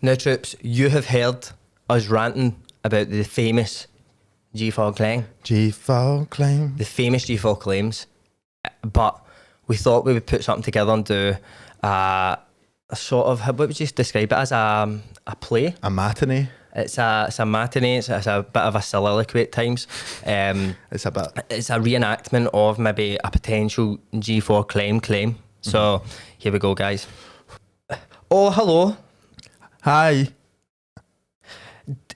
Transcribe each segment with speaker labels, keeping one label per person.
Speaker 1: Now, troops, you have heard us ranting about the famous G4 claim.
Speaker 2: G4 claim.
Speaker 1: The famous G4 claims. But we thought we would put something together and do a sort of, what would you describe it as? A play?
Speaker 2: A matinee.
Speaker 1: It's a matinee. It's a bit of a soliloquy at times.
Speaker 2: It's a
Speaker 1: reenactment of maybe a potential G4 claim. So here we go, guys. Oh, hello.
Speaker 2: Hi.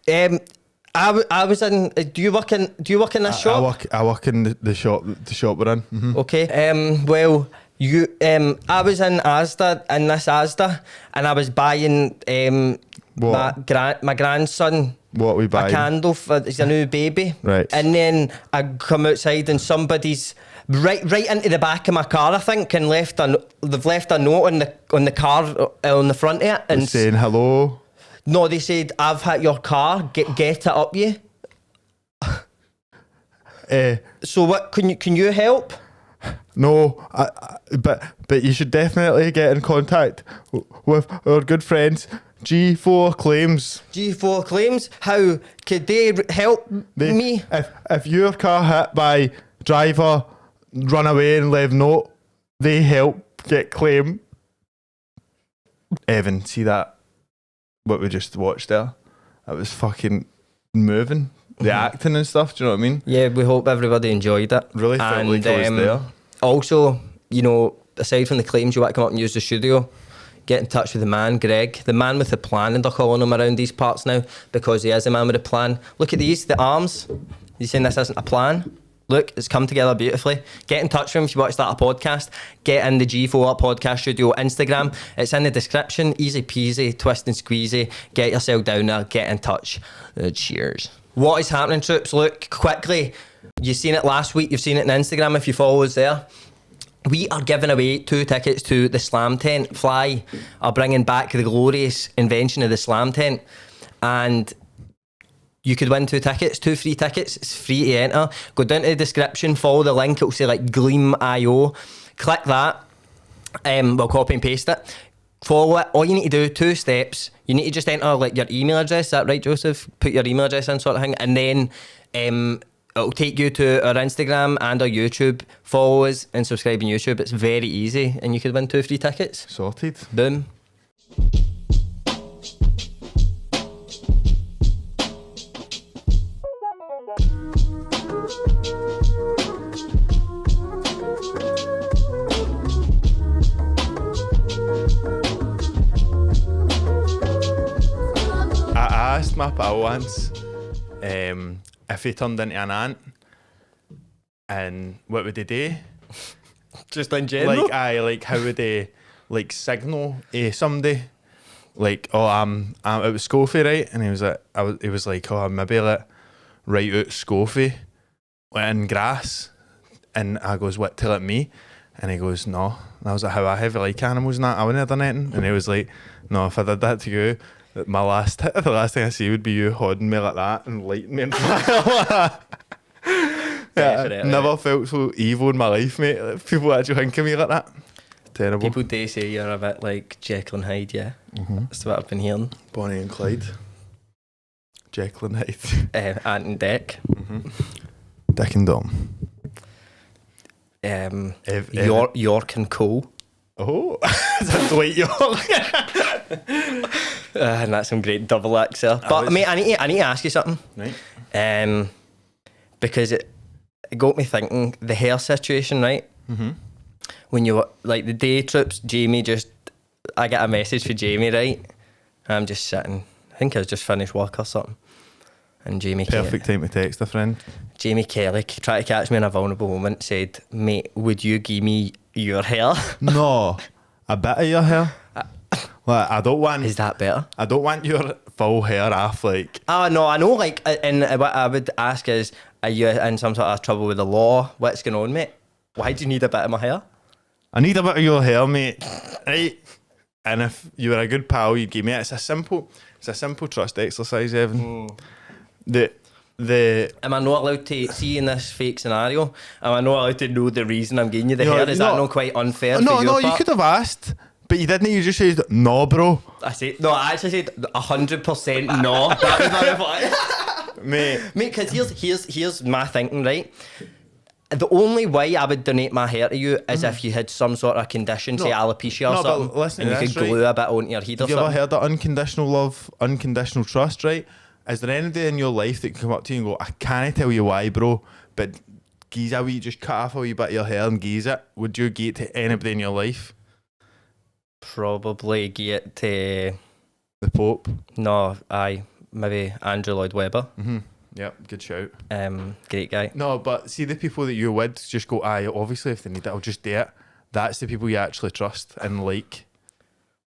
Speaker 1: I was in. Do you work in this shop?
Speaker 2: I work in the shop. The shop we're in. Mm-hmm.
Speaker 1: Okay. Well, you. I was in this Asda, and I was buying my grandson.
Speaker 2: What we buying?
Speaker 1: A candle for his new baby.
Speaker 2: Right.
Speaker 1: And then I come outside and somebody's right into the back of my car, I think, and they've left a note on the car on the front of it and
Speaker 2: saying hello.
Speaker 1: No, they said, "I've hit your car. Get it up, you." So what? Can you help?
Speaker 2: No, but you should definitely get in contact with our good friends G4 Claims.
Speaker 1: G4 Claims? How could they help me?
Speaker 2: If your car hit by driver, run away and leave note, they help get claim. Evan, see that? What we just watched there? That was fucking moving. The acting and stuff, do you know what I mean?
Speaker 1: Yeah, we hope everybody enjoyed it.
Speaker 2: Really felt like I was there.
Speaker 1: Also, aside from the claims, you want to come up and use the studio, get in touch with the man, Greg, the man with the plan, and they're calling him around these parts now because he is the man with a plan. Look at these, the arms. You saying this isn't a plan? Look, it's come together beautifully. Get in touch with him if you want to start a podcast. Get in the G4 Podcast Studio Instagram. It's in the description. Easy peasy, twist and squeezy. Get yourself down there. Get in touch. Cheers. What is happening, troops? Look, quickly. You've seen it last week. You've seen it on Instagram if you follow us there. We are giving away 2 tickets to the Slam Tent. Fly are bringing back the glorious invention of the Slam Tent. And you could win 2 tickets, 2 free tickets. It's free to enter. Go down to the description, follow the link. It'll say like Gleam.io. Click that. We'll copy and paste it. Follow it. All you need to do, 2 steps. You need to just enter like your email address. Is that right, Joseph? Put your email address in, sort of thing. And then it'll take you to our Instagram and our YouTube. Follow us and subscribe on YouTube. It's very easy. And you could win 2 free tickets.
Speaker 2: Sorted.
Speaker 1: Boom.
Speaker 2: I asked my pal once if he turned into an ant and what would he do?
Speaker 1: Just in general?
Speaker 2: Like how would they signal somebody? Like, it was Scofie, right? And he was like, oh, maybe right out Scofie in grass. And I goes, what, to me? And he goes, no. And I was like, how I heavy like animals and that, I wouldn't have done anything. And he was like, no, if I did that to you, the last thing I see would be you holding me like that and lighting me on fire. Yeah, never felt so evil in my life, mate. People actually think of me like that. Terrible.
Speaker 1: People do say you're a bit like Jekyll and Hyde, yeah. Mm-hmm. That's what I've been hearing.
Speaker 2: Bonnie and Clyde. Jekyll and Hyde.
Speaker 1: Ant and Dec.
Speaker 2: Mm-hmm. Dick and Dom.
Speaker 1: York and Co.
Speaker 2: Oh, that's Dwight York.
Speaker 1: And that's some great double acts there. But mate, I need to ask you something.
Speaker 2: Right.
Speaker 1: Because it got me thinking, the hair situation, right?
Speaker 2: Mm-hmm.
Speaker 1: When you like the day trips, I get a message for Jamie, right? I'm just sitting. I think I was just finished work or something. And
Speaker 2: Perfect time to text a friend.
Speaker 1: Jamie Kelly tried to catch me in a vulnerable moment. Said, "Mate, would you give me your hair?"
Speaker 2: No, a bit of your hair. Well, I don't want.
Speaker 1: Is that better?
Speaker 2: I don't want your full hair off. Like.
Speaker 1: Oh no, I know. Like, and what I would ask is, are you in some sort of trouble with the law? What's going on, mate? Why do you need a bit of my hair?
Speaker 2: I need a bit of your hair, mate. Right. And if you were a good pal, you'd give me it. It's a simple trust exercise, Evan. Am I not allowed to see in this fake scenario? Am I not allowed to know the reason I'm giving you the hair? Is that not quite unfair?
Speaker 1: No,
Speaker 2: you could have asked. But you didn't. You just said no, bro.
Speaker 1: I actually said 100% no. That was my reply.
Speaker 2: Mate,
Speaker 1: because here's my thinking, right? The only way I would donate my hair to you is if you had some sort of condition, say alopecia or something,
Speaker 2: but listen
Speaker 1: and you
Speaker 2: to
Speaker 1: could
Speaker 2: this,
Speaker 1: glue a bit onto your head or
Speaker 2: have you ever
Speaker 1: something.
Speaker 2: heard of unconditional love, unconditional trust, right? Is there anybody in your life that can come up to you and go, I can't tell you why, bro, but geez, a wee, just cut off a wee bit of your hair and geese it? Would you give it to anybody in your life?
Speaker 1: Probably get to...
Speaker 2: The Pope?
Speaker 1: No, maybe Andrew Lloyd Webber.
Speaker 2: Mm-hmm. Yep, good shout.
Speaker 1: Great guy.
Speaker 2: No, but see the people that you would just go, obviously if they need it, I'll just do it. That's the people you actually trust and like.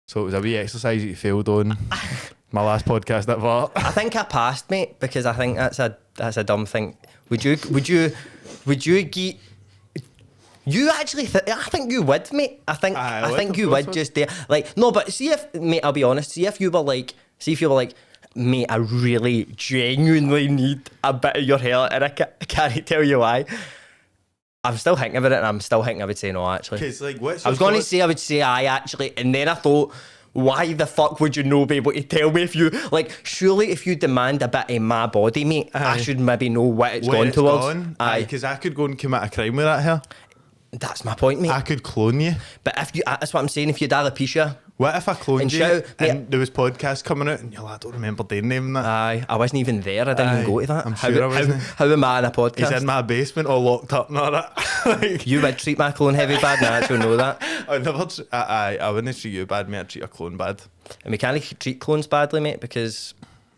Speaker 2: So it was a wee exercise that you failed on. My last podcast that far.
Speaker 1: I think I passed, mate, because I think that's a dumb thing. Would you get... You actually, I think you would, mate. I think you would just do, like, no, but see if, mate, I'll be honest, see if you were like, mate, I really genuinely need a bit of your hair and I can't tell you why. I'm still thinking about it and I'm still thinking I would say no, actually.
Speaker 2: Like, what's
Speaker 1: I was going to say I would say aye, actually, and then I thought, why the fuck would you not be able to tell me if you, like, surely if you demand a bit of my body, mate, I should maybe know what it's gone towards.
Speaker 2: Aye, because I could go and commit a crime with that hair.
Speaker 1: That's my point, mate.
Speaker 2: I could clone you.
Speaker 1: But if you, that's what I'm saying, if you had alopecia...
Speaker 2: What if I cloned
Speaker 1: and
Speaker 2: you and there was podcasts coming out and you're like, I don't remember their name and that.
Speaker 1: Aye, I wasn't even there. I didn't even go to that.
Speaker 2: I'm sure I wasn't.
Speaker 1: How am I in a podcast?
Speaker 2: He's in my basement all locked up and all that. Like,
Speaker 1: you would treat my clone heavy bad, and I actually know that.
Speaker 2: I wouldn't treat you bad, mate. I'd treat a clone bad.
Speaker 1: And we can't treat clones badly, mate, because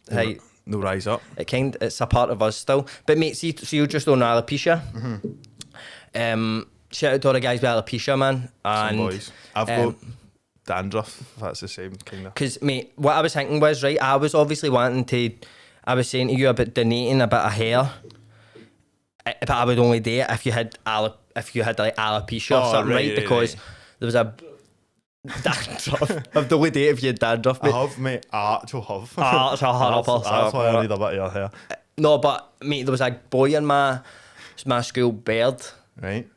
Speaker 1: hey,
Speaker 2: no rise up.
Speaker 1: It's a part of us still. But mate, see you're just on alopecia.
Speaker 2: Mm-hmm.
Speaker 1: Shout out to all the guys with alopecia, man. And
Speaker 2: some boys. I've got dandruff, if that's the same kind of.
Speaker 1: Because, mate, what I was thinking was, right, I was obviously wanting to, I was saying to you about donating a bit of hair, but I would only do it if you had like alopecia or something, right? Because there was a dandruff. I'd only do it if you had dandruff, mate.
Speaker 2: I have, mate. I actually have.
Speaker 1: That's
Speaker 2: why I need a bit of your hair.
Speaker 1: No, but, mate, there was a boy in my school, Baird.
Speaker 2: Right.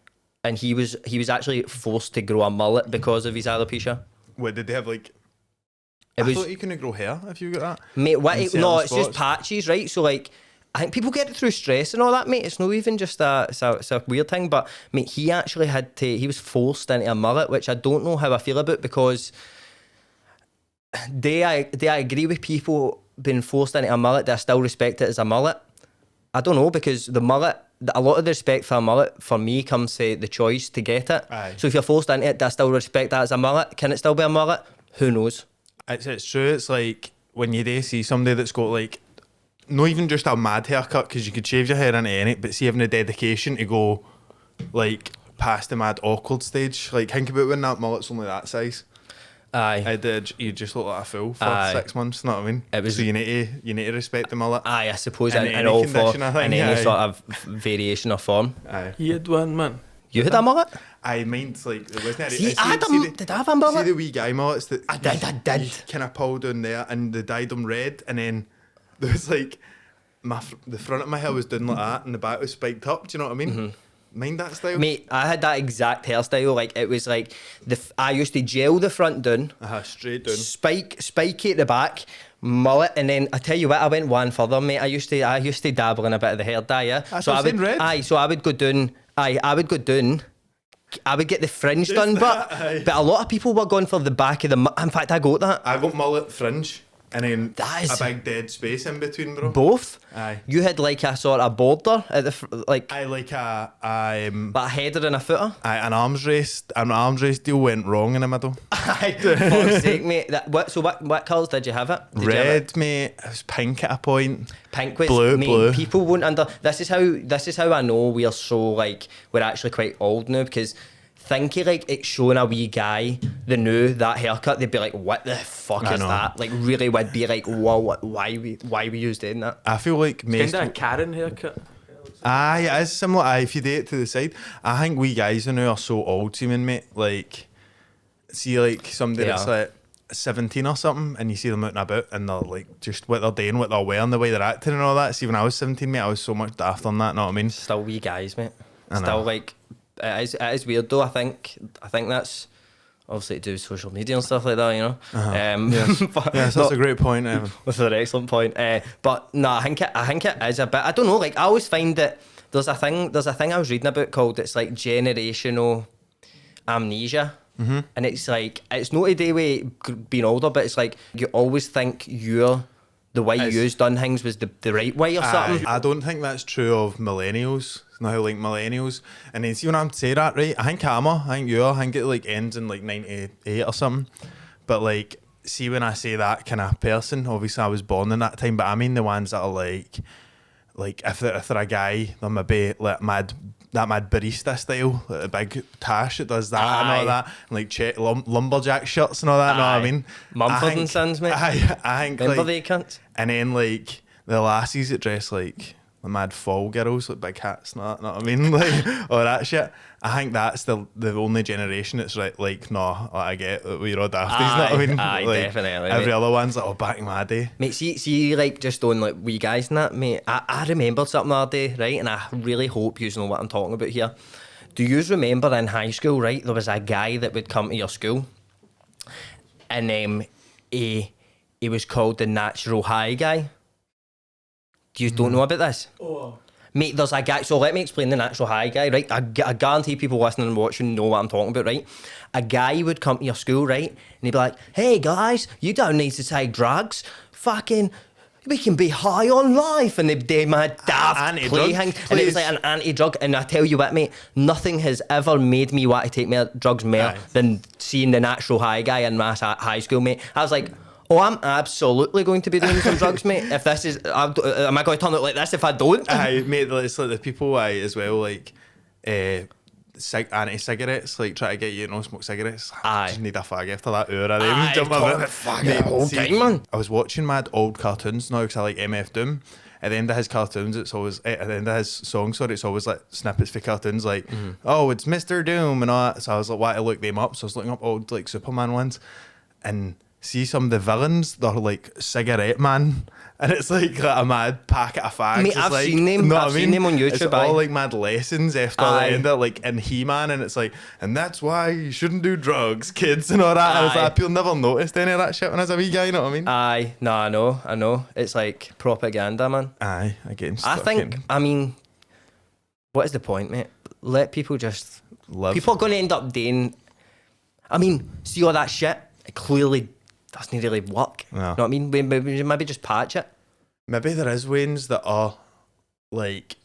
Speaker 1: And he was actually forced to grow a mullet because of his alopecia.
Speaker 2: What, did they have like... I thought you couldn't grow hair if you got that.
Speaker 1: Mate, it's just patches, right? So like, I think people get it through stress and all that, mate. It's not even just it's a weird thing. But mate, he actually he was forced into a mullet, which I don't know how I feel about, because do I agree with people being forced into a mullet? Do I still respect it as a mullet? I don't know, because the mullet, a lot of the respect for a mullet for me comes to the choice to get it.
Speaker 2: Aye.
Speaker 1: So if you're forced into it, do I still respect that as a mullet? Can it still be a mullet? Who knows?
Speaker 2: It's true. It's like when you do see somebody that's got like, not even just a mad haircut, because you could shave your hair into any, but see having the dedication to go like past the mad awkward stage. Like, think about when that mullet's only that size.
Speaker 1: Aye.
Speaker 2: You just look like a fool for 6 months, you know what I mean? So you need to respect the mullet.
Speaker 1: Aye, I suppose
Speaker 2: in all condition, I think,
Speaker 1: in any sort of variation or form.
Speaker 2: Aye.
Speaker 3: You had one, man.
Speaker 1: You had a mullet?
Speaker 2: I mind, like, it wasn't
Speaker 1: did I have a mullet?
Speaker 2: See the wee guy mullets that
Speaker 1: I did.
Speaker 2: you kind of pulled down there and they dyed them red, and then there was like the front of my hair was done like that and the back was spiked up. Do you know what I mean? Mm-hmm. Mind that style?
Speaker 1: Mate, I had that exact hairstyle. Like, it was like I used to gel the front down,
Speaker 2: straight down,
Speaker 1: spike at the back, mullet, and then I tell you what, I went one further, mate. I used to dabble in a bit of the hair dye. Yeah,
Speaker 2: so I would red.
Speaker 1: So I would go down. I would get the fringe done, but a lot of people were going for the back of the. In fact, I got that.
Speaker 2: I got mullet fringe. And then a big dead space in between, bro.
Speaker 1: Both?
Speaker 2: Aye.
Speaker 1: You had like a sort of border at the like.
Speaker 2: I like a
Speaker 1: a header and a footer.
Speaker 2: Aye, an arms race deal went wrong in the middle.
Speaker 1: Aye, for fuck's sake, mate. So what colours did you have it?
Speaker 2: Red, mate. It was pink at a point.
Speaker 1: Pink was
Speaker 2: blue.
Speaker 1: People won't This is how I know we're actually quite old now, because thinking like it's showing a wee guy the new that haircut, they'd be like, what the fuck is that? Like, really would be like, whoa, why we used doing that?
Speaker 2: I feel like
Speaker 3: it's kind of a Karen haircut.
Speaker 2: Aye, it is similar. Aye, if you do it to the side, I think we guys now are so old seeming, mate. Like, see like somebody that's like 17 or something, and you see them out and about, and they're like just what they're doing, what they're wearing, the way they're acting and all that. See, when I was 17, mate, I was so much daft on that. Know what I mean?
Speaker 1: Still wee guys, mate. Still like. It is weird though. I think that's obviously to do with social media and stuff like that, you know.
Speaker 2: Yes.
Speaker 1: But
Speaker 2: Yes, that's a great point.
Speaker 1: That's an excellent point. But no, I think it is a bit. I don't know. Like, I always find that there's a thing I was reading about called, it's like generational amnesia. Mm-hmm. And it's like, it's not to do with being older, but it's like you always think the way you've done things was the right way or something.
Speaker 2: I don't think that's true of millennials. Now, like millennials, and then see when I'm saying that, right? I think I think it like ends in like 98 or something. But like, see when I say that kind of person, obviously I was born in that time, but I mean the ones that are like if they're a guy, they're maybe like mad barista style, like a big tash that does that and all that, and like lumberjack shirts and all that. Know what I mean?
Speaker 1: Mumford and Sons, mate.
Speaker 2: I think
Speaker 1: Remember
Speaker 2: like,
Speaker 1: they cunts?
Speaker 2: and then like the lassies that dress like the mad fall girls with big hats and that, know what I mean? Like all that shit. I think that's the only generation that's right, like, no, I get that we're all dafties, know what I mean?
Speaker 1: Aye,
Speaker 2: like,
Speaker 1: definitely.
Speaker 2: Every
Speaker 1: Mate.
Speaker 2: other one's like, oh, back in my day.
Speaker 1: Mate, see, like, just on, like, wee guys and that, mate, I remembered something the other day, right, and I really hope you know what I'm talking about here. Do you remember in high school, right, there was a guy that would come to your school, and he was called the natural high guy? You don't know about this?
Speaker 3: Oh.
Speaker 1: Mate, there's a guy, so let me explain the natural high guy, right? I guarantee people listening and watching know what I'm talking about, right? A guy would come to your school, right? And he'd be like, hey guys, you don't need to take drugs. Fucking, we can be high on life. And they'd do my daft play thing. And it was like an anti-drug. And I tell you what, mate, nothing has ever made me want to take drugs more than seeing the natural high guy in my high school, mate. I was like, oh, I'm absolutely going to be doing some drugs, mate. If this is, am I going to turn out like this if I don't?
Speaker 2: Aye, mate, it's like the people as well, like anti-cigarettes, like try to get you to not smoke cigarettes.
Speaker 1: Aye.
Speaker 2: Just need a fag after that hour of them. Jump a bit.
Speaker 1: Mate, whole time, man.
Speaker 2: I was watching mad old cartoons now because I like MF Doom. At the end of his cartoons, it's always at the end of his songs, sorry, it's always like snippets for cartoons, like oh, it's Mr. Doom and all that. So I was like, why to look them up? So I was looking up old like Superman ones, and see some of the villains, they're like cigarette man, and it's like a mad packet of fags.
Speaker 1: Mate, I've seen them. I've seen them on YouTube.
Speaker 2: It's all like mad lessons after the end of like in He-Man, and it's like, and that's why you shouldn't do drugs, kids, and all that. I was like, people never noticed any of that shit when I was a wee guy. You know what I mean?
Speaker 1: Aye, no, I know. It's like propaganda, man.
Speaker 2: Aye, again.
Speaker 1: I think, I mean, what is the point, mate? Let people just
Speaker 2: Live.
Speaker 1: People are going to end up doing. I mean, see all that shit. It clearly doesn't really work.
Speaker 2: No.
Speaker 1: You know what I mean? Maybe just patch it.
Speaker 2: Maybe there is Waynes that are like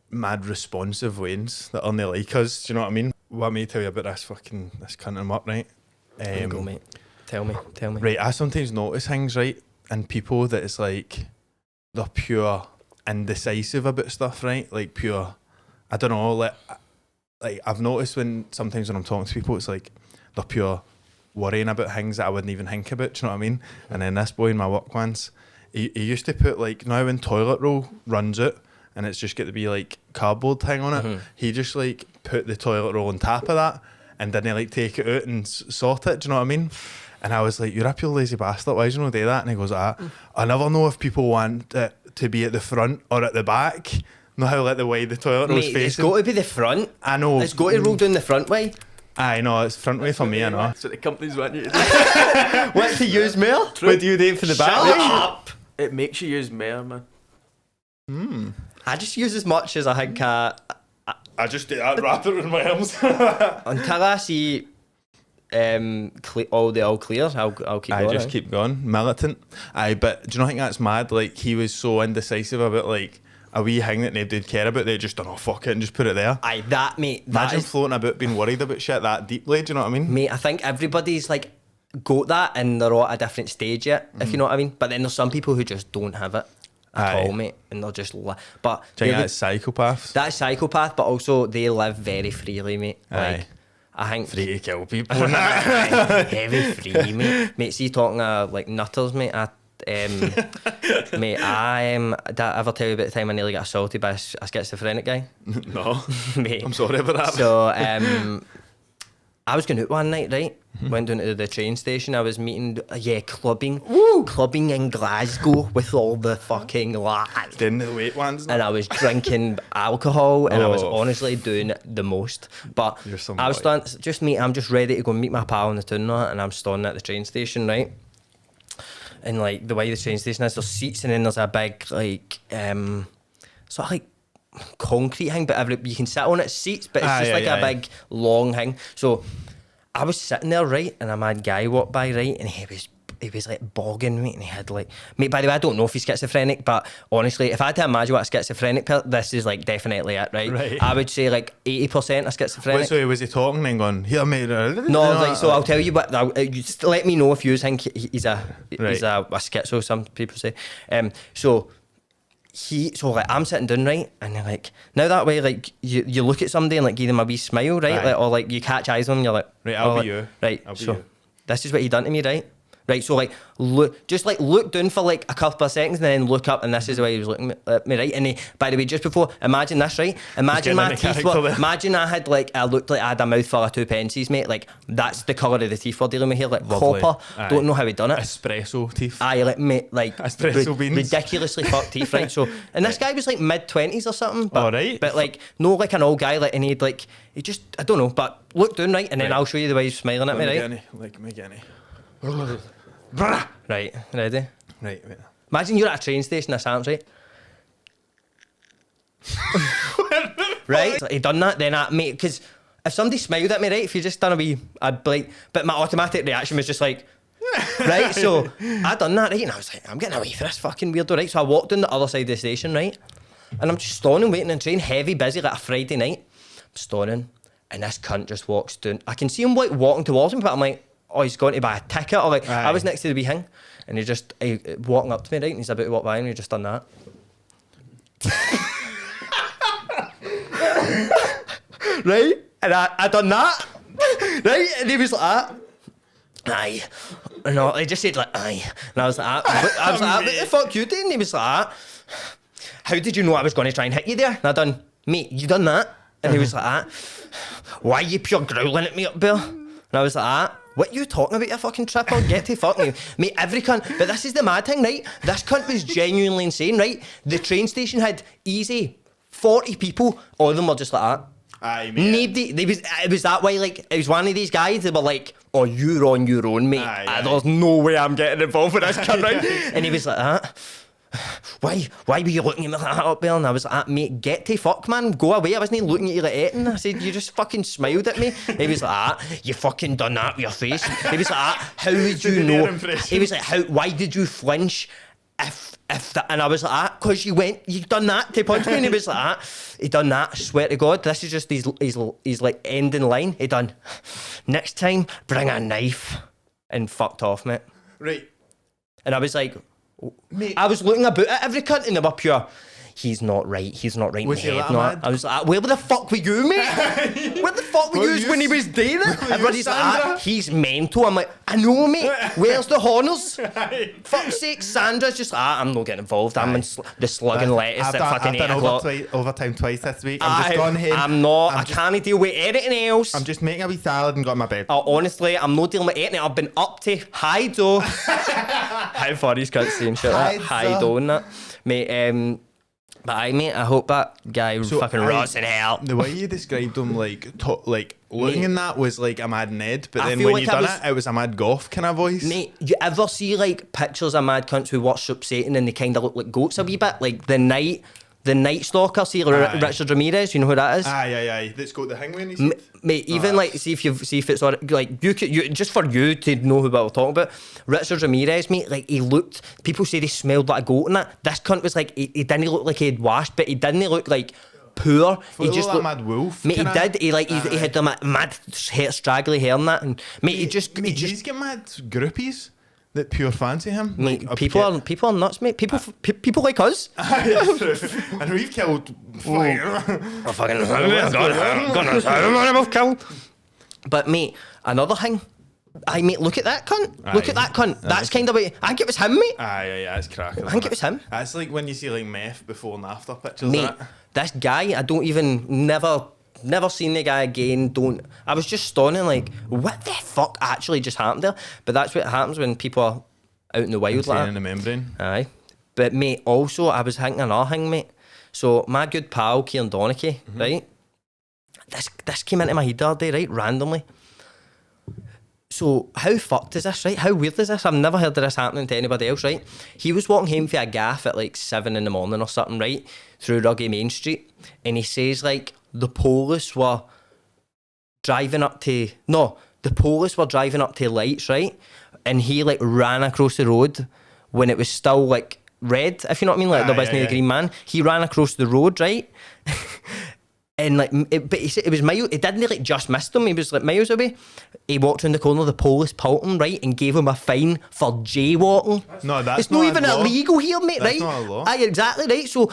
Speaker 2: mad responsive Waynes that only like us. Do you know what I mean? Want me to tell you about this cunt him up, right?
Speaker 1: Go, mate. Tell me.
Speaker 2: Right, I sometimes notice things, right, in people that it's like they're pure indecisive about stuff, right? Like pure, I don't know, like I've noticed sometimes when I'm talking to people, it's like they're pure worrying about things that I wouldn't even think about, do you know what I mean? And then this boy in my work once, he used to put like, now when toilet roll runs out and it's just got to be like cardboard thing on it, he just like put the toilet roll on top of that and didn't like take it out and sort it, do you know what I mean? And I was like, you're a pure lazy bastard, why do you not do that? And he goes, I never know if people want it to be at the front or at the back. Know how like the way the toilet roll's facing?
Speaker 1: It's got to be the front.
Speaker 2: I know.
Speaker 1: It's got to roll down the front way.
Speaker 2: I know, it's front way for me, I know.
Speaker 3: That's what the companies want you to do.
Speaker 1: What, to use more?
Speaker 2: What do you do for the back?
Speaker 1: Shut up!
Speaker 3: It makes you use more, man.
Speaker 1: I just use as much as I think
Speaker 2: I just do that, wrap it in my arms.
Speaker 1: until I see all the all clear, I'll keep going.
Speaker 2: I just keep going. Militant. But do you not think that's mad? Like, he was so indecisive about like a wee thing that nobody'd care about. They just don't know, fuck it, and just put it there.
Speaker 1: Aye, that, mate.
Speaker 2: Imagine floating about being worried about shit that deeply, do you know what I mean?
Speaker 1: Mate, I think everybody's like got that and they're all at a different stage yet, if you know what I mean. But then there's some people who just don't have it at all, mate, and they're just but
Speaker 2: do you think that's psychopaths?
Speaker 1: That's psychopath, but also they live very freely, mate. Like, I think
Speaker 2: free to kill people.
Speaker 1: heavy free, mate. Mate, see, talking like nutters, mate. Mate, did I ever tell you about the time I nearly got assaulted by a schizophrenic guy?
Speaker 2: No.
Speaker 1: Mate,
Speaker 2: I'm sorry about that.
Speaker 1: So I was going out one night, right? Went down to the train station. I was meeting, clubbing in Glasgow with all the fucking lads.
Speaker 2: Didn't the weight ones.
Speaker 1: And I was drinking alcohol, and I was honestly doing the most. But I was I'm just ready to go meet my pal in the town now, and I'm standing at the train station, right? And like the way the train station is, there's seats, and then there's a big like sort of like concrete thing, but you can sit on it, seats, but it's just a big long thing. So I was sitting there, right, and a mad guy walked by, right, and he was like bogging me, and he had like, mate, by the way, I don't know if he's schizophrenic, but honestly, if I had to imagine what a schizophrenic this is like definitely it, right? I would say like 80% of schizophrenic.
Speaker 2: Wait, so was he talking and going, here mate?
Speaker 1: No, like, so I'll tell you what, you just let me know if you think he's a schizo, some people say. So like I'm sitting down, right, and you're like, now that way, like you look at somebody and like give them a wee smile, right, like, or like you catch eyes on them, you're like,
Speaker 2: right, I'll be you,
Speaker 1: right,
Speaker 2: I'll be
Speaker 1: so
Speaker 2: you.
Speaker 1: this is what he done to me, right, so like look down for like a couple of seconds and then look up, and this is the way he was looking at me, right, and he, by the way, just before, imagine this, right, imagine my teeth imagine I had like, I looked like I had a mouthful of 2 pences, mate, like that's the colour of the teeth we're dealing with here, like
Speaker 2: lovely.
Speaker 1: Copper. Don't know how he done it.
Speaker 2: Espresso teeth.
Speaker 1: Aye, like mate, like
Speaker 2: espresso beans.
Speaker 1: Ridiculously fucked teeth, right? So, and this guy was like mid-20s or something, but,
Speaker 2: right.
Speaker 1: but like no like an old guy, like, and he just, I don't know, but look down, right, and then I'll show you the way he's smiling at me, right?
Speaker 2: Like me, Genny.
Speaker 1: Right, ready?
Speaker 2: Right, wait.
Speaker 1: Imagine you're at a train station, this happens, right? Right? So he done that, then mate, because if somebody smiled at me, right, if you just done a wee, I'd be like, but my automatic reaction was just like, right, so I done that, right, and I was like, I'm getting away from this fucking weirdo, right, so I walked down the other side of the station, right, and I'm just standing waiting in the train, heavy, busy, like a Friday night, I'm standing, and this cunt just walks down, I can see him like walking towards me, but I'm like, oh, he's going to buy a ticket, or like, I was next to the wee thing, and he walking up to me, right, and he's about to walk by, and he just done that. Right, and I done that, right, and he was like that. Aye. No, he just said like, aye. And I was like, what the fuck you doing? And he was like, how did you know I was going to try and hit you there? And I done, mate, you done that? And he was like, why you pure growling at me up there? And I was like, what you talking about, you fucking tripper? Get to fucking mate, every cunt. But this is the mad thing, right? This cunt was genuinely insane, right? The train station had easy 40 people, all of them were just like that.
Speaker 2: Aye, mate.
Speaker 1: It was that way, like, it was one of these guys, they were like, oh, you're on your own, mate. There's no way I'm getting involved with this cunt, right? And he was like that. Why were you looking at me like that up there? And I was like, mate, get to fuck, man. Go away. I wasn't even looking at you like eating. I said, you just fucking smiled at me. He was like, you fucking done that with your face. He was like, how would you know? He was like, why did you flinch if that? And I was like, because you done that to punch me. And he was like, he done that, I swear to God. This is just his like ending line. He done, next time, bring a knife. And fucked off, mate.
Speaker 2: Right.
Speaker 1: And I was like,
Speaker 2: mate,
Speaker 1: I was looking about at every cunt and they were pure, he's not right in the head. No, I was like, where the fuck were you, mate? Where the fuck were you when he was doing it? Everybody's like, he's mental. I'm like, I know, mate. Where's the honors? Fuck's sake, Sandra's just like, I'm not getting involved. I'm in the slugging lettuce at fucking 8 o'clock.
Speaker 2: I've done overtime twice this week. I'm just gone home.
Speaker 1: I'm not. I can't deal with anything else.
Speaker 2: I'm just making a wee salad and got in my bed.
Speaker 1: Honestly, I'm not dealing with anything. I've been up to Hido. How far these cunts saying shit like Hido and that. Mate, but mate, I hope that guy fucking rots in hell.
Speaker 2: The way you described him, like looking in that was like a mad Ned, but then when like you done it was a mad Gaff kind of voice.
Speaker 1: Mate, you ever see like pictures of mad cunts who worship Satan and they kind of look like goats a wee bit? Like the Night Stalker, see Richard Ramirez, you know who that is?
Speaker 2: Aye. That's got the hangman in his head.
Speaker 1: Mate, even like see if it's like you just for you to know who we're talking about. Richard Ramirez, mate, like he looked. People say he smelled like a goat and that. This cunt was like he didn't look like he'd washed, but he didn't look like poor. He just looked
Speaker 2: like a mad wolf.
Speaker 1: Mate, he did. He had the mad hair, straggly hair and that, and mate,
Speaker 2: he's got mad groupies that pure fancy him.
Speaker 1: Mate, people are nuts, mate. People like us.
Speaker 2: And we've killed.
Speaker 1: I've killed. But mate, another thing. Mate, look at that cunt. Look at that cunt. That's kind of I think it was him, mate.
Speaker 2: It's cracking.
Speaker 1: I think it was him.
Speaker 2: That's like when you see like meth before and after pictures.
Speaker 1: Mate, this guy, I don't even never never seen the guy again. I was just stunning, like, what the fuck actually just happened there? But that's what happens when people are out in the wild like that.
Speaker 2: in the membrane.
Speaker 1: Aye. But mate, also I was thinking another thing, mate. So my good pal Kieran Donicky, right? This came into my head the other day, right? Randomly. So how fucked is this, right? How weird is this? I've never heard of this happening to anybody else, right? He was walking home for a gaff at like 7 in the morning or something, right? Through Ruggy Main Street. And he says like the police were driving up to lights, right? And he like ran across the road when it was still like red, if you know what I mean, like there wasn't a green man. He ran across the road, right? And like, but he said it was miles. It didn't like just missed him. He was like miles away. He walked around the corner. The police pulled him, right, and gave him a fine for jaywalking.
Speaker 2: No, that's
Speaker 1: it's not even illegal here, mate.
Speaker 2: That's
Speaker 1: right?
Speaker 2: not a law.
Speaker 1: Aye, exactly right. So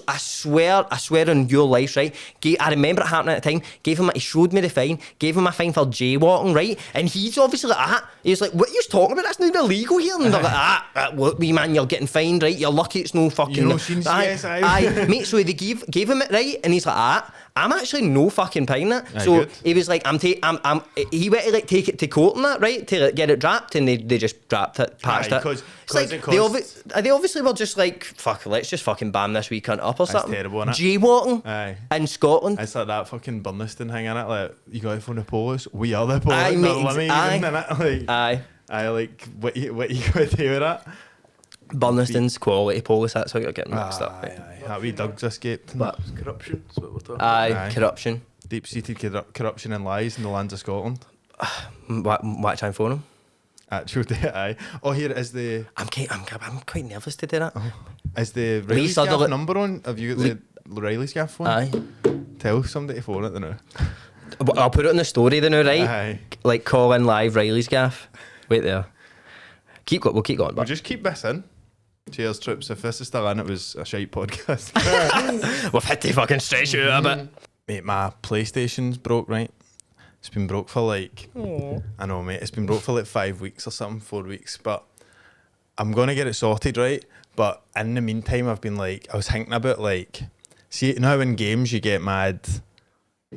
Speaker 1: I swear on your life, right? I remember it happening at the time. He showed me the fine. Gave him a fine for jaywalking, right? And he's obviously like, he's like, what are you talking about? That's not even illegal here. And they're like, look, wee man, you're getting fined, right? You're lucky it's no fucking.
Speaker 2: You know, since
Speaker 1: aye, mate. So they gave him it, right, and he's like, I'm actually no fucking paying it. So
Speaker 2: good.
Speaker 1: he was like, he went to like take it to court and that, right, to like, get it dropped, and they just dropped it, patched it. It's like they obviously were just like, fuck, let's just fucking bam this wee cunt up or something.
Speaker 2: That's terrible, innit?
Speaker 1: Jaywalking in Scotland.
Speaker 2: It's like that fucking Burniston thing, innit? Like, you got it from the police, we are the police.
Speaker 1: Aye, mate,
Speaker 2: Like,
Speaker 1: aye.
Speaker 2: Like, what you got to do with that?
Speaker 1: Burniston's quality police, that's how you're getting mixed up.
Speaker 2: Aye. That wee Doug's escaped.
Speaker 1: But
Speaker 3: Corruption, that's what we're talking
Speaker 1: aye, corruption.
Speaker 2: Deep-seated corruption and lies in the lands of Scotland.
Speaker 1: What time for him?
Speaker 2: Actual day, aye. Oh, here is the...
Speaker 1: I'm quite nervous to do that.
Speaker 2: Is the Reilly's Gaff number on? Have you got the Reilly's Gaff phone?
Speaker 1: Aye.
Speaker 2: Tell somebody to phone it now.
Speaker 1: I'll put it in the story then, right?
Speaker 2: Aye.
Speaker 1: Like, call in live Reilly's Gaff. Wait there. We'll keep going.
Speaker 2: We'll just keep this in. Cheers, Trips. If this is still in, it was a shite podcast.
Speaker 1: We've had to fucking stretch you out a bit.
Speaker 2: Mate, my PlayStation's broke, right? It's been broke for like... I know, mate. It's been broke for like 5 weeks or something, 4 weeks. But I'm going to get it sorted, right? But in the meantime, I've been like... I was thinking about like... See, now in games, you get mad...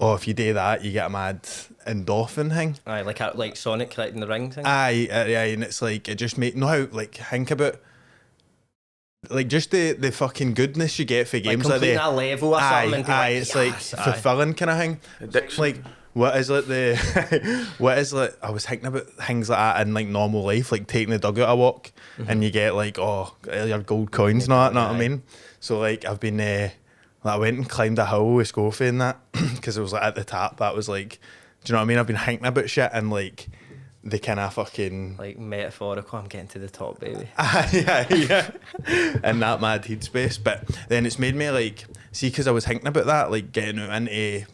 Speaker 2: Oh, if you do that, you get a mad endorphin thing.
Speaker 1: Aye, like Sonic collecting the ring thing.
Speaker 2: Aye, and it's like... It just make... Know how, like, think about... Like, just the fucking goodness you get for games like that.
Speaker 1: Like a level or something.
Speaker 2: Aye, it's like fulfilling kind of thing.
Speaker 3: Addiction.
Speaker 2: Like, what is like I was thinking about things like that in like normal life, like taking the dog out a walk and you get like, your gold coins and all that, know what I mean? So like, I've been, I went and climbed a hill with Scofie and that, because it was like at the top, that was like, do you know what I mean? I've been thinking about shit and like, the kind of fucking...
Speaker 1: Like metaphorical, I'm getting to the top, baby.
Speaker 2: yeah. In that mad headspace. But then it's made me like... See, because I was thinking about that, like getting out into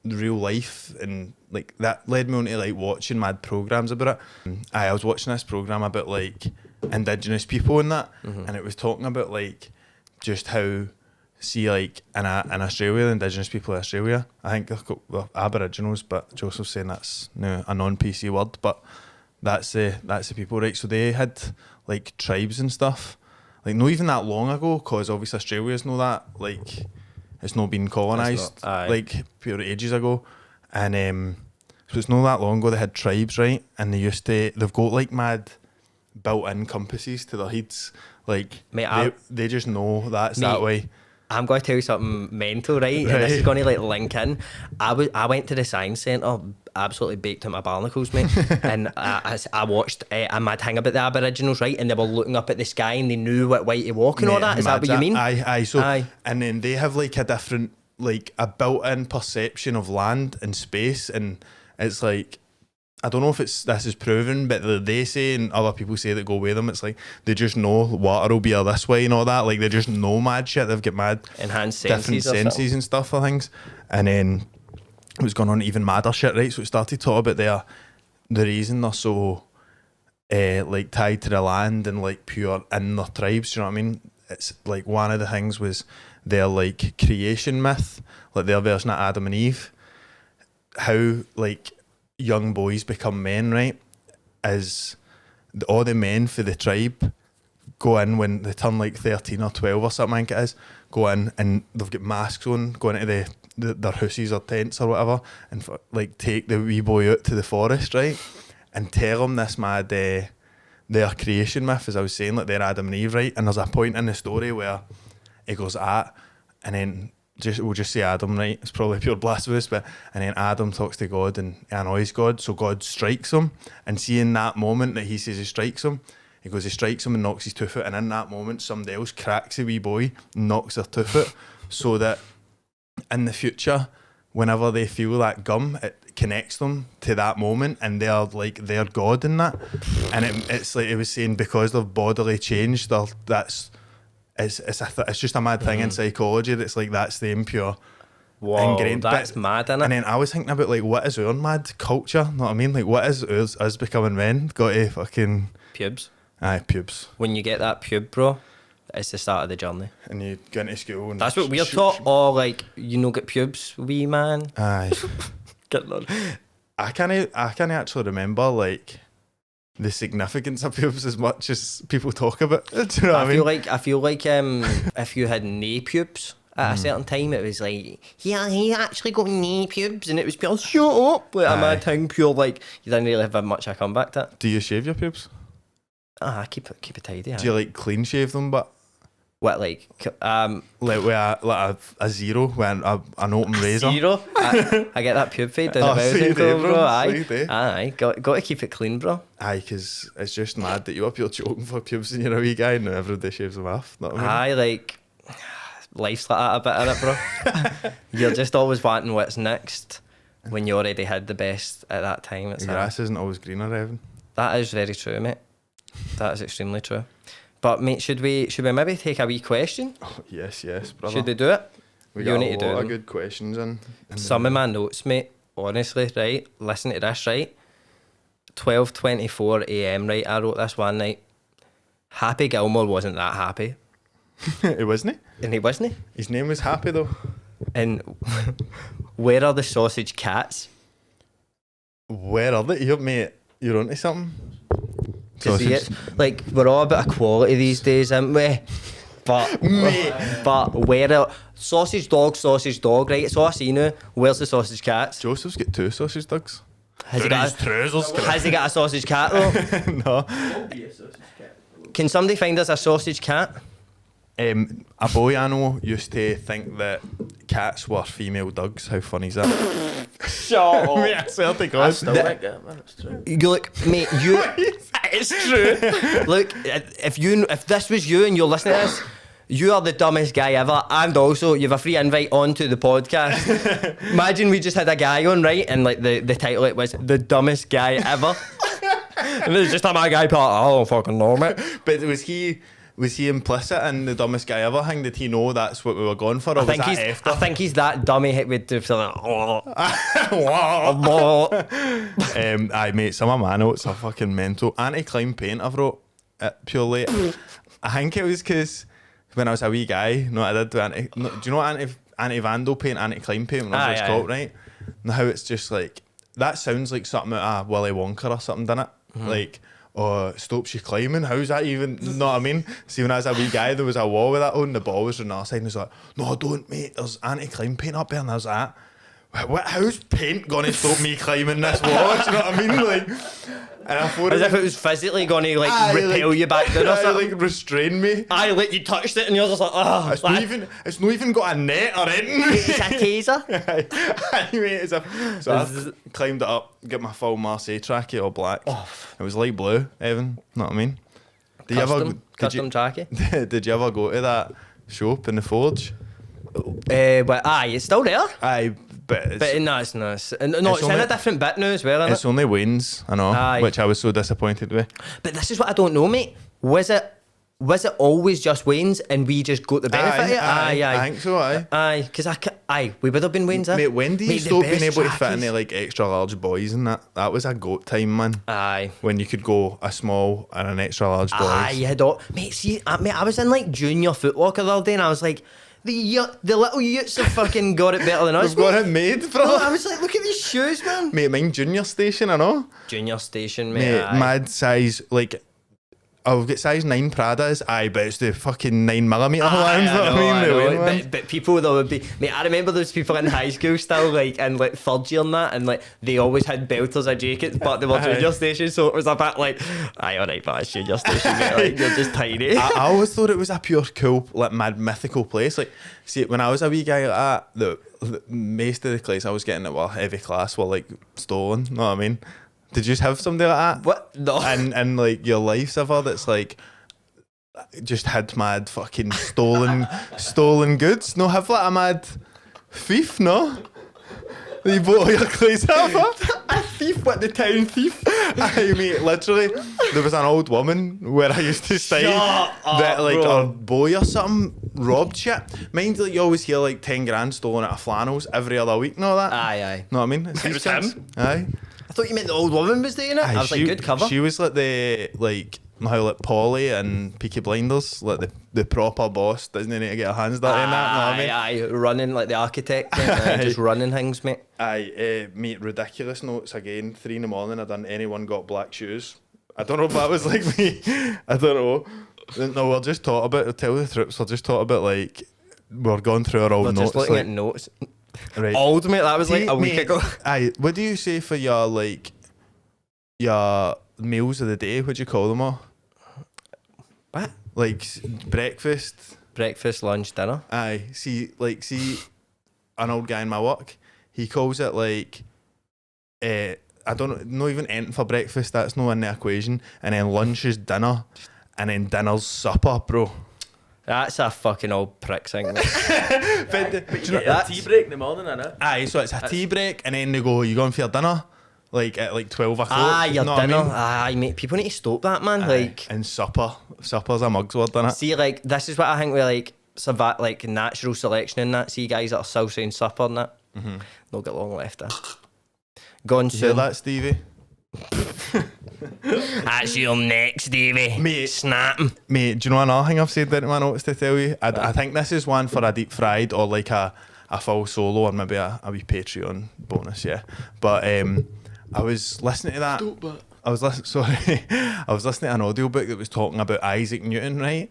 Speaker 2: real life, and like that led me on to like watching mad programmes about it. I was watching this programme about like Indigenous people and that, and it was talking about like just how... See, like in Australia, the Indigenous people of Australia, I think they're Aboriginals, but Joseph's saying that's a non-PC word, but that's the people, right? So they had like tribes and stuff, like not even that long ago, because obviously Australia's not that, like it's not been colonised like pure ages ago, and so it's not that long ago they had tribes, right? And they've got like mad built-in compasses to their heads, like mate, they just know that's that way.
Speaker 1: I'm going to tell you something mental, right? And this is going to like link in. I went to the science centre, absolutely baked out my barnacles, mate. And I watched a mad thing about the Aboriginals, right? And they were looking up at the sky and they knew what way to walk and all that. Is that what you mean?
Speaker 2: Aye. So, and then they have like a different, like a built-in perception of land and space, and it's like, I don't know if this is proven, but they say and other people say that go with them, it's like they just know water will be this way and all that. Like they just know mad shit. They've got mad
Speaker 1: enhanced
Speaker 2: different senses and stuff for things. And then it was going on even madder shit, right? So it started talking about the reason they're so like tied to the land and like pure in their tribes. Do you know what I mean? It's like one of the things was their like creation myth, like their version of Adam and Eve. How like young boys become men, right? Is all the men for the tribe go in when they turn like 13 or 12 or something, I think it is, go in and they've got masks on, go into their houses or tents or whatever, and like take the wee boy out to the forest, right, and tell him this mad their creation myth, as I was saying, like they're Adam and Eve, right, and there's a point in the story where it goes and then we'll just say Adam, right, it's probably pure blasphemous, but and then Adam talks to God and he annoys God, so God strikes him, and see in that moment that he says he strikes him, he goes, he strikes him and knocks his tooth out, and in that moment somebody else cracks a wee boy and knocks their tooth out, so that in the future, whenever they feel that gum, it connects them to that moment, and they're like their God in that. And it's like it was saying, because they've bodily changed, it's just a mad thing in psychology that's like that's the impure.
Speaker 1: Whoa,
Speaker 2: ingrained.
Speaker 1: that's mad, innit?
Speaker 2: And then I was thinking about like what is our mad culture? Know what I mean? Like what is us becoming men? Got to fucking
Speaker 1: Pubes.
Speaker 2: aye, pubes.
Speaker 1: When you get that pube, bro, it's the start of the journey.
Speaker 2: And you go into school and
Speaker 1: That's what we're taught. Or like, you know, get pubes, wee man.
Speaker 2: Aye.
Speaker 1: Get on.
Speaker 2: I can't actually remember like the significance of pubes as much as people talk about. Do you know what I mean?
Speaker 1: I feel like if you had knee pubes at a certain time, it was like, yeah, he actually got knee pubes, and it was pure shut up, like a mad thing, pure like you didn't really have much a comeback to it.
Speaker 2: Do you shave your pubes?
Speaker 1: Keep it tidy.
Speaker 2: Do you like clean shave them, but
Speaker 1: what like
Speaker 2: like with a zero, with an open razor?
Speaker 1: zero? I get that pube fade down the
Speaker 2: sweet
Speaker 1: mountain,
Speaker 2: day,
Speaker 1: bro. Aye,
Speaker 2: sweet day.
Speaker 1: aye, got to keep it clean, bro.
Speaker 2: Aye, because it's just mad that you up here joking for pubes and you're a wee guy and everybody shaves them off. Know what I mean?
Speaker 1: Aye, like life's like that a bit, innit, bro? You're just always wanting what's next when you already had the best at that time. It's
Speaker 2: The grass isn't always greener, Evan.
Speaker 1: that is very true, mate. That is extremely true. But mate, should we maybe take a wee question?
Speaker 2: Oh, yes, brother.
Speaker 1: Should we do it?
Speaker 2: We
Speaker 1: You
Speaker 2: got
Speaker 1: need
Speaker 2: a
Speaker 1: to do
Speaker 2: lot of
Speaker 1: them.
Speaker 2: good questions in.
Speaker 1: Some of my notes, mate, honestly, right? Listen to this, right? 12:24 a.m, right? I wrote this one night. Happy Gilmore wasn't that happy.
Speaker 2: It wasn't he?
Speaker 1: And he wasn't.
Speaker 2: His name was Happy though.
Speaker 1: And where are the sausage cats?
Speaker 2: Where are they? Mate, you're onto something.
Speaker 1: Because like we're all about equality these days, aren't we? But but where are sausage dog, right? It's all I see now. Where's the sausage cats?
Speaker 2: Joseph's got 2 sausage dogs.
Speaker 1: Has he got a sausage cat though?
Speaker 2: No.
Speaker 1: Can somebody find us a sausage cat?
Speaker 2: A boy I know used to think that cats were female dogs. How funny is that?
Speaker 1: Shut up.
Speaker 2: Mate, I swear to God.
Speaker 3: Still like that, man. It's true.
Speaker 1: You look, mate. It's true. Look, if this was you and you're listening to this, you are the dumbest guy ever, and also you have a free invite onto the podcast. Imagine we just had a guy on, right, and like the title it was the dumbest guy ever, and there's just a mad guy part. I don't fucking know, mate.
Speaker 2: But was he implicit in the dumbest guy ever thing? Did he know that's what we were going for? Or
Speaker 1: I think he's that dummy with the
Speaker 2: aye, mate, some of my notes are fucking mental. Anti-climb paint I've wrote purely. I think it was because when I was a wee guy, do you know what anti-vandal paint, anti-climb paint when I was called, right? Now it's just like, that sounds like something out of Willy Wonka or something, doesn't it? Like, stops you climbing. How's that even? Know what I mean? See, when I was a wee guy, there was a wall with that on. The ball was on the other side, and he was like, "No, don't, mate. There's anti-climb paint up there." And I was like, "How's paint gonna stop me climbing this wall?" Do you know what I mean? Like, and I thought
Speaker 1: as if it was physically going to repel you back down or something.
Speaker 2: Like restrain me.
Speaker 1: Like you touched it, and you're just like, oh.
Speaker 2: It's not even got a net or anything.
Speaker 1: It's a taser.
Speaker 2: Anyway, so I climbed it up, get my full Marseille trackie all black. It was light blue, Evan. Know what I mean?
Speaker 1: Custom trackie.
Speaker 2: Did you ever go to that shop in the Forge?
Speaker 1: But it's still there.
Speaker 2: Aye, but
Speaker 1: it's in a different bit now as well, isn't
Speaker 2: it's
Speaker 1: it?
Speaker 2: only Wayne's, I know,
Speaker 1: Aye.
Speaker 2: which I was so disappointed with.
Speaker 1: But this is what I don't know, mate. Was it always just Wayne's and we just got the benefit of it? Aye.
Speaker 2: I think so, aye.
Speaker 1: Because we would have been Wayne's,
Speaker 2: Mate, when do you stop being able to fit into like extra large boys and that? That was a goat time, man.
Speaker 1: Aye.
Speaker 2: When you could go a small and an extra large boys.
Speaker 1: Aye, you had all... Mate, see, I was in like junior Foot Locker the other day and I was like, the little youths have fucking got it better than us.
Speaker 2: We've got it made, bro.
Speaker 1: No, I was like, look at these shoes, man.
Speaker 2: Mate, mine junior station, I know.
Speaker 1: Junior station, mate.
Speaker 2: Mate, mad size, like I've got size 9 Pradas, aye, but it's the fucking 9mm ones, know what I mean? The wooden ones.
Speaker 1: But people though would be, mate, I remember those people in high school still, like, in like third year and that, and like, they always had belters or jackets, but they were junior station, so it was a bit like, aye, alright, but it's junior station, mate, like, you're just tiny.
Speaker 2: I always thought it was a pure cool, like, mad mythical place. Like, see, when I was a wee guy like that, the most of the clothes I was getting that were heavy class were like stolen, know what I mean? Did you have somebody like that?
Speaker 1: What? No.
Speaker 2: And like your life ever that's like just had mad fucking stolen goods? No, have like a mad thief, no? You bought all your clothes off?
Speaker 1: A thief? What, the town thief?
Speaker 2: I mean, literally, there was an old woman where I used to stay that like
Speaker 1: bro.
Speaker 2: her boy or something robbed shit. Mind like you always hear like 10 grand stolen out of flannels every other week and all that.
Speaker 1: Aye.
Speaker 2: Know what I mean? It's
Speaker 1: It was
Speaker 2: these kids.
Speaker 1: him?
Speaker 2: Aye.
Speaker 1: I thought you meant the old woman was doing it. I was like, good cover.
Speaker 2: She was like the like how like Polly and Peaky Blinders, like the proper boss doesn't need to get her hands dirty and that. Know what I mean?
Speaker 1: Aye, running like the architect, mate, just running things, mate.
Speaker 2: Aye, mate, ridiculous notes again. 3 in the morning, I done anyone got black shoes. I don't know if that was like me. I don't know. No, we'll just talk about, tell the troops, we'll just talk about like, we're going through our old
Speaker 1: We're
Speaker 2: notes.
Speaker 1: just looking
Speaker 2: like,
Speaker 1: at notes.
Speaker 2: right.
Speaker 1: Old, mate, that was like a week
Speaker 2: Mate,
Speaker 1: ago.
Speaker 2: Aye, what do you say for your like, your meals of the day? What do you call them all?
Speaker 1: What?
Speaker 2: Like breakfast?
Speaker 1: Breakfast, lunch, dinner.
Speaker 2: Aye, see an old guy in my work, he calls it like, I don't know, not even anything for breakfast, that's no in the equation, and then lunch is dinner, and then dinner's supper, bro.
Speaker 1: That's a fucking old prick thing, mate.
Speaker 2: But
Speaker 3: You
Speaker 2: do you know,
Speaker 3: get a tea break in the morning, innit?
Speaker 2: aye, so it's a tea break, and then they go, you going for your dinner? Like at like 12 o'clock.
Speaker 1: Ah, your
Speaker 2: know what I
Speaker 1: dinner.
Speaker 2: mean?
Speaker 1: Aye, mate, people need to stop that, man.
Speaker 2: Aye,
Speaker 1: Like,
Speaker 2: and supper's a mug's word, innit?
Speaker 1: see, like, this is what I think with like like natural selection and that. See guys that are still saying supper and that. They'll get long left. Gone
Speaker 2: You hear
Speaker 1: soon.
Speaker 2: that, Stevie?
Speaker 1: That's your next, Davey.
Speaker 2: Mate.
Speaker 1: Snapping.
Speaker 2: Mate, do you know another thing I've said in my notes to tell you? I think this is one for a deep fried or like a full solo or maybe a wee Patreon bonus, yeah. But I was listening to that. I was listening to an audiobook that was talking about Isaac Newton, right?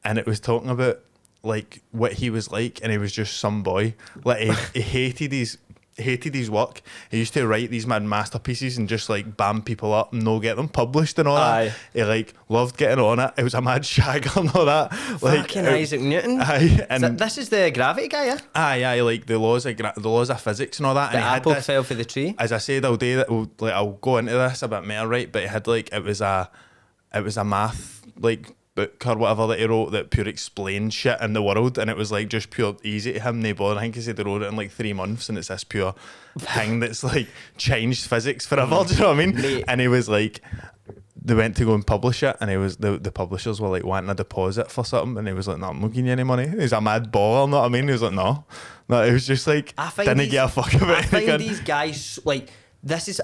Speaker 2: And it was talking about like what he was like, and he was just some boy. Like he hated his work. He used to write these mad masterpieces and just like bam people up and no get them published and all
Speaker 1: Aye.
Speaker 2: that. He like loved getting on it. It was a mad shagger and all that. Like
Speaker 1: Fucking Isaac Newton.
Speaker 2: Aye, and
Speaker 1: This is the gravity guy, yeah?
Speaker 2: aye, like the laws of physics and all that.
Speaker 1: The
Speaker 2: and he
Speaker 1: apple
Speaker 2: had this,
Speaker 1: fell for the tree.
Speaker 2: as I said all day, that I'll go into this a bit more, right? But he had like it was a math like book or whatever that he wrote that pure explained shit in the world, and it was like just pure easy to him. No bother. I think he said he wrote it in like 3 months, and it's this pure thing that's like changed physics forever. Do you know what I mean?
Speaker 1: Mate.
Speaker 2: And he was like, they went to go and publish it, and he was the publishers were like wanting a deposit for something, and he was like, no, I'm not giving you any money. He's a mad baller, know what I mean? He was like, no, it was just like didn't give a fuck about
Speaker 1: I find
Speaker 2: anything.
Speaker 1: these guys like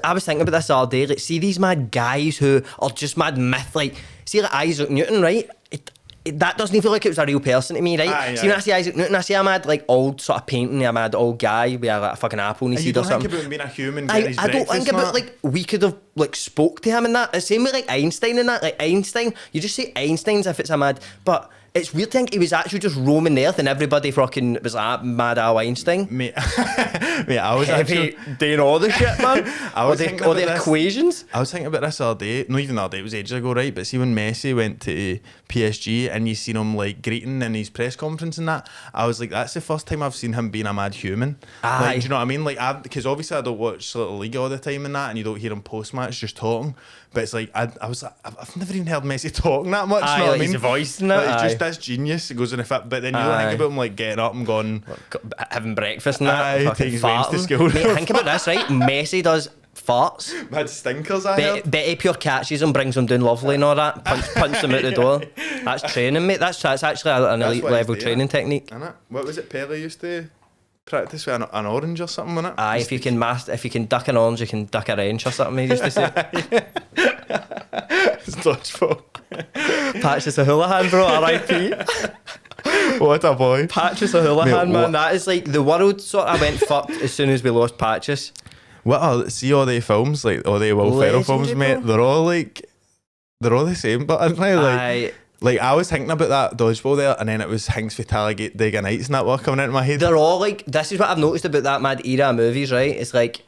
Speaker 1: I was thinking about this all day. Like, see these mad guys who are just mad myth. Like, see like Isaac Newton, right? That doesn't even feel like it was a real person to me, right?
Speaker 2: Aye,
Speaker 1: see when I see Isaac Newton, I see a mad like old sort of painting, a mad old guy with like a fucking apple in his
Speaker 2: And you
Speaker 1: head or
Speaker 2: don't think
Speaker 1: something.
Speaker 2: about being a human. Getting his
Speaker 1: I don't
Speaker 2: breakfast
Speaker 1: think
Speaker 2: and
Speaker 1: about
Speaker 2: that?
Speaker 1: like we could have like spoke to him and that. The same with like Einstein and that. Like Einstein, you just say Einstein's if it's a mad, but it's weird to think he was actually just roaming the earth and everybody fucking was like mad Al Einstein.
Speaker 2: Mate, I was
Speaker 1: Heavy
Speaker 2: actually
Speaker 1: doing all the shit, man.
Speaker 2: I was thinking
Speaker 1: all the
Speaker 2: about this.
Speaker 1: equations.
Speaker 2: I was thinking about this all day. Not even all day, it was ages ago, right? But see when Messi went to PSG and you seen him like greeting in his press conference and that, I was like, that's the first time I've seen him being a mad human.
Speaker 1: Aye.
Speaker 2: Like, do you know what I mean? Like, because obviously I don't watch the league all the time and that, and you don't hear him post match just talking. But it's like I've never even heard Messi talking that much.
Speaker 1: Aye,
Speaker 2: You know what
Speaker 1: like
Speaker 2: I mean?
Speaker 1: his voice and that,
Speaker 2: Like, it's
Speaker 1: aye.
Speaker 2: just this genius. It goes in a fit. But then you don't
Speaker 1: Aye.
Speaker 2: think about him like getting up and going.
Speaker 1: Having breakfast and that.
Speaker 2: Aye,
Speaker 1: fucking
Speaker 2: take his wains to
Speaker 1: farting.
Speaker 2: school.
Speaker 1: Mate, think about this, right? Messi does farts.
Speaker 2: Mad stinkers, I heard.
Speaker 1: Betty pure catches him, brings him down lovely and all that. Punch him out the door. That's training, mate. That's actually an
Speaker 2: That's
Speaker 1: elite
Speaker 2: what he's
Speaker 1: level
Speaker 2: doing.
Speaker 1: training technique.
Speaker 2: Innit? What was it Pele used to practice with an orange or something, wasn't it?
Speaker 1: Aye, if you can duck an orange, you can duck a wrench or something. He used to say.
Speaker 2: It's dodgeball.
Speaker 1: Patch is a houlihan, bro. R.I.P.
Speaker 2: What a boy.
Speaker 1: Patches a houlihan,
Speaker 2: Mate,
Speaker 1: man.
Speaker 2: what-
Speaker 1: That is like the world sort of went fucked as soon as we lost Patches.
Speaker 2: See all the films, like all the Will Ferrell films,
Speaker 1: Legendary,
Speaker 2: mate,
Speaker 1: bro.
Speaker 2: they're all like they're all the same, but aren't they? Like I was thinking about that dodgeball there, and then it was Hinks for Talladega Nights, and that were coming into my head.
Speaker 1: They're all like, this is what I've noticed about that mad era of movies, right? It's like,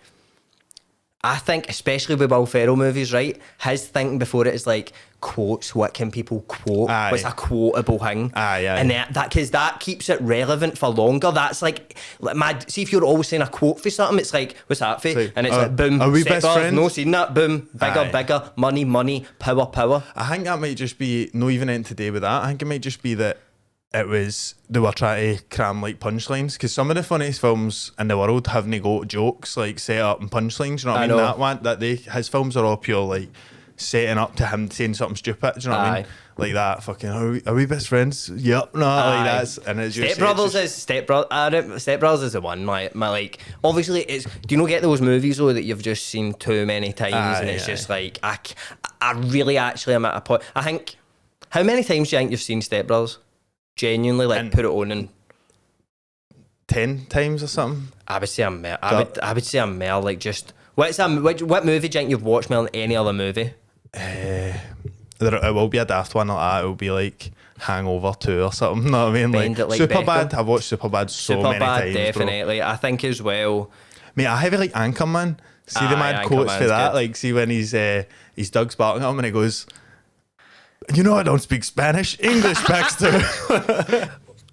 Speaker 1: I think, especially with Will Ferrell movies, right? His thinking before it is like quotes. What can people quote?
Speaker 2: Aye.
Speaker 1: What's a quotable thing?
Speaker 2: Aye.
Speaker 1: And that because that keeps it relevant for longer. That's like mad. See, if you're always saying a quote for something, it's like, what's that for?
Speaker 2: Like,
Speaker 1: And it's like, boom,
Speaker 2: are we
Speaker 1: Step
Speaker 2: best
Speaker 1: Brothers,
Speaker 2: friends?
Speaker 1: no seen that. Boom, bigger,
Speaker 2: Aye.
Speaker 1: bigger, money, power.
Speaker 2: I think that might just be not even in today with that. I think it might just be that they were trying to cram like punchlines, because some of the funniest films in the world haven't got jokes like set up and punchlines. You know what I mean?
Speaker 1: know.
Speaker 2: That one his films are all pure like setting up to him saying something stupid. Do you know what I mean?
Speaker 1: Aye.
Speaker 2: Like that fucking are we best friends? Yep. No,
Speaker 1: Aye.
Speaker 2: like that's and it's just
Speaker 1: Step Brothers is the one. My like, obviously it's. Do you not get those movies though that you've just seen too many times, and it's just like I really actually am at a point. I think, how many times do you think you've seen Step Brothers? Genuinely, like,
Speaker 2: And-
Speaker 1: put it on and
Speaker 2: 10 times or something.
Speaker 1: I would say I'm more. I would say I'm more like just. What movie do you think you've watched more than any other movie?
Speaker 2: It will be a daft one like that. It will be like Hangover 2 or something. You know what I mean?
Speaker 1: Bend it like
Speaker 2: Superbad.
Speaker 1: Beckham.
Speaker 2: I've watched Superbad so many
Speaker 1: Superbad,
Speaker 2: times,
Speaker 1: definitely. I think as well.
Speaker 2: Mate, I heavy like Anchorman. See the
Speaker 1: Aye,
Speaker 2: mad quotes for
Speaker 1: Anchorman's
Speaker 2: that?
Speaker 1: good.
Speaker 2: Like, see when he's Doug's barking at him and he goes, "You know I don't speak Spanish, English, Baxter."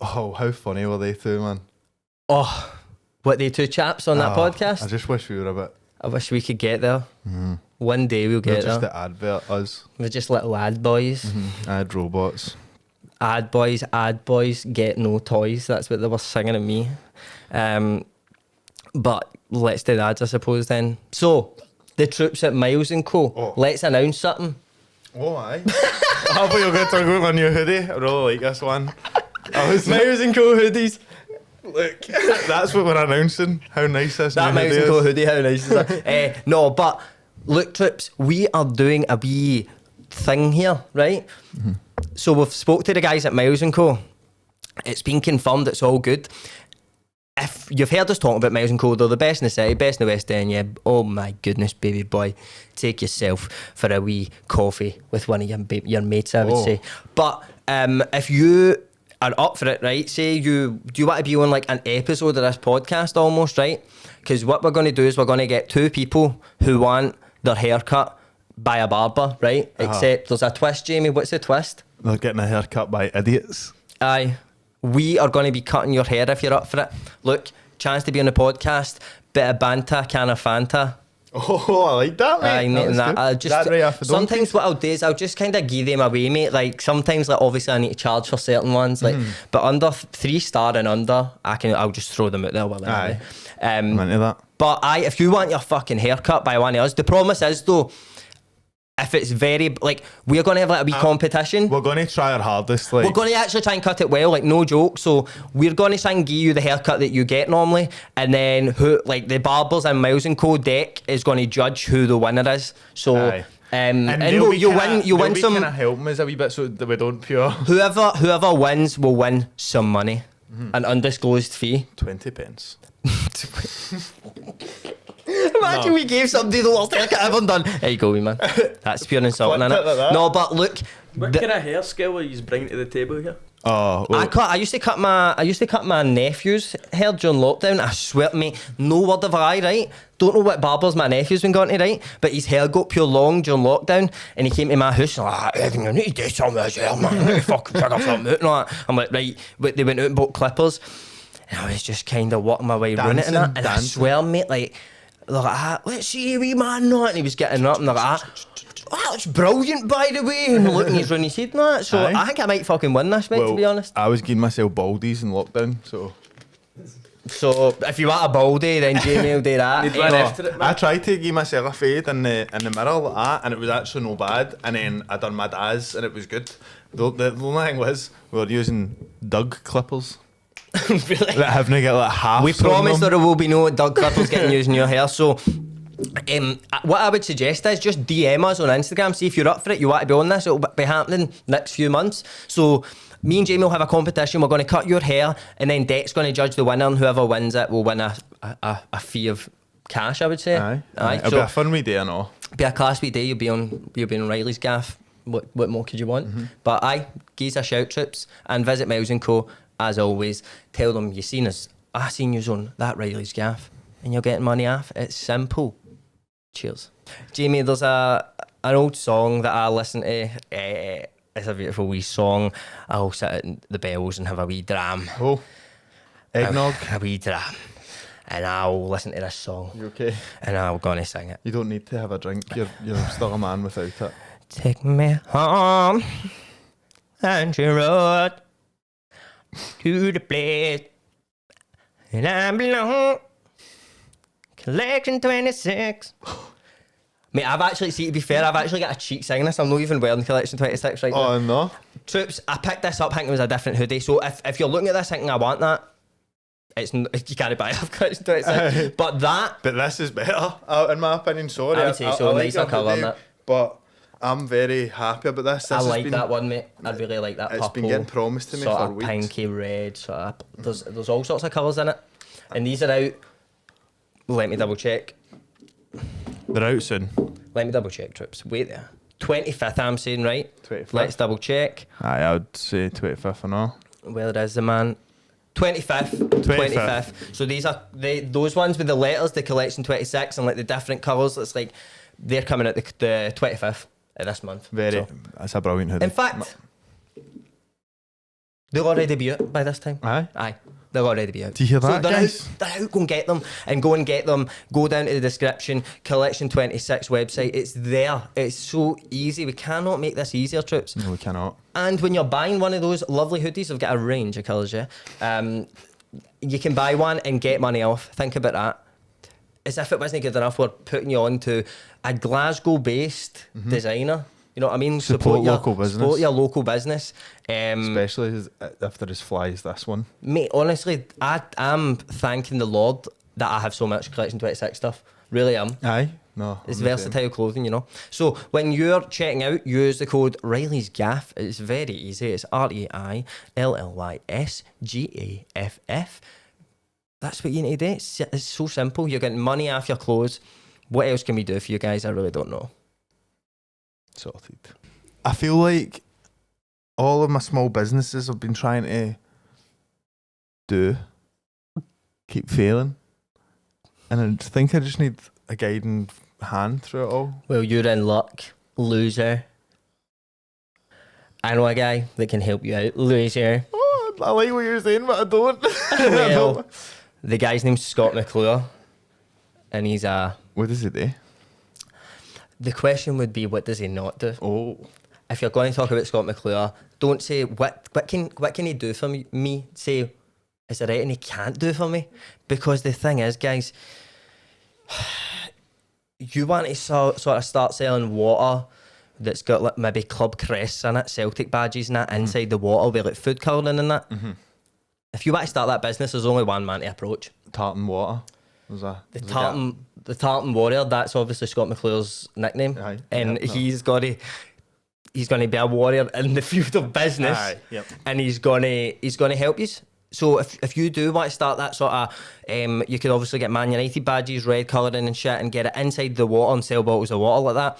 Speaker 2: Oh, how funny were they two, man?
Speaker 1: Oh, what, they two chaps on that
Speaker 2: Oh,
Speaker 1: podcast?
Speaker 2: I just wish we were a bit.
Speaker 1: I wish we could get there. One day we'll
Speaker 2: We're
Speaker 1: get
Speaker 2: just
Speaker 1: there.
Speaker 2: the advert, us.
Speaker 1: We're just little ad boys.
Speaker 2: Ad robots.
Speaker 1: Ad boys get no toys. That's what they were singing at me. But let's do the ads, I suppose, then. So, the troops at Myles Co.
Speaker 2: Oh.
Speaker 1: Let's announce something.
Speaker 2: Oh, aye. I thought you were going to talk about my new hoodie. I really like this one.
Speaker 1: Myles Co. hoodies.
Speaker 2: Look, that's what we're announcing. How nice this
Speaker 1: That
Speaker 2: new
Speaker 1: Myles
Speaker 2: hoodie
Speaker 1: Co.
Speaker 2: is.
Speaker 1: hoodie, how nice is that? No, but look, troops, we are doing a wee thing here, right? So we've spoke to the guys at Myles Co. It's been confirmed, it's all good. If you've heard us talking about Myles Co, they're the best in the city, best in the West End, yeah. Oh my goodness, baby boy. Take yourself for a wee coffee with one of your mates, I would
Speaker 2: Oh.
Speaker 1: say. But if you are up for it, right, say do you want to be on like an episode of this podcast almost, right? Because what we're going to do is we're going to get two people who want their hair cut by a barber, right? Except there's a twist, Jamie. What's the twist?
Speaker 2: They're getting a haircut by idiots.
Speaker 1: Aye. We are going to be cutting your hair if you're up for it. Look, chance to be on the podcast, bit of banter, can of Fanta.
Speaker 2: Oh, I like that, mate.
Speaker 1: Aye, mate, and that, I'll just,
Speaker 2: that right off the
Speaker 1: sometimes what I'll do is I'll just kind of give them away, mate. Like sometimes, like obviously I need to charge for certain ones, like but under 3-star and under, I'll just throw them out there. Well, anyway.
Speaker 2: I'm into that.
Speaker 1: But if you want your fucking haircut by one of us, the promise is though, if it's very like we're gonna have like a wee competition.
Speaker 2: We're going to try our hardest. Like,
Speaker 1: We're going to actually try and cut it well, like no joke. So we're going to try and give you the haircut that you get normally, and then who, like the barbers and Myles and Co deck is going to judge who the winner is. So
Speaker 2: Aye.
Speaker 1: and
Speaker 2: they'll be
Speaker 1: you
Speaker 2: kinda-
Speaker 1: win
Speaker 2: they'll
Speaker 1: some.
Speaker 2: be kinda helping us a wee bit so that we don't pure
Speaker 1: Whoever wins will win some money, an undisclosed fee.
Speaker 2: 20 pence.
Speaker 1: Imagine we gave somebody the worst haircut I've ever done. There you go, wee man. That's pure insulting,
Speaker 2: Flipped
Speaker 1: innit?
Speaker 2: it like that.
Speaker 1: No, but look.
Speaker 3: What kind of hair skill are you bringing to the table here?
Speaker 2: Oh, well,
Speaker 1: I used to cut my nephew's hair during lockdown. I swear, mate, no word of a lie, right? Don't know what barbers my nephew's been going to, right? But his hair got pure long during lockdown, and he came to my house and like, Evan, you need to do something with his hair, man. You need to fucking figure something out. And all that. I'm like, right. But they went out and bought clippers, and I was just kind of working my way around it and that. And I swear, mate, like, they're like, let's see, wee man, and he was getting up, and they're like, wow, it's brilliant, by the way. And looking, he's running his head and that. So
Speaker 2: Aye.
Speaker 1: I think I might fucking win this, mate, to be honest.
Speaker 2: I was giving myself baldies in lockdown, so
Speaker 1: So if you want a baldy, then Jamie will do that.
Speaker 3: Need one after it,
Speaker 2: I
Speaker 3: man.
Speaker 2: tried to give myself a fade in the mirror like that, and it was actually no bad. And then I done my Daz, and it was good. The only thing was we were using Doug clippers
Speaker 1: Really?
Speaker 2: that haven't got like half.
Speaker 1: We promise there will be no Doug clippers getting used in your hair. So what I would suggest is just DM us on Instagram. See if you're up for it. You want to be on this. It'll be happening next few months. So me and Jamie will have a competition. We're going to cut your hair, and then Deck's going to judge the winner, and whoever wins it will win a fee of cash, I would say.
Speaker 2: Aye. It'll
Speaker 1: So
Speaker 2: be a fun wee day and all.
Speaker 1: be a class week day. You'll be on Reilly's Gaff what more could you want? But give us a shout, trips, and visit Myles Co. As always. Tell them you seen us. I seen you on that Reilly's Gaff, and you're getting money off. It's simple. Cheers, Jamie. There's an old song that I listen to. It's a beautiful wee song. I'll sit at the bells and have a wee dram.
Speaker 2: Oh, eggnog.
Speaker 1: A wee dram. And I'll listen to this song.
Speaker 2: You okay?
Speaker 1: And I'm gonna sing it.
Speaker 2: You don't need to have a drink. You're still a man without it.
Speaker 1: Take me home, country road, to the place and I belong. Collection 26. Mate, I've actually, to be fair, I've actually got a cheek singing this. I'm not even wearing Collection 26 right now.
Speaker 2: Oh, no?
Speaker 1: Troops, I picked this up thinking it was a different hoodie. So if you're looking at this thinking I want that, you can't buy it off Collection 26. But
Speaker 2: this is better, in my opinion. Sorry.
Speaker 1: I would say so.
Speaker 2: I
Speaker 1: Nicer colour on that.
Speaker 2: But I'm very happy about this.
Speaker 1: I like that one, mate. I really like that purple.
Speaker 2: It's been getting promised to me
Speaker 1: sort
Speaker 2: for
Speaker 1: of
Speaker 2: weeks.
Speaker 1: Pinky red, sort of. There's all sorts of colours in it. And these are out. Let me double check.
Speaker 2: They're out soon.
Speaker 1: Let me double check, Trips. Wait there. 25th, I'm saying, right?
Speaker 2: 25th.
Speaker 1: Let's double check.
Speaker 2: Aye, I would say 25th and all.
Speaker 1: Where is the man? 25th. So these are those ones with the letters, the Collection 26, and like the different colours. It's like they're coming out the 25th of this month.
Speaker 2: That's a brilliant hoodie.
Speaker 1: In fact, they'll already be out by this time.
Speaker 2: Aye.
Speaker 1: They'll already be out.
Speaker 2: Do you hear that,
Speaker 1: they're
Speaker 2: guys?
Speaker 1: They're out. Go and get them. And go and get them. Go down to the description. Collection 26 website. It's there. It's so easy. We cannot make this easier, Troops.
Speaker 2: No, we cannot.
Speaker 1: And when you're buying one of those lovely hoodies, I've got a range of colours, yeah. You can buy one and get money off. Think about that. As if it wasn't good enough, we're putting you on to a Glasgow-based designer. You know what I mean?
Speaker 2: Support local business.
Speaker 1: Support your local business.
Speaker 2: Especially if they're as fly as this one.
Speaker 1: Mate, honestly, I'm thanking the Lord that I have so much Collection 26 stuff. Really am.
Speaker 2: Aye. No.
Speaker 1: It's versatile clothing, you know. So when you're checking out, use the code Reilly's Gaff. It's very easy. It's ReillysGaff. That's what you need to do. It's so simple. You're getting money off your clothes. What else can we do for you guys? I really don't know.
Speaker 2: Sorted. I feel like all of my small businesses I've been trying to keep failing. And I think I just need a guiding hand through it all.
Speaker 1: Well, you're in luck, loser. I know a guy that can help you out, loser.
Speaker 2: Oh, I like what you're saying, but I don't.
Speaker 1: Well, the guy's name's Scott McClure, and he's
Speaker 2: What does he do?
Speaker 1: The question would be, what does he not do?
Speaker 2: Oh.
Speaker 1: If you're going to talk about Scott McClure, don't say what can he do for me. Say, is there anything he can't do for me? Because the thing is, guys, you want to sort of start selling water that's got like maybe club crests in it, Celtic badges and that inside the water with like food colouring and that. Mm-hmm. If you want to start that business, there's only one man to approach.
Speaker 2: Tartan Water.
Speaker 1: The Tartan Warrior. That's obviously Scott McClure's nickname, he's going to be a warrior in the field of business, and he's going to help you. So if you do want to start that sort of, you could obviously get Man United badges, red colouring and shit, and get it inside the water and sell bottles of water like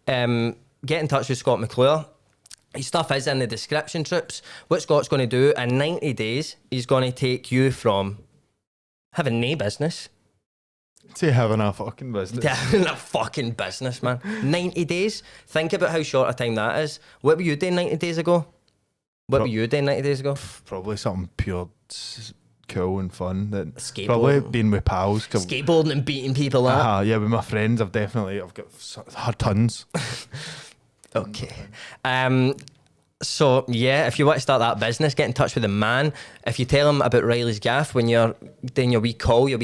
Speaker 1: that. Get in touch with Scott McClure. His stuff is in the description, Trips. What Scott's going to do in 90 days, he's going to take you from having no business
Speaker 2: to having a fucking business.
Speaker 1: Having a fucking business, man. 90 days. Think about how short a time that is. What were you doing 90 days ago? What were you doing 90 days ago?
Speaker 2: Probably something pure cool and fun.
Speaker 1: Skateboarding.
Speaker 2: Probably being with pals.
Speaker 1: Skateboarding and beating people up.
Speaker 2: Yeah, with my friends, I've got tons.
Speaker 1: Okay. So, yeah, if you want to start that business, get in touch with the man. If you tell him about Reilly's Gaff when you're doing your wee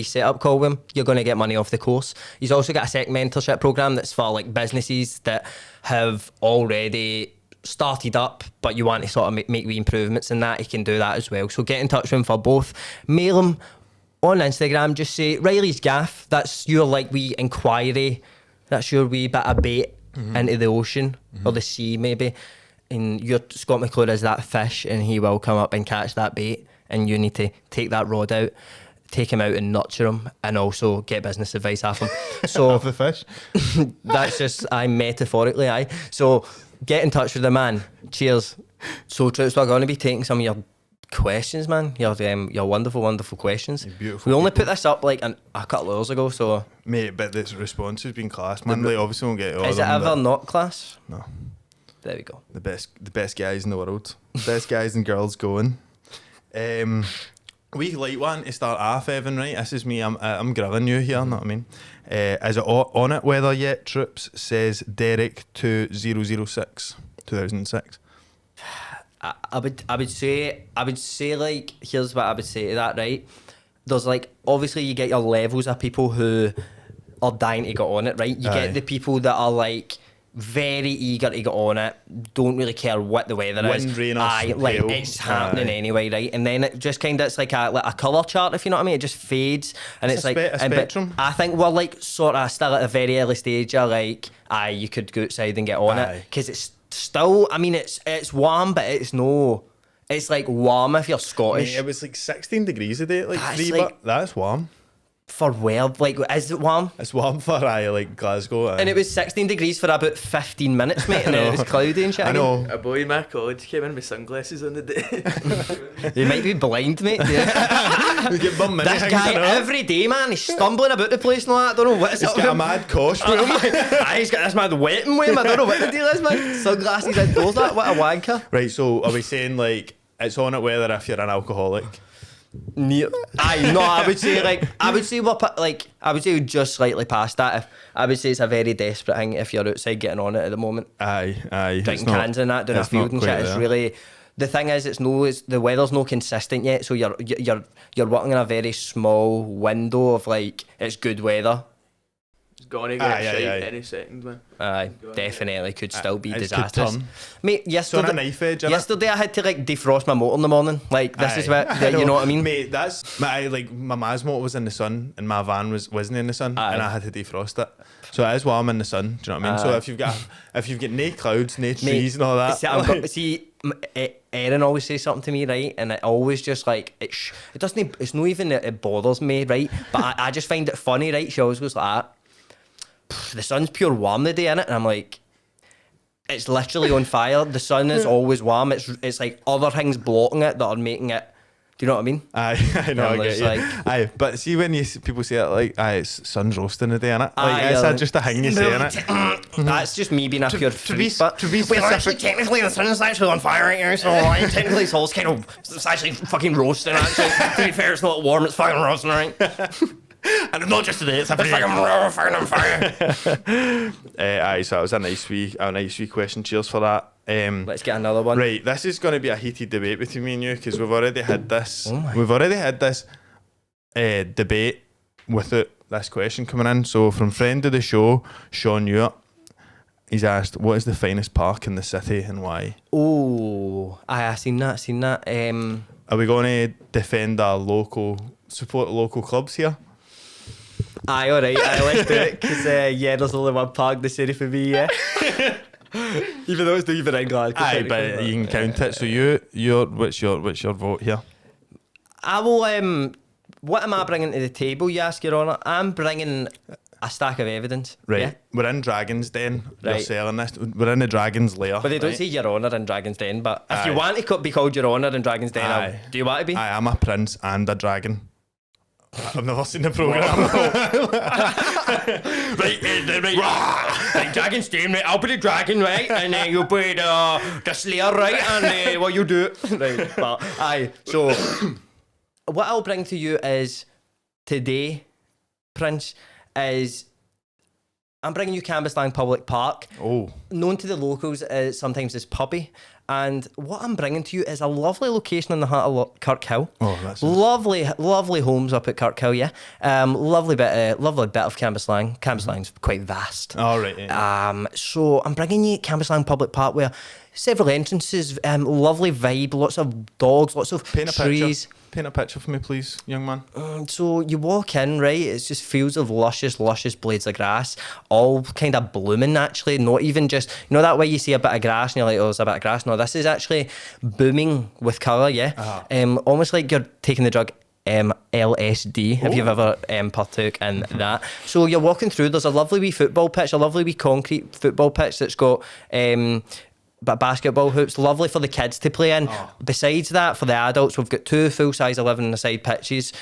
Speaker 1: set-up call with him, you're going to get money off the course. He's also got a second mentorship program that's for like businesses that have already started up, but you want to sort of make wee improvements in that. He can do that as well. So get in touch with him for both. Mail him on Instagram. Just say, Reilly's Gaff. That's your like wee inquiry. That's your wee bit of bait into the ocean or the sea maybe. And your Scott McClure is that fish, and he will come up and catch that bait, and you need to take that rod out, take him out and nurture him, and also get business advice off him. So
Speaker 2: of the fish.
Speaker 1: that's just metaphorically. So get in touch with the man. Cheers. So true. So I'm going to be taking some of your questions, man. Your wonderful, wonderful questions.
Speaker 2: Beautiful.
Speaker 1: We only put this up like a couple of hours ago, so.
Speaker 2: Mate, but this response has been class, man. Like, obviously won't get all
Speaker 1: Is
Speaker 2: of
Speaker 1: it
Speaker 2: them,
Speaker 1: ever
Speaker 2: but
Speaker 1: not class?
Speaker 2: No.
Speaker 1: There we go.
Speaker 2: The best guys in the world. Best guys and girls going. We light one to start off, Evan, right? This is me. I'm grilling you here, know what I mean? Is it Onit Weather yet, Troops? Says Derek 2006. 2006.
Speaker 1: I would say like, here's what I would say to that, right? There's like, obviously you get your levels of people who are dying to get on it, right? You
Speaker 2: Aye.
Speaker 1: get the people that are like very eager to get on it, don't really care what the weather is.
Speaker 2: Wind, rain or
Speaker 1: Aye, like
Speaker 2: hail.
Speaker 1: it's happening
Speaker 2: Aye.
Speaker 1: anyway, right? And then it just kind of, it's like a colour chart, if you know what I mean. It just fades, and
Speaker 2: It's
Speaker 1: it's
Speaker 2: a
Speaker 1: like
Speaker 2: a
Speaker 1: and- but
Speaker 2: spectrum.
Speaker 1: I think we're like sort of still at a very early stage of like, aye, you could go outside and get on
Speaker 2: Aye.
Speaker 1: it, because it's still, I mean, it's warm, but it's no. It's like warm if you're Scottish.
Speaker 2: Mate, it was like 16 degrees a day, like
Speaker 1: That's
Speaker 2: 3,
Speaker 1: like-
Speaker 2: but that's warm.
Speaker 1: For where? Like, is it warm?
Speaker 2: It's warm for like Glasgow.
Speaker 1: And it was 16 degrees for about 15 minutes, mate, and then it was cloudy and shit.
Speaker 2: I know.
Speaker 3: A boy in my college came in with sunglasses on the day.
Speaker 1: You might be blind, mate. Yeah.
Speaker 2: We get bum
Speaker 1: This guy every day, man, he's stumbling about the place and all that. I don't know what it's
Speaker 2: He's got a mad cosh with him.
Speaker 1: He's got this mad wetting with him. I don't know what the deal is, man. Sunglasses indoors, that. What a wanker.
Speaker 2: Right, so are we saying like it's on it whether if you're an alcoholic?
Speaker 1: Aye, no, I would say we're just slightly past that. I would say it's a very desperate thing if you're outside getting on it at the moment.
Speaker 2: Aye.
Speaker 1: Drinking cans and that, doing a
Speaker 2: it's
Speaker 1: field
Speaker 2: not
Speaker 1: and
Speaker 2: quite
Speaker 1: shit. It's
Speaker 2: there.
Speaker 1: really, the thing is, the weather's no consistent yet, so you're working in a very small window of like, it's good weather.
Speaker 3: It's gonna get
Speaker 2: Aye,
Speaker 3: shite
Speaker 2: aye.
Speaker 3: any second, man.
Speaker 1: Aye, definitely could still be
Speaker 2: It could
Speaker 1: disastrous.
Speaker 2: turn.
Speaker 1: Mate,
Speaker 2: It's on a knife edge, innit?
Speaker 1: yesterday I had to like defrost my motor in the morning. Like, this is
Speaker 2: Aye.
Speaker 1: what, you know what I mean?
Speaker 2: Mate, that's my ma's motor was in the sun and my van wasn't in the sun,
Speaker 1: Aye.
Speaker 2: and I had to defrost it. So it is warm in the sun. Do you know what I mean? So
Speaker 1: Aye.
Speaker 2: if you've got no clouds, no trees and all that,
Speaker 1: Erin always says something to me, right? And it always just like, it doesn't, it's not even that it bothers me, right? But I just find it funny, right? She always goes like that. The sun's pure warm the day, innit? And I'm like, it's literally on fire. The sun is always warm. It's like other things blocking it that are making it. Do you know what I mean?
Speaker 2: Aye, I know, I
Speaker 1: And
Speaker 2: get
Speaker 1: it's
Speaker 2: you.
Speaker 1: like-
Speaker 2: Aye, but see when people say it like, aye, it's sun's roasting the day, innit? Like,
Speaker 1: Aye,
Speaker 2: it's
Speaker 1: yeah,
Speaker 2: just a thing you say, innit?
Speaker 1: That's just me being a pure freak. But
Speaker 2: to be
Speaker 1: well, actually,
Speaker 2: specific-
Speaker 1: technically, the sun's actually on fire right now, so like, technically, it's all kind of, it's actually fucking roasting. Actually, to be fair, it's not warm. It's fucking roasting, right? And it's not just today. It's fucking fucking on fire.
Speaker 2: Aye, so that was a nice wee question. Cheers for that.
Speaker 1: Let's get another one.
Speaker 2: Right, this is going to be a heated debate between me and you because we've already had this.
Speaker 1: Oh my.
Speaker 2: We've already had this debate without this question coming in. So from friend of the show, Sean Ewart, he's asked, "What is the finest park in the city and why?"
Speaker 1: Oh, I seen that.
Speaker 2: Are we going to defend our support local clubs here?
Speaker 1: Aye, alright, let's do it, because there's only one park in the city for me, yeah. Even though it's not even in Glasgow.
Speaker 2: Aye, but you can count it. So what's your vote here?
Speaker 1: I will, what am I bringing to the table, you ask, Your Honour? I'm bringing a stack of evidence.
Speaker 2: Right,
Speaker 1: Yeah?
Speaker 2: we're in Dragon's Den. You're
Speaker 1: Right.
Speaker 2: selling this. We're in the Dragon's Lair.
Speaker 1: But they don't
Speaker 2: right?
Speaker 1: say Your Honour in Dragon's Den, but if
Speaker 2: Aye.
Speaker 1: you want to be called Your Honour in Dragon's Den,
Speaker 2: Aye.
Speaker 1: do you want to be?
Speaker 2: I am a prince and a dragon. I've never seen the programme.
Speaker 1: Right, Dragon's Den, right? I'll be the dragon, right? And then you'll be the slayer, right? And what you do. Right, but aye, so what I'll bring to you is today, Prince, is I'm bringing you Cambuslang Public Park,
Speaker 2: Oh,
Speaker 1: known to the locals sometimes as Puppy. And what I'm bringing to you is a lovely location in the heart of Kirkhill.
Speaker 2: Oh, that's
Speaker 1: lovely homes up at Kirkhill, yeah. Lovely bit of Cambuslang. Cambusllang's quite vast.
Speaker 2: all right. Yeah.
Speaker 1: So I'm bringing you Cambuslang Public Park, where several entrances, lovely vibe, lots of dogs, lots of
Speaker 2: Paint a
Speaker 1: trees.
Speaker 2: picture. Paint a picture for me, please, young man.
Speaker 1: So you walk in, right? It's just fields of luscious blades of grass, all kind of blooming. Actually, not even just that way you see a bit of grass and you're like, oh, it's a bit of grass. No, this is actually booming with colour. Yeah, almost like you're taking the drug LSD, if you've ever partook in that. So you're walking through, there's a lovely wee football pitch, a lovely wee concrete football pitch that's got but basketball hoops, lovely for the kids to play in. Besides that, for the adults, we've got 2 full-size 11-a-side pitches.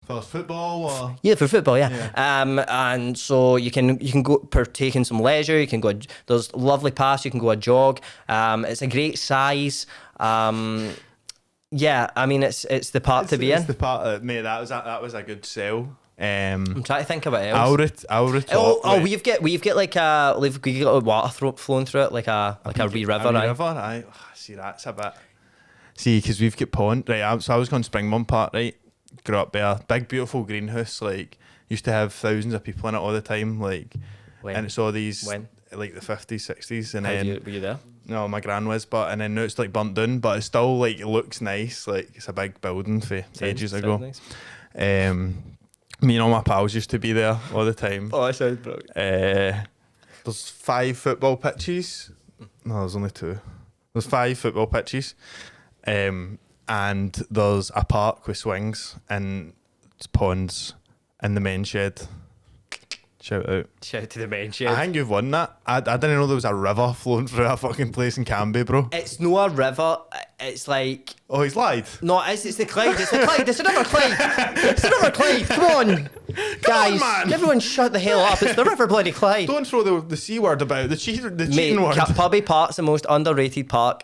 Speaker 2: For football or?
Speaker 1: Yeah, for football, yeah. And so you can go partake in some leisure. You can go. There's lovely paths. You can go a jog. It's a great size. Yeah, I mean it's the part to be in.
Speaker 2: It's the part, mate. That was a good sell.
Speaker 1: I'm trying to think about it else.
Speaker 2: I'll retort.
Speaker 1: We've got like we've got a water flowing through it, like a wee river.
Speaker 2: I see that's a bit. See, because we've got pond, right? So I was going to Springmont Park, right? Grew up there, big beautiful greenhouse. Like used to have thousands of people in it all the time. Like, and it's all these like the 50s, 60s, and then
Speaker 1: were you there?
Speaker 2: No, my gran was, and then now it's like burnt down, but it still like it looks nice. Like it's a big building for ages ago.
Speaker 1: Nice.
Speaker 2: Me and all my pals used to be there all the time.
Speaker 1: Oh, that sounds brilliant.
Speaker 2: There's 5 football pitches. No, there's only 2. There's 5 football pitches. And there's a park with swings and ponds in the main shed. Shout out.
Speaker 1: Shout out to the main shed.
Speaker 2: I think you've won that. I didn't know there was a river flowing through a fucking place in Canby, bro.
Speaker 1: It's not a river. It's like...
Speaker 2: Oh, he's lied?
Speaker 1: No, it's the Clyde. It's the Clyde. It's the River Clyde. It's the River Clyde. Come on. Guys,
Speaker 2: man.
Speaker 1: Everyone shut the hell up. It's the River bloody Clyde.
Speaker 2: Don't throw the C word about, the cheating word.
Speaker 1: Pubby Park's the most underrated park.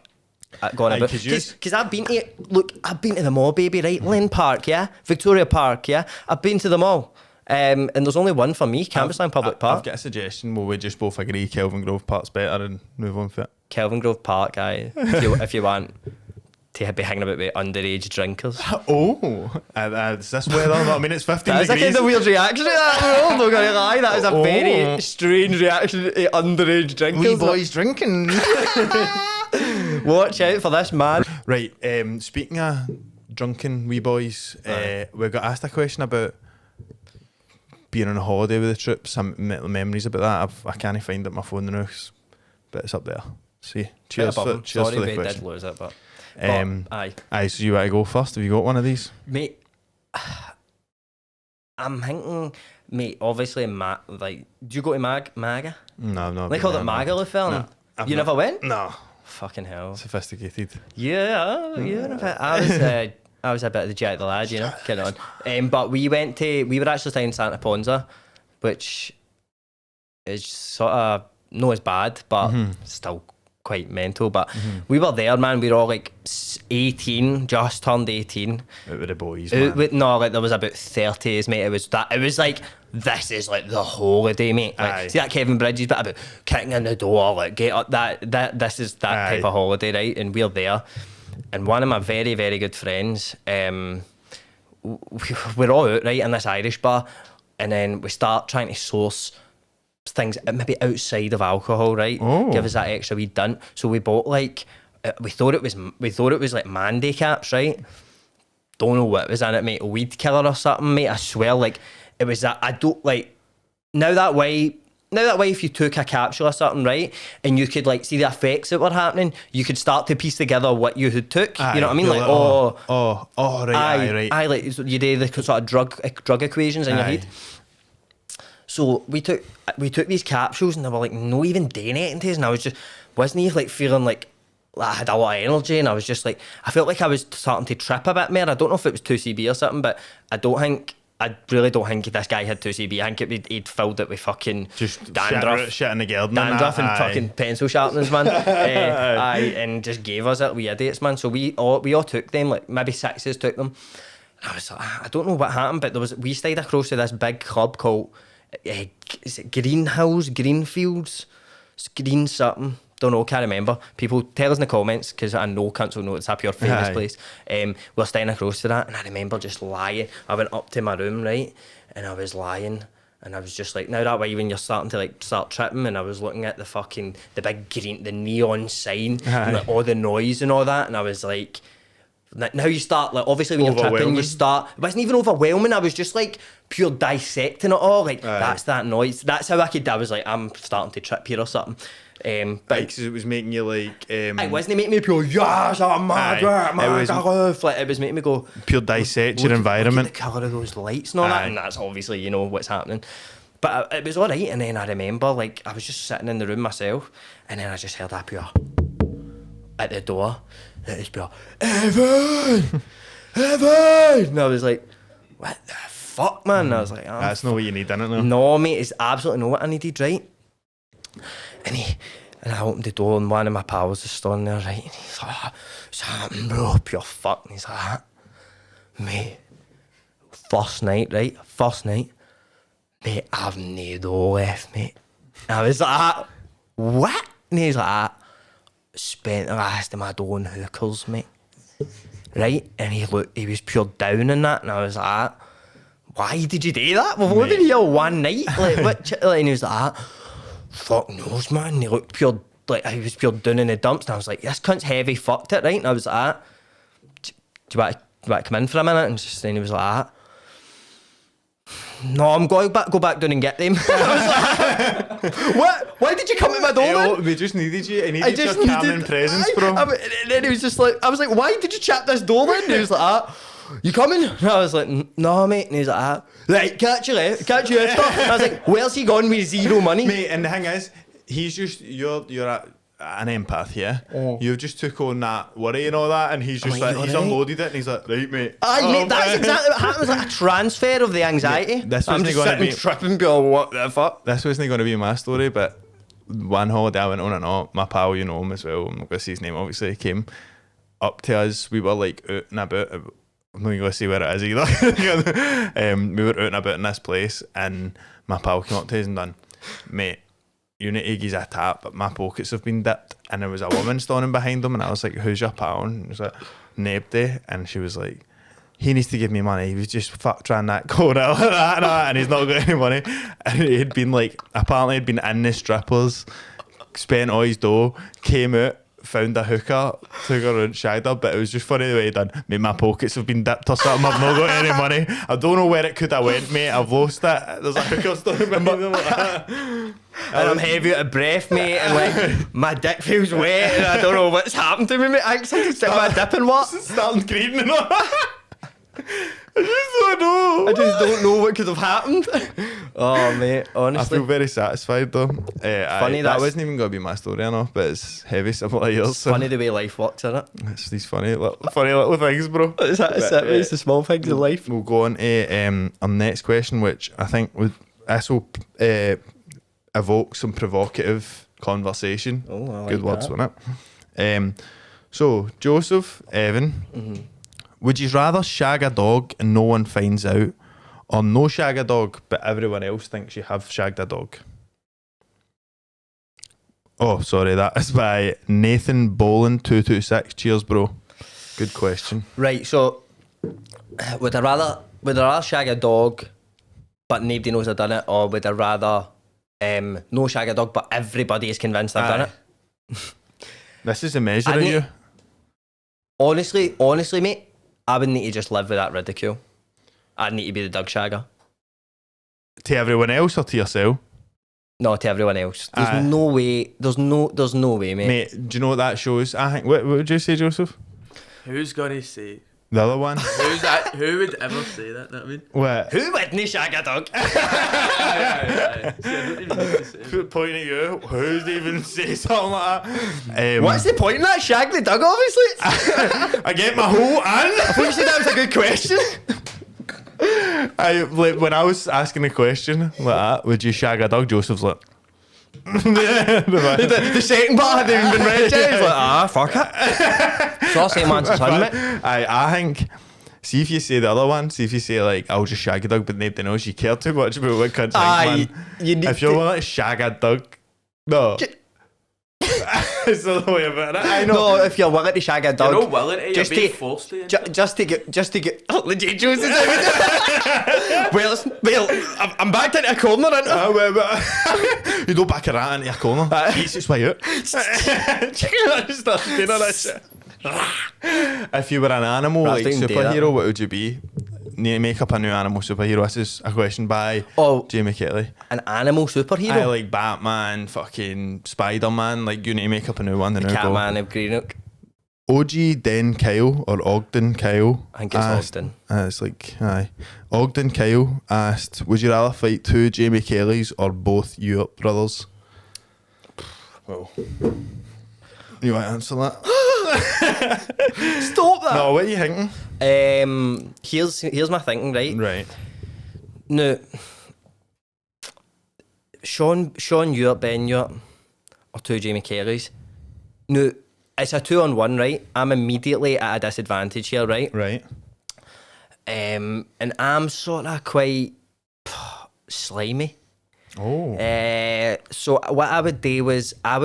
Speaker 1: Going about because I've been to it. Look, I've been to them all, baby. Right, Lynn Park, yeah, Victoria Park, yeah. I've been to them all, and there's only one for me, Cambuslang Public Park.
Speaker 2: I've got a suggestion. Will we just both agree Kelvin Grove Park's better and move on for it?
Speaker 1: Kelvin Grove Park, aye. if you want to be hanging about with underage drinkers.
Speaker 2: Oh, is this weather? I mean, it's 15 degrees.
Speaker 1: That's a kind of weird reaction to that. I'm not going to lie. That is a very strange reaction to underage drinkers.
Speaker 2: Wee boys drinking.
Speaker 1: Watch out for this man.
Speaker 2: Right, speaking of drunken wee boys, we got asked a question about being on a holiday with the troops. Some memories about that. I can't find it on my phone now, but it's up there. See, cheers for the question.
Speaker 1: Did lose it, but
Speaker 2: aye. So you want to go first? Have you got one of these,
Speaker 1: mate? I'm thinking, mate. Obviously, like, do you go to Maga?
Speaker 2: No.
Speaker 1: They call it Magaluf film.
Speaker 2: No,
Speaker 1: you never went?
Speaker 2: No.
Speaker 1: Fucking hell.
Speaker 2: Sophisticated.
Speaker 1: Yeah. I was a bit of the Jack the Lad, you know. Get on. But we were actually staying in Santa Ponsa, which is sort of not as bad, but still quite mental. But we were there, man. We were all like 18, just turned 18.
Speaker 2: Out with the boys, man.
Speaker 1: No, like there was about 30s, mate. It was like, this is like the holiday, mate. Like, see that Kevin Bridges bit about kicking in the door, like get up. This is that type of holiday, right? And we're there. And one of my very, very good friends, we're all out, right, in this Irish bar, and then we start trying to source things maybe outside of alcohol, right? Give us that extra wee dint. So we bought like we thought it was like Mandy caps, right? Don't know what was in it, mate. A weed killer or something, mate. I swear, like it was that. I don't like now that way. If you took a capsule or something, right, and you could like see the effects that were happening, you could start to piece together what you had took. You know what I mean? Like right. I like you do the sort of drug equations in your head. So we took these capsules and they were like no even doing anything to us, and I wasn't even like feeling like I had a lot of energy, and I was just like I felt like I was starting to trip a bit more. I don't know if it was 2CB or something, but I really don't think this guy had 2CB. I think he'd filled it with fucking
Speaker 2: just
Speaker 1: dandruff,
Speaker 2: shit in the garden,
Speaker 1: dandruff and fucking pencil sharpeners, man. And just gave us it, we idiots, man. So we all took them, like maybe 6s took them. And I was like, I don't know what happened, but we stayed across to this big club called is it Greenfields, Green something. Don't know, can't remember. People tell us in the comments because I know cunts will know it's a pure famous place. We're staying across to that, and I remember just lying. I went up to my room, right, and I was lying, and I was just like, now that way when you're starting to like start tripping, and I was looking at the big green, the neon sign, and like, all the noise and all that, and I was like, now you start like obviously when you're tripping, you start. It wasn't even overwhelming. I was just like pure dissecting it all. Like that's that noise. That's how I was like, I'm starting to trip here or something. But
Speaker 2: because it was making you like
Speaker 1: it wasn't making me pure yes I'm mad like it was making me go
Speaker 2: pure dissect your environment,
Speaker 1: the colour of those lights and all that, and that's obviously you know what's happening. But it was all right, and then I remember, like, I was just sitting in the room myself, and then I just heard that pure at the door. It was pure, Evan! Evan! And I was like, what the fuck, man? And I was like, oh,
Speaker 2: That's not what you need, innit? No.
Speaker 1: no, mate, it's absolutely not what I needed, right? And I opened the door, and one of my pals was standing there, right? And he's like, oh, what's happening, bro? Pure fuck. And he's like, mate, first night, right? First night. Mate, I've no dough left, mate. And I was like, what? And he's like, spent the rest of my dough on hookers, mate. Right? And he was pure down in that. And I was like, why did you do that? We've only been here one night. Like, and he was like, fuck knows, man. He looked pure, like, he was pure down in the dumps. And I was like, this cunt's heavy fucked it, right? And I was like, do you want to come in for a minute? And then he was like, no, I'm going to go back down and get them. I was like, what? Why did you come to my door then?
Speaker 2: We just needed you. I needed your calming presence, bro.
Speaker 1: And then he was just like, I was like, why did you chap this door then? And he was like, you coming? And I was like, no, mate. And he was like, right, catch you after. And I was like, where's he gone with zero money?
Speaker 2: Mate, and the thing is, he's just, you're an empath, yeah? Oh. You've just took on that worry and all that, and he's just like, he's unloaded it, and he's like, right, mate.
Speaker 1: Mate, that's exactly what happens, like a transfer of the anxiety.
Speaker 2: Mate, this
Speaker 1: I'm
Speaker 2: wasn't
Speaker 1: just
Speaker 2: going to
Speaker 1: sitting
Speaker 2: be
Speaker 1: tripping, going, what the fuck?
Speaker 2: This wasn't going to be my story, but one holiday I went on and all, my pal, you know him as well, I'm not going to say his name, obviously, he came up to us, we were like out and about, I'm not going to say where it is either. We were out and about in this place, and my pal came up to us and done, mate, you need to give a tap, but my pockets have been dipped. And there was a woman standing behind him, and I was like, who's your pal? And he was like, Nebdy. And she was like, he needs to give me money. He was just trying that code out like that, and he's not got any money. And he had been like, apparently he'd been in the strippers, spent all his dough, came out, found a hooker, took her and shagged her, but it was just funny the way he done. Mate, my pockets have been dipped or something, I've not got any money. I don't know where it could have went, mate, I've lost it. There's a hooker standing behind them like that.
Speaker 1: And I'm heavy out of breath, mate, and like my dick feels wet, and I don't know what's happened to me, mate. I actually stick my dip in what?
Speaker 2: Starting green and all. I just don't know.
Speaker 1: I just don't know what could have happened. Oh, mate, honestly.
Speaker 2: I feel very satisfied though.
Speaker 1: Funny
Speaker 2: that wasn't even going to be my story, I know, but it's heavy similar years.
Speaker 1: It's funny the way life works, isn't it?
Speaker 2: It's these funny little things, bro.
Speaker 1: It's the small things in life.
Speaker 2: We'll go on to our next question, which I think this will evoke some provocative conversation.
Speaker 1: Oh, I like
Speaker 2: good words,
Speaker 1: that.
Speaker 2: wasn't it? So, Joseph, Evan, would you rather shag a dog and no one finds out, or no shag a dog but everyone else thinks you have shagged a dog? Oh, sorry, that is by Nathan Boland 226. Cheers, bro. Good question.
Speaker 1: Right, so would I rather shag a dog but nobody knows I've done it, or would I rather no shag a dog but everybody is convinced I've done it?
Speaker 2: This is a measure of you.
Speaker 1: Honestly, mate, I would need to just live with that ridicule. I'd need to be the dog shagger.
Speaker 2: To everyone else or to yourself?
Speaker 1: No, to everyone else. There's no way. There's no way, mate.
Speaker 2: Mate, do you know what that shows? I think. What would you say, Joseph?
Speaker 3: Who's gonna say?
Speaker 2: The other one.
Speaker 3: Who would ever say that? Know what I mean?
Speaker 2: What?
Speaker 1: Who wouldn't shag a dog?
Speaker 3: Aye. See, I don't even need to say it.
Speaker 2: Point at you. Who'd even say something like that?
Speaker 1: What's the point in that? Shag the dog, obviously.
Speaker 2: I get my whole and.
Speaker 1: I thought you said that was a good question.
Speaker 2: When I was asking the question like that, would you shag a dog? Joseph's like.
Speaker 1: the second part hadn't even been read yet. He's like, fuck it. It's all same answer, son, mate.
Speaker 2: I think. See if you say the other one. See if you say like, I'll just shag a dog, but nobody knows you care too much about what cunt man. If you're willing to shag a dog, no. It's the other way about it. I know.
Speaker 1: No, if you're willing to shag a dog,
Speaker 3: you're not willing to. You're being forced to.
Speaker 1: Just to get. Oh, legit, Joseph. Well, I'm backed into a corner, aren't I?
Speaker 2: You don't back a rat into a corner. Eats its way out. Start doing all that shit. If you were an animal, like superhero, what would you be? Need to make up a new animal superhero. This is a question by Jamie Kelly.
Speaker 1: An animal superhero?
Speaker 2: I like Batman, fucking Spider-Man. Like, you need to make up a new one.
Speaker 1: The Catman of Greenock.
Speaker 2: OG Den Kyle or Ogden Kyle.
Speaker 1: I think it's
Speaker 2: asked,
Speaker 1: Ogden.
Speaker 2: It's like, aye. Ogden Kyle asked, would you rather fight 2 Jamie Kellys or both Europe brothers? Well, you want to answer that?
Speaker 1: Stop that.
Speaker 2: No, what are you thinking?
Speaker 1: Here's my thinking, right?
Speaker 2: Right.
Speaker 1: No. Sean Ewart, Ben Ewart, or 2 Jamie Kellys. No, it's a 2-on-1, right? I'm immediately at a disadvantage here, right?
Speaker 2: Right.
Speaker 1: And I'm sort of quite slimy.
Speaker 2: Oh.
Speaker 1: So what I would do was I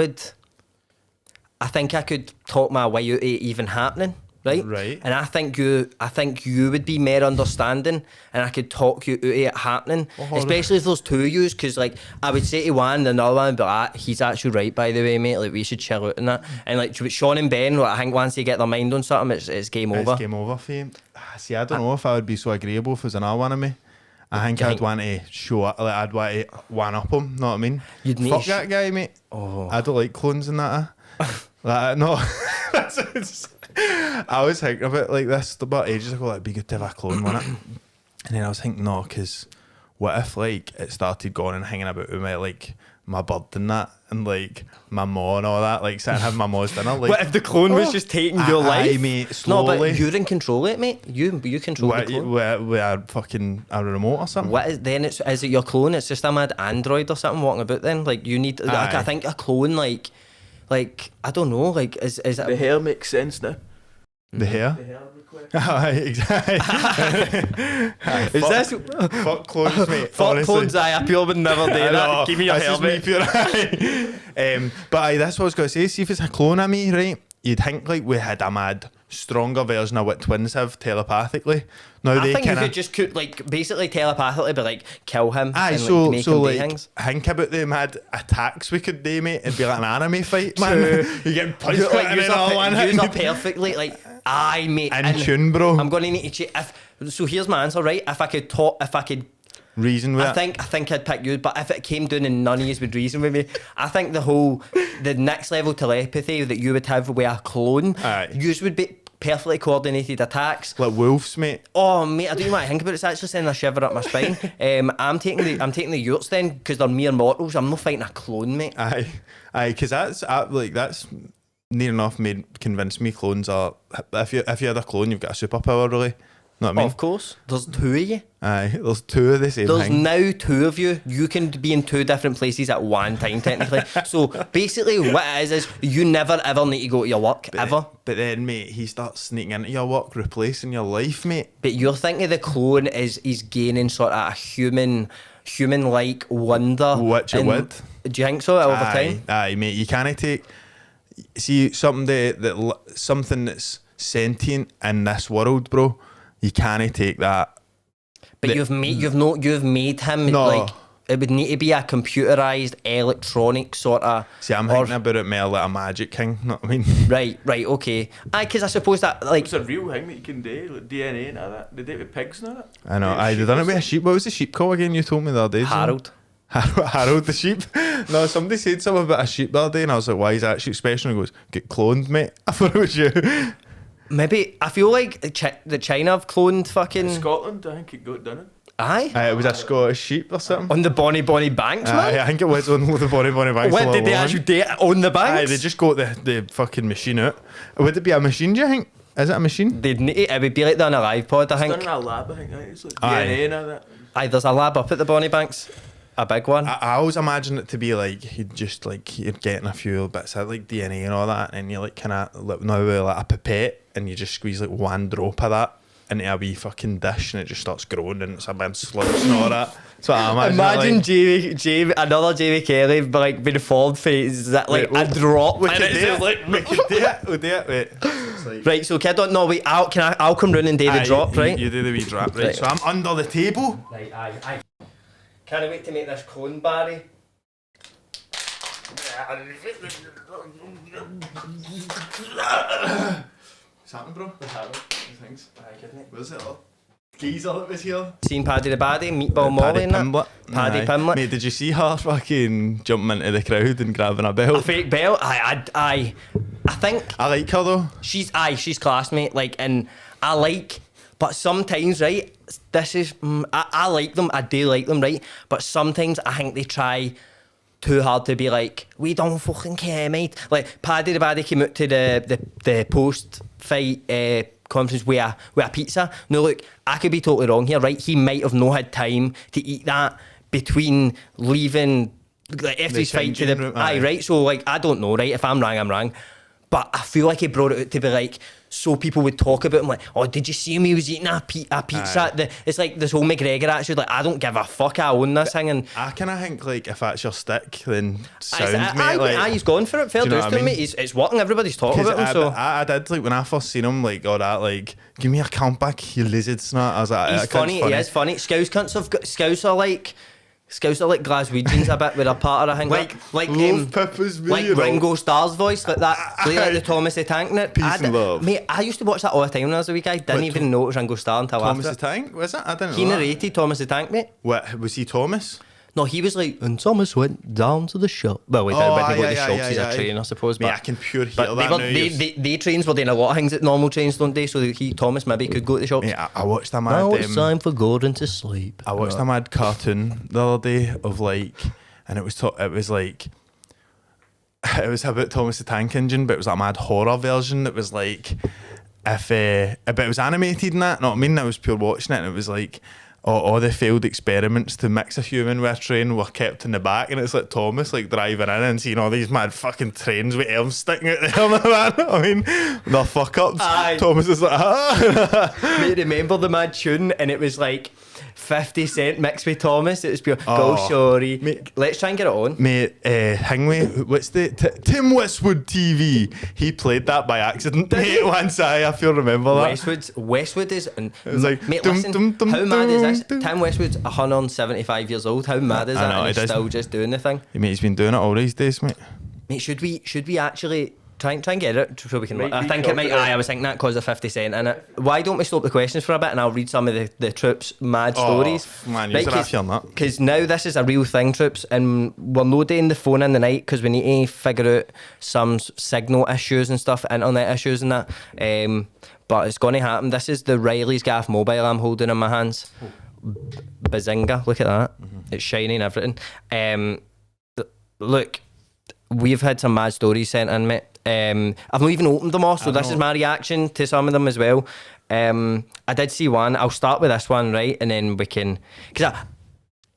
Speaker 1: think I could talk my way out of it even happening, right?
Speaker 2: Right.
Speaker 1: And I think you would be more understanding, and I could talk you out of it happening, especially if there's 2 of yous, because like I would say to one, and another one would be like, he's actually right, by the way, mate. Like we should chill out and that. And like with Sean and Ben, like, I think once they get their mind on something, it's game over.
Speaker 2: It's game over for you. See, I don't know if I would be so agreeable if it was another one of me. I think I'd want to show up, like I'd want to one up him, know what I mean?
Speaker 1: You'd need
Speaker 2: Fuck that guy, mate.
Speaker 1: Oh.
Speaker 2: I don't like clones and that. Like, no. I was thinking of it like this about ages ago, like it'd be good to have a clone, wouldn't it? And then I was thinking, no, because what if like it started going and hanging about with my bird and that, and like my ma and all that, like sitting having my ma's dinner. Like,
Speaker 1: What if the clone was just taking your life?
Speaker 2: Aye, mate, slowly.
Speaker 1: No, but you're in control of it, mate. You control the clone.
Speaker 2: With a fucking a remote or something.
Speaker 1: What is then? Is it your clone? It's just a mad android or something walking about. Then like you need. Like, I think a clone like I don't know. Like is it
Speaker 3: The hair makes sense now.
Speaker 2: The hair?
Speaker 3: The hair request.
Speaker 2: Aye, exactly.
Speaker 1: Is this
Speaker 2: fuck clones, mate?
Speaker 1: fuck
Speaker 2: honestly.
Speaker 1: clones? I appeal would never do that. Give me your hair, mate.
Speaker 2: But aye, that's what I was going to say. See if it's a clone of me, right? You'd think like we had a mad, stronger version of what twins have telepathically. Now
Speaker 1: I
Speaker 2: they
Speaker 1: think you
Speaker 2: kinda,
Speaker 1: could like basically telepathically be like kill him.
Speaker 2: aye,
Speaker 1: and,
Speaker 2: so
Speaker 1: make
Speaker 2: so
Speaker 1: him do
Speaker 2: like
Speaker 1: things.
Speaker 2: think about the mad attacks we could do, mate. It'd be like an anime fight, man. You get punched
Speaker 1: Like
Speaker 2: and
Speaker 1: use
Speaker 2: then all one hit.
Speaker 1: are perfectly like aye, mate.
Speaker 2: In tune, bro.
Speaker 1: I'm gonna need to so here's my answer, right? If I could
Speaker 2: Reason with
Speaker 1: I think I'd pick you, but if it came down and none of you would reason with me, I think the next level telepathy that you would have with a clone,
Speaker 2: Aye.
Speaker 1: yours would be perfectly coordinated attacks.
Speaker 2: like wolves, mate.
Speaker 1: Oh mate, I don't even want to think about it. It's actually sending a shiver up my spine. I'm taking the Yurts then because they're mere mortals. I'm not fighting a clone, mate.
Speaker 2: Aye, because that's near enough convinced me clones are. If you had a clone, you've got a superpower, really. Know what I mean?
Speaker 1: Of course, there's 2 of you.
Speaker 2: Aye, there's 2 of the same
Speaker 1: There's
Speaker 2: thing.
Speaker 1: now 2 of you. You can be in 2 different places at one time, technically. So basically, what it is you never ever need to go to your work ever.
Speaker 2: But then, mate, he starts sneaking into your work, replacing your life, mate.
Speaker 1: But you're thinking the clone is gaining sort of a human-like wonder.
Speaker 2: Which it would.
Speaker 1: Do you think so over time?
Speaker 2: Aye, mate. You can't take something something that's sentient in this world, bro. You can't take that.
Speaker 1: But you've made him
Speaker 2: No.
Speaker 1: like it would need to be a computerized electronic sort of.
Speaker 2: See, I'm thinking about it more like a magic king. Know what I mean?
Speaker 1: Right, okay. Aye, because I suppose that like
Speaker 3: It's a real thing that you can do, like DNA and all that. They do it with pigs and all that.
Speaker 2: I know. Aye, they done it with a sheep. What was the sheep called again? You told me the other day.
Speaker 1: Harold.
Speaker 2: Harold the sheep. No, somebody said something about a sheep the other day, and I was like, "Why is that sheep special?" And he goes, "Get cloned, mate." I thought it was you.
Speaker 1: Maybe I feel like the China have cloned fucking.
Speaker 3: Scotland, I think it got done it.
Speaker 1: Aye.
Speaker 2: It was a Scottish sheep or something.
Speaker 1: On the Bonnie Banks, man.
Speaker 2: I think it was on the Bonnie Banks.
Speaker 1: When did they actually do it on the banks?
Speaker 2: Aye, they just got the fucking machine out. Would it be a machine, do you think? Is it a machine?
Speaker 1: They'd need it would be like that on a live pod, I
Speaker 3: It's
Speaker 1: think.
Speaker 3: done in a lab, I think. It's like
Speaker 2: Aye.
Speaker 3: DNA and all that.
Speaker 1: Aye, there's a lab up at the Bonnie Banks. A big one.
Speaker 2: I always imagine it to be like you're getting a few bits of like DNA and all that, and you're like kind of now with like a pipette, and you just squeeze like one drop of that into a wee fucking dish, and it just starts growing, and it's a big sludge and all that. So I imagine.
Speaker 1: Jamie, another Jamie Kelly, but like being formed for like a drop.
Speaker 2: We
Speaker 1: and
Speaker 2: could
Speaker 1: it's
Speaker 2: do
Speaker 1: just
Speaker 2: it.
Speaker 1: like-
Speaker 2: We could do it. We'll do it. Wait. It's like-
Speaker 1: Right, so kid, no, wait, I'll come round and do the
Speaker 2: Aye,
Speaker 1: drop, right?
Speaker 2: You do the wee drop, right?
Speaker 1: Right.
Speaker 2: So I'm under the table.
Speaker 1: Right, aye. Can't wait to make this clone, Barry.
Speaker 2: What's happening, bro?
Speaker 1: Thanks. Aye, good mate.
Speaker 2: Where's it all? geezer that was here.
Speaker 1: Seen Paddy the Baddie, Meatball Molly and that.
Speaker 2: Pimblett.
Speaker 1: Paddy
Speaker 2: Aye.
Speaker 1: Pimblett.
Speaker 2: Mate, did you see her fucking jumping into the crowd and grabbing a belt?
Speaker 1: A fake belt. I think
Speaker 2: I like her though.
Speaker 1: she's class, mate. Like, and I like, but sometimes, right, this is I like them. I do like them, right? But sometimes I think they try too hard to be like, we don't fucking care, mate. Like Paddy the Baddie came out to the post fight conference with a pizza. No, look, I could be totally wrong here, right? He might have not had time to eat that between leaving, like, after his fight to the
Speaker 2: room,
Speaker 1: aye, right? So like, I don't know, right? If I'm wrong, I'm wrong. But I feel like he brought it out to be like, so people would talk about him like, oh, did you see him? He was eating a pizza. It's like this whole McGregor attitude, like, I don't give a fuck, I own this thing. And
Speaker 2: I kind of think, like, if that's your stick, then sound,
Speaker 1: aye,
Speaker 2: mate. Like,
Speaker 1: he's gone for it. Fair
Speaker 2: do you know
Speaker 1: dues
Speaker 2: what
Speaker 1: to
Speaker 2: I
Speaker 1: him,
Speaker 2: mean?
Speaker 1: mate. It's working. Everybody's talking about him. So
Speaker 2: I did, like, when I first seen him, like, all that, like, give me a count back, you lizard snot. I was like,
Speaker 1: he's
Speaker 2: that cunt's
Speaker 1: funny. He is funny. Scouts are like Glaswegians a bit with a part, I think. Like
Speaker 2: love Pippa's me,
Speaker 1: like
Speaker 2: you know.
Speaker 1: Ringo Starr's voice, like that. Like the Thomas the Tank Knit.
Speaker 2: Peace and love.
Speaker 1: Mate, I used to watch that all the time when I was a wee guy. Didn't even know it was Ringo Starr until
Speaker 2: Thomas
Speaker 1: after.
Speaker 2: the Tank, was it? I didn't
Speaker 1: He
Speaker 2: know that.
Speaker 1: narrated Thomas the Tank, mate.
Speaker 2: What, was he Thomas?
Speaker 1: No, he was like, and Thomas went down to the shop. Well, we
Speaker 2: Oh,
Speaker 1: didn't go to the
Speaker 2: aye,
Speaker 1: shops.
Speaker 2: aye,
Speaker 1: He's
Speaker 2: aye.
Speaker 1: a train, I suppose.
Speaker 2: Mate,
Speaker 1: But
Speaker 2: I can pure hear
Speaker 1: But
Speaker 2: that now.
Speaker 1: they trains were doing a lot of things that normal trains don't do, so Thomas maybe could go to the shops.
Speaker 2: Mate, I watched a mad...
Speaker 1: Now it's time for Gordon to sleep.
Speaker 2: I watched a mad cartoon the other day of, like... And it was like... It was about Thomas the Tank Engine, but it was like a mad horror version that was like... But it was animated and that, know what I mean? I was pure watching it, and it was like... All the failed experiments to mix a human with a train were kept in the back, and it's like Thomas like driving in and seeing all these mad fucking trains with arms sticking out there, man. I mean, the fuck ups.
Speaker 1: Aye.
Speaker 2: Thomas is like,
Speaker 1: Mate, remember the mad tune, and it was like 50 Cent mixed with Thomas. It was pure. Go
Speaker 2: Oh,
Speaker 1: sorry.
Speaker 2: mate.
Speaker 1: Let's try and get it on.
Speaker 2: Mate, Hingway, what's the Tim Westwood TV? He played that by accident. Mate, once I feel remember that.
Speaker 1: Westwood is, and
Speaker 2: It was like,
Speaker 1: mate,
Speaker 2: dum,
Speaker 1: listen,
Speaker 2: dum, dum,
Speaker 1: how mad is this?
Speaker 2: dum, dum.
Speaker 1: Tim Westwood's 175 years old. How mad is
Speaker 2: I
Speaker 1: that?
Speaker 2: know,
Speaker 1: And
Speaker 2: it
Speaker 1: he's
Speaker 2: does.
Speaker 1: still just doing the thing.
Speaker 2: Mate, he's been doing it all these days, mate.
Speaker 1: Mate, should we actually try and get it so we can?
Speaker 3: Might
Speaker 1: I
Speaker 3: be
Speaker 1: think it might.
Speaker 3: copyright.
Speaker 1: Aye, I was thinking that because of 50 Cent in it. Why don't we stop the questions for a bit and I'll read some of the troops' mad stories.
Speaker 2: Man, you're off your nut.
Speaker 1: Because now this is a real thing, troops, and we're not doing the phone in the night because we need to figure out some signal issues and stuff, internet issues and that. But it's going to happen. This is the Reilly's Gaff mobile I'm holding in my hands. Bazinga! Look at that. It's shiny and everything. Look, we've had some mad stories sent in, mate. I've not even opened them all, so this is my reaction to some of them as well. I did see one. I'll start with this one, right, and then we can. Because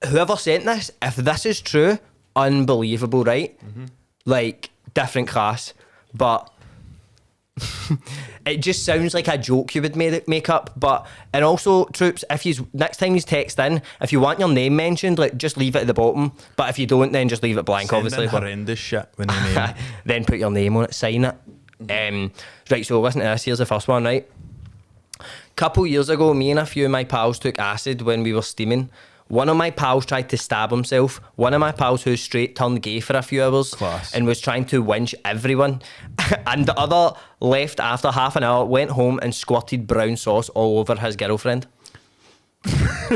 Speaker 1: whoever sent this, if this is true, unbelievable, right? Like different class, but it just sounds like a joke you would make up. But and also, troops, if you next time you text in, if you want your name mentioned, like just leave it at the bottom. But if you don't, then just leave it blank. Obviously, but
Speaker 2: horrendous shit when you name.
Speaker 1: then put your name on it, sign it. Right, so listen to this. Here's the first one, right? Couple years ago, me and a few of my pals took acid when we were steaming. One of my pals tried to stab himself. One of my pals who straight turned gay for a few hours
Speaker 2: Class.
Speaker 1: and was trying to winch everyone. And the other left after half an hour, went home and squirted brown sauce all over his girlfriend.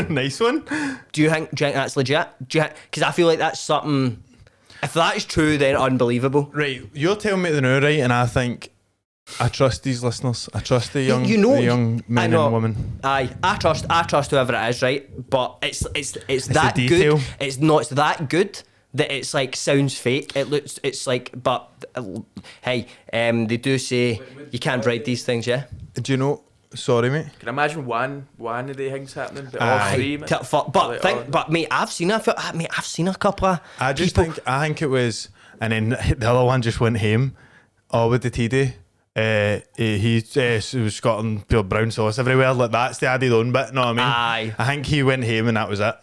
Speaker 2: Nice one.
Speaker 1: Do you think that's legit? Because I feel like that's something... If that is true, then unbelievable.
Speaker 2: Right, you're telling me the now, right? And I think I trust these listeners. I trust the young,
Speaker 1: You know-
Speaker 2: the young
Speaker 1: I
Speaker 2: men
Speaker 1: know.
Speaker 2: and women.
Speaker 1: Aye, I trust whoever it is, right? But it's that
Speaker 2: the detail.
Speaker 1: good. It's that good that it's like sounds fake. It's like, but hey, they do say you can't bribe these things, yeah.
Speaker 2: Do you know? Sorry, mate.
Speaker 3: Can I imagine one of the things happening, but
Speaker 2: Aye.
Speaker 3: all three, man?
Speaker 1: But mate, I've seen a couple of
Speaker 2: I just
Speaker 1: people.
Speaker 2: think it was, and then the other one just went home. Oh, what did he do? He was gotten pure brown sauce everywhere. Like that's the added on bit. Know what I mean?
Speaker 1: Aye.
Speaker 2: I think he went home and that was it.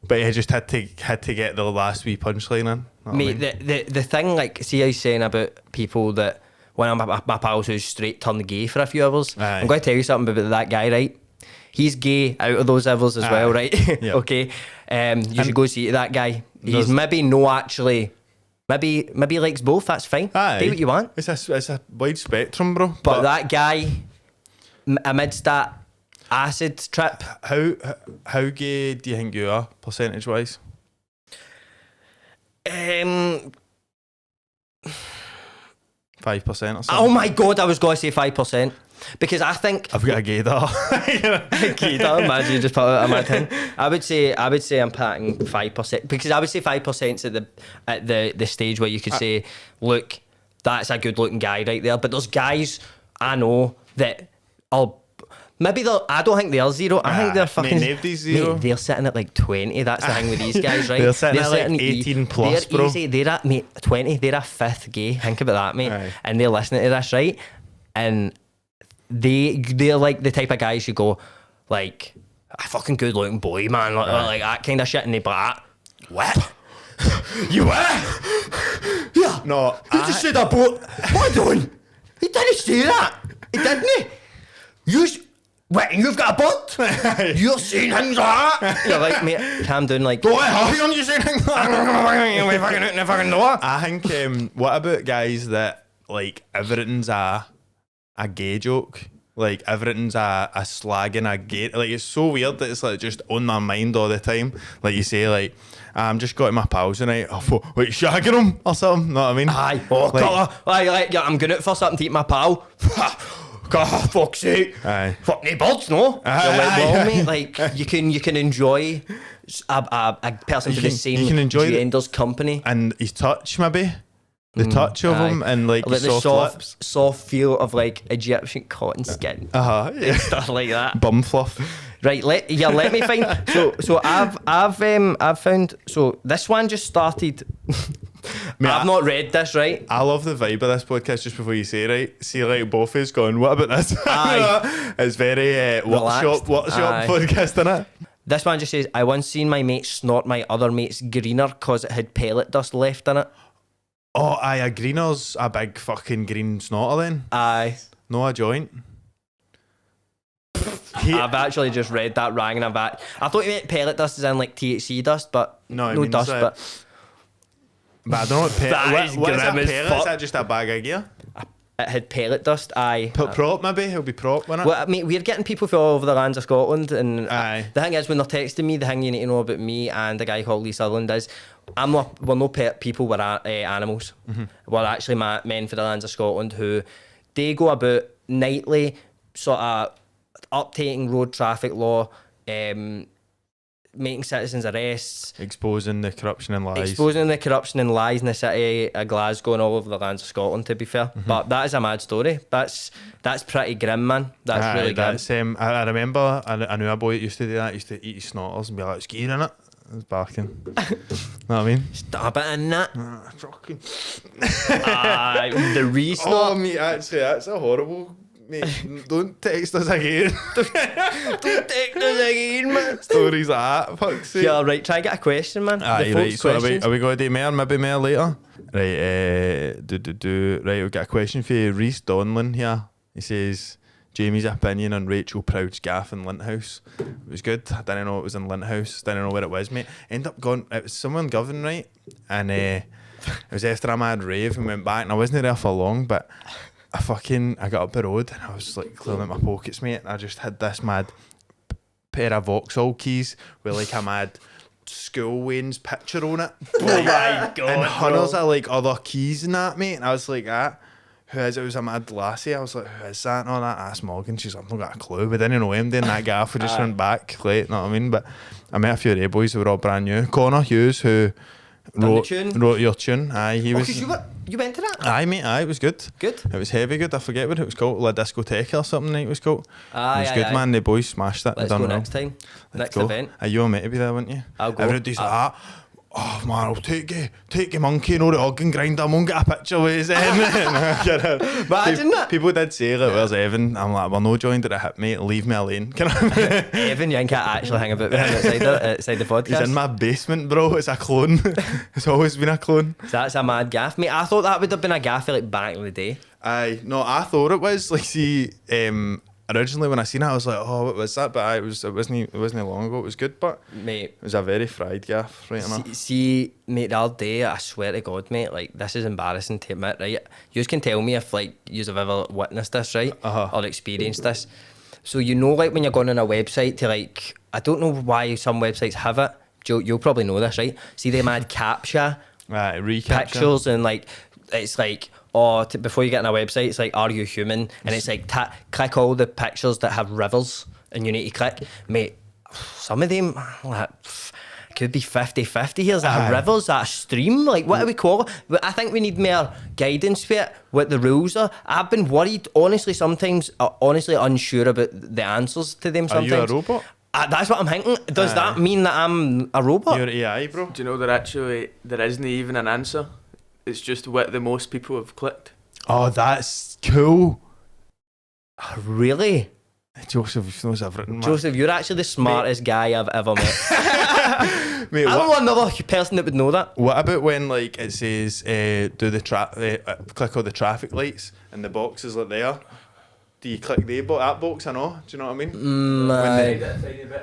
Speaker 2: But he just had to get the last wee punchline in. Know what I
Speaker 1: Mate,
Speaker 2: mean?
Speaker 1: the thing, like, see, I was saying about people that one of my pals who's straight turned gay for a few hours.
Speaker 2: Aye.
Speaker 1: I'm going to tell you something about that guy, right? He's gay out of those hours as well, right?
Speaker 2: Yep.
Speaker 1: Okay. You should go see that guy. He's
Speaker 2: There's-
Speaker 1: maybe no actually. Maybe he likes both. That's fine.
Speaker 2: Aye.
Speaker 1: Do what you want.
Speaker 2: It's a wide spectrum, bro.
Speaker 1: But that guy, amidst that acid trip.
Speaker 2: How gay do you think you are, percentage wise? 5% or something.
Speaker 1: Oh my god, I was going to say 5%. Because I think
Speaker 2: I've got a gaydar.
Speaker 1: gaydar, imagine you just put it on my thing. I would say I'm patting 5%, because I would say 5% at the stage where you could say, look, that's a good looking guy right there. But there's guys I know that are maybe I don't think they're zero. I think they're fucking
Speaker 2: nobody's zero.
Speaker 1: Mate, they're sitting at like 20. That's the thing with these guys, right?
Speaker 2: They're sitting at like 18 plus,
Speaker 1: they're
Speaker 2: bro.
Speaker 1: Easy. They're at 20. They're a fifth gay. Think about that, mate.
Speaker 2: Aye.
Speaker 1: And they're listening to this, right? And they're like the type of guys you go like, a fucking good looking boy, man, like that kind of shit, and they like, what? You what? Yeah.
Speaker 2: No,
Speaker 1: He just said that, but what are you doing? He didn't say that. He didn't. Wait, you've got a butt? You're saying things like that? You're like, mate, calm down, like,
Speaker 2: Go ahead, you saying things like that?
Speaker 1: I fucking know.
Speaker 2: I think, what about guys that, like, everything's a gay joke? Like, everything's a slagging, a gay... Like, it's so weird that it's, like, just on their mind all the time. Like, you say, like, I'm just got to my pals tonight. Oh, what, shagging them or something? Know what I mean?
Speaker 1: Aye. Oh, like, I'm going out for something to eat my pal. God, fuck's sake.
Speaker 2: Aye.
Speaker 1: Fuck me birds, no?
Speaker 2: Aye,
Speaker 1: You're like,
Speaker 2: aye,
Speaker 1: well,
Speaker 2: aye.
Speaker 1: mate, like, you can enjoy a person for the same
Speaker 2: you can enjoy
Speaker 1: gender's company.
Speaker 2: And his touch, maybe. The touch of
Speaker 1: aye.
Speaker 2: him and, like,
Speaker 1: Like the
Speaker 2: soft lips.
Speaker 1: soft feel of, like, Egyptian cotton skin.
Speaker 2: Yeah.
Speaker 1: Stuff like that.
Speaker 2: Bum fluff.
Speaker 1: Right, let me find. So I've found. So this one just started.
Speaker 2: Mate,
Speaker 1: I've not read this, right?
Speaker 2: I love the vibe of this podcast. Just before you say, right, see, like, both is going, what about this?
Speaker 1: Aye.
Speaker 2: It's very workshop
Speaker 1: Aye.
Speaker 2: podcast, innit?
Speaker 1: This one just says, I once seen my mate snort my other mate's greener because it had pellet dust left in it.
Speaker 2: Oh, aye, a greener's a big fucking green snotter then.
Speaker 1: Aye.
Speaker 2: No, a joint.
Speaker 1: I've actually just read that wrong, and I thought you meant pellet dust is in like THC dust, but
Speaker 2: No, it
Speaker 1: no
Speaker 2: means
Speaker 1: dust.
Speaker 2: that- But I don't know what
Speaker 1: That is
Speaker 2: what is a
Speaker 1: grim as
Speaker 2: pellet?
Speaker 1: fuck.
Speaker 2: Is that just a bag of gear?
Speaker 1: It had pellet dust. Aye.
Speaker 2: Prop, maybe? It'll be prop, won't it?
Speaker 1: Well, mate, we're getting people from all over the lands of Scotland, and
Speaker 2: Aye.
Speaker 1: the thing is, when they're texting me, the thing you need to know about me and the guy called Lee Sutherland is, we're no pet people, we're animals.
Speaker 2: Mm-hmm.
Speaker 1: We're actually men for the lands of Scotland who they go about nightly, sort of updating road traffic law, making citizens arrests,
Speaker 2: Exposing the corruption and lies.
Speaker 1: exposing the corruption and lies in the city of Glasgow and all over the lands of Scotland, to be fair. But that is a mad story. That's pretty grim, man. That's
Speaker 2: Aye,
Speaker 1: really grim.
Speaker 2: that's, I remember I knew a boy that used to do that. Used to eat his snotters and be like, "Skiing in it." It was barking. Know what I mean?
Speaker 1: Stab it in that.
Speaker 2: Fucking.
Speaker 1: The re-snort.
Speaker 2: Oh, mate, actually, that's a horrible. Mate, don't text us again.
Speaker 1: Don't take this again, man.
Speaker 2: Stories like that. Fuck's sake.
Speaker 1: Yeah, right. Try and get a question, man.
Speaker 2: Aye,
Speaker 1: The
Speaker 2: right.
Speaker 1: folks'
Speaker 2: So are we
Speaker 1: questions.
Speaker 2: going to do more? Maybe more later. Right. Right. We've got a question for you. Reese Donlan here. He says Jamie's opinion on Rachel Proud's gaff in Linthouse. It was good. I didn't know it was in Linthouse. Didn't know where it was, mate. Ended up going. It was somewhere in Govan, right? And it was after a mad rave and went back. And I wasn't there for long, but I got up the road and I was like clearing out my pockets, mate. And I just had this mad pair of Vauxhall keys with like a mad school Wayne's picture on it.
Speaker 1: Oh my god.
Speaker 2: And hundreds of like other keys and that, mate. And I was like, who is it? It was a mad lassie. I was like, who is that? And all that. I asked Morgan. She's like, I've not got a clue. We didn't know him. Then that gaff, we just went back late, know what I mean? But I met a few of the boys who were all brand new. Connor Hughes, who wrote your tune. Aye, he was.
Speaker 1: You went to that?
Speaker 2: Aye, mate. Aye, it was good.
Speaker 1: Good.
Speaker 2: It was heavy good. I forget what it was called. La Discoteca or something. It was called.
Speaker 1: Aye,
Speaker 2: it was
Speaker 1: aye,
Speaker 2: good,
Speaker 1: aye.
Speaker 2: man. The boys smashed it.
Speaker 1: Let's
Speaker 2: Done
Speaker 1: go
Speaker 2: well.
Speaker 1: next time.
Speaker 2: Let's
Speaker 1: Next
Speaker 2: go.
Speaker 1: event.
Speaker 2: Are you all meant to be there, wouldn't you?
Speaker 1: I'll go.
Speaker 2: Everybody's like that. Oh man, I'll take you monkey, no the organ grinder. I won't get a picture with his
Speaker 1: Imagine that.
Speaker 2: People did say, like, where's Evan? I'm like, well, no joined at a hit, mate. Leave me alone. Can I?
Speaker 1: Evan, you can't actually hang about with him outside the podcast.
Speaker 2: He's in my basement, bro. It's a clone. It's always been a clone.
Speaker 1: So that's a mad gaff, mate. I thought that would have been a gaff like back in the day.
Speaker 2: Aye, no, I thought it was like, see, originally when I seen it, I was like, oh, what was that? But it wasn't long ago. It was good, but
Speaker 1: Mate,
Speaker 2: it was a very fried gaff, right enough.
Speaker 1: see, mate, the other day, I swear to God, mate, like, this is embarrassing to admit, right? You can tell me if, like, you have ever witnessed this, right?
Speaker 2: Uh-huh.
Speaker 1: Or experienced this. So like when you're going on a website to like, I don't know why some websites have it. Joe, you'll probably know this, right? See them add captcha, pictures, and like it's like, before you get on a website, it's like, are you human? And it's like, click all the pictures that have rivers, and you need to click, mate. Some of them, like, could be 50-50. Here's that rivers, that stream. Like, what do we call it? I think we need more guidance for it, what the rules are. I've been worried, honestly, sometimes, unsure about the answers to them sometimes.
Speaker 2: Are you a robot?
Speaker 1: That's what I'm thinking. Does that mean that I'm a robot?
Speaker 2: You're AI, bro.
Speaker 3: Do you know there isn't even an answer? It's just what the most people have clicked.
Speaker 2: Oh, that's cool.
Speaker 1: Really?
Speaker 2: Joseph knows everything, man.
Speaker 1: Joseph, you're actually the smartest guy I've ever met.
Speaker 2: Mate,
Speaker 1: I don't know another person that would know that.
Speaker 2: What about when like it says click all the traffic lights and the box is like there? Do you click that box? I know. Do you know what I mean?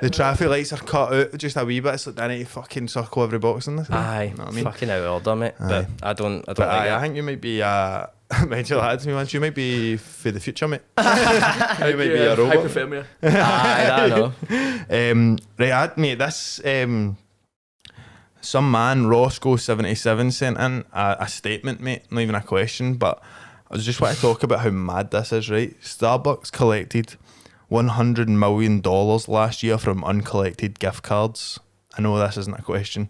Speaker 2: The traffic lights are cut out just a wee bit. It's like, I need to fucking circle every box in this.
Speaker 1: Aye,
Speaker 2: you know what I mean?
Speaker 1: Fucking out of order, mate. But I don't like
Speaker 2: I
Speaker 1: it.
Speaker 2: think you might be mental lads me once. You might be for the future, mate. You might be a robot.
Speaker 3: Hypothermia.
Speaker 1: I don't know.
Speaker 2: Right, mate. This some man Roscoe77 sent in a statement, mate. Not even a question, but I just want to talk about how mad this is, right? Starbucks collected $100 million last year from uncollected gift cards. I know this isn't a question.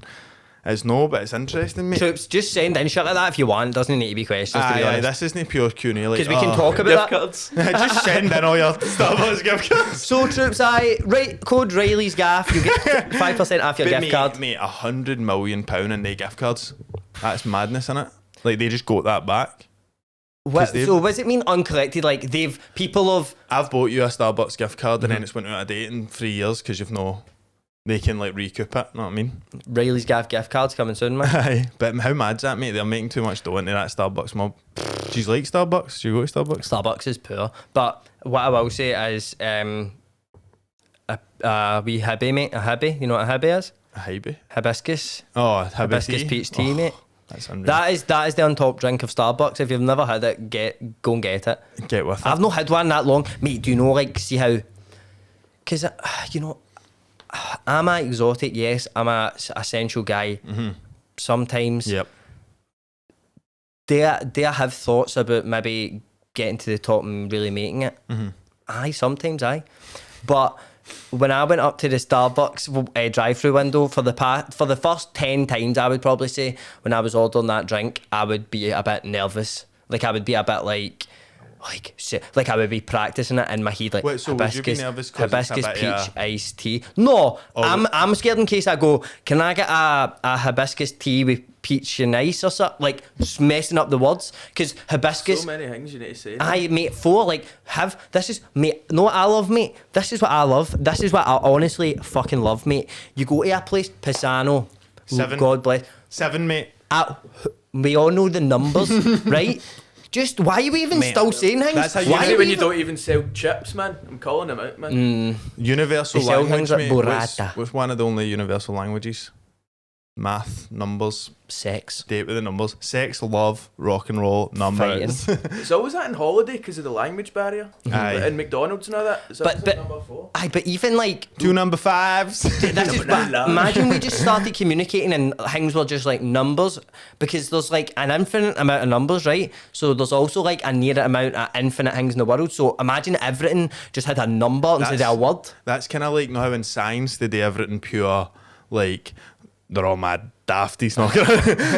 Speaker 2: It's no, but it's interesting, mate.
Speaker 1: Troops, just send in shit like that if you want. It doesn't need to be questions, to be honest.
Speaker 2: This isn't pure Q&A.
Speaker 1: Because we can talk about
Speaker 3: Gift
Speaker 1: that.
Speaker 3: cards.
Speaker 2: Just send in all your Starbucks gift cards.
Speaker 1: So, Troops, code Reilly's Gaff. You get 5% off your gift card.
Speaker 2: Mate, £100 million in their gift cards. That's madness, innit? Like, they just got that back.
Speaker 1: So what does it mean uncollected? Like
Speaker 2: I've bought you a Starbucks gift card and then it's went out of date in 3 years because they can like recoup it, know what I mean?
Speaker 1: Reilly's Gaff gift cards coming soon, man.
Speaker 2: Aye, but how mad's that, mate? They're making too much dough into that Starbucks mob. Do you like Starbucks? Do you go to Starbucks?
Speaker 1: Starbucks is poor. But what I will say is a wee hibby, mate. A hibby. You know what a hibby is?
Speaker 2: A hibby?
Speaker 1: Hibiscus.
Speaker 2: Oh,
Speaker 1: hibiscus peach tea, mate.
Speaker 2: That's unreal.
Speaker 1: That is the on top drink of Starbucks. If you've never had it, go and get it.
Speaker 2: Get with it.
Speaker 1: I've not had one that long, mate. Do you know, like, see how? Because I'm a exotic. Yes, I'm a essential guy.
Speaker 2: Mm-hmm.
Speaker 1: Sometimes.
Speaker 2: Yep.
Speaker 1: Do I have thoughts about maybe getting to the top and really making it?
Speaker 2: Mm-hmm.
Speaker 1: Aye, sometimes aye. But when I went up to the Starbucks drive-through window for the first 10 times, I would probably say, when I was ordering that drink, I would be a bit nervous. Like, I would be a bit like I would be practicing it in my head, like,
Speaker 2: wait, so
Speaker 1: hibiscus,
Speaker 2: would you be nervous 'cause it's a
Speaker 1: hibiscus
Speaker 2: bit,
Speaker 1: peach iced tea. No, I'm scared in case I go, can I get a hibiscus tea with peach and ice or something? Like, just messing up the words. Because hibiscus...
Speaker 3: So many things you need to say.
Speaker 1: Aye, mate, 4, like, know what I love, mate? This is what I love. This is what I honestly fucking love, mate. You go to a place, Pisano.
Speaker 2: 7.
Speaker 1: God bless.
Speaker 2: 7, mate.
Speaker 1: We all know the numbers, right? Just, why are we even still saying things?
Speaker 2: That's how you
Speaker 3: Why
Speaker 2: do
Speaker 3: when you don't even sell chips, man? I'm calling them out, man.
Speaker 2: Universal
Speaker 1: They sell
Speaker 2: language,
Speaker 1: things like
Speaker 2: mate.
Speaker 1: burrata.
Speaker 2: What's one of the only universal languages? Math, numbers,
Speaker 1: Sex.
Speaker 2: date with the numbers. Sex, love, rock and roll, numbers.
Speaker 3: It's always that in holiday because of the language barrier.
Speaker 2: Aye.
Speaker 3: Like in McDonald's and all that. Is that
Speaker 1: But
Speaker 3: number 4?
Speaker 1: aye, but even like
Speaker 2: 2 number 5s.
Speaker 1: this is, but imagine we just started communicating and things were just like numbers, because there's like an infinite amount of numbers, right? So there's also like a near amount of infinite things in the world. So imagine everything just had a number instead of a word.
Speaker 2: That's kind of like how in science they do everything pure, like, they're all mad dafties,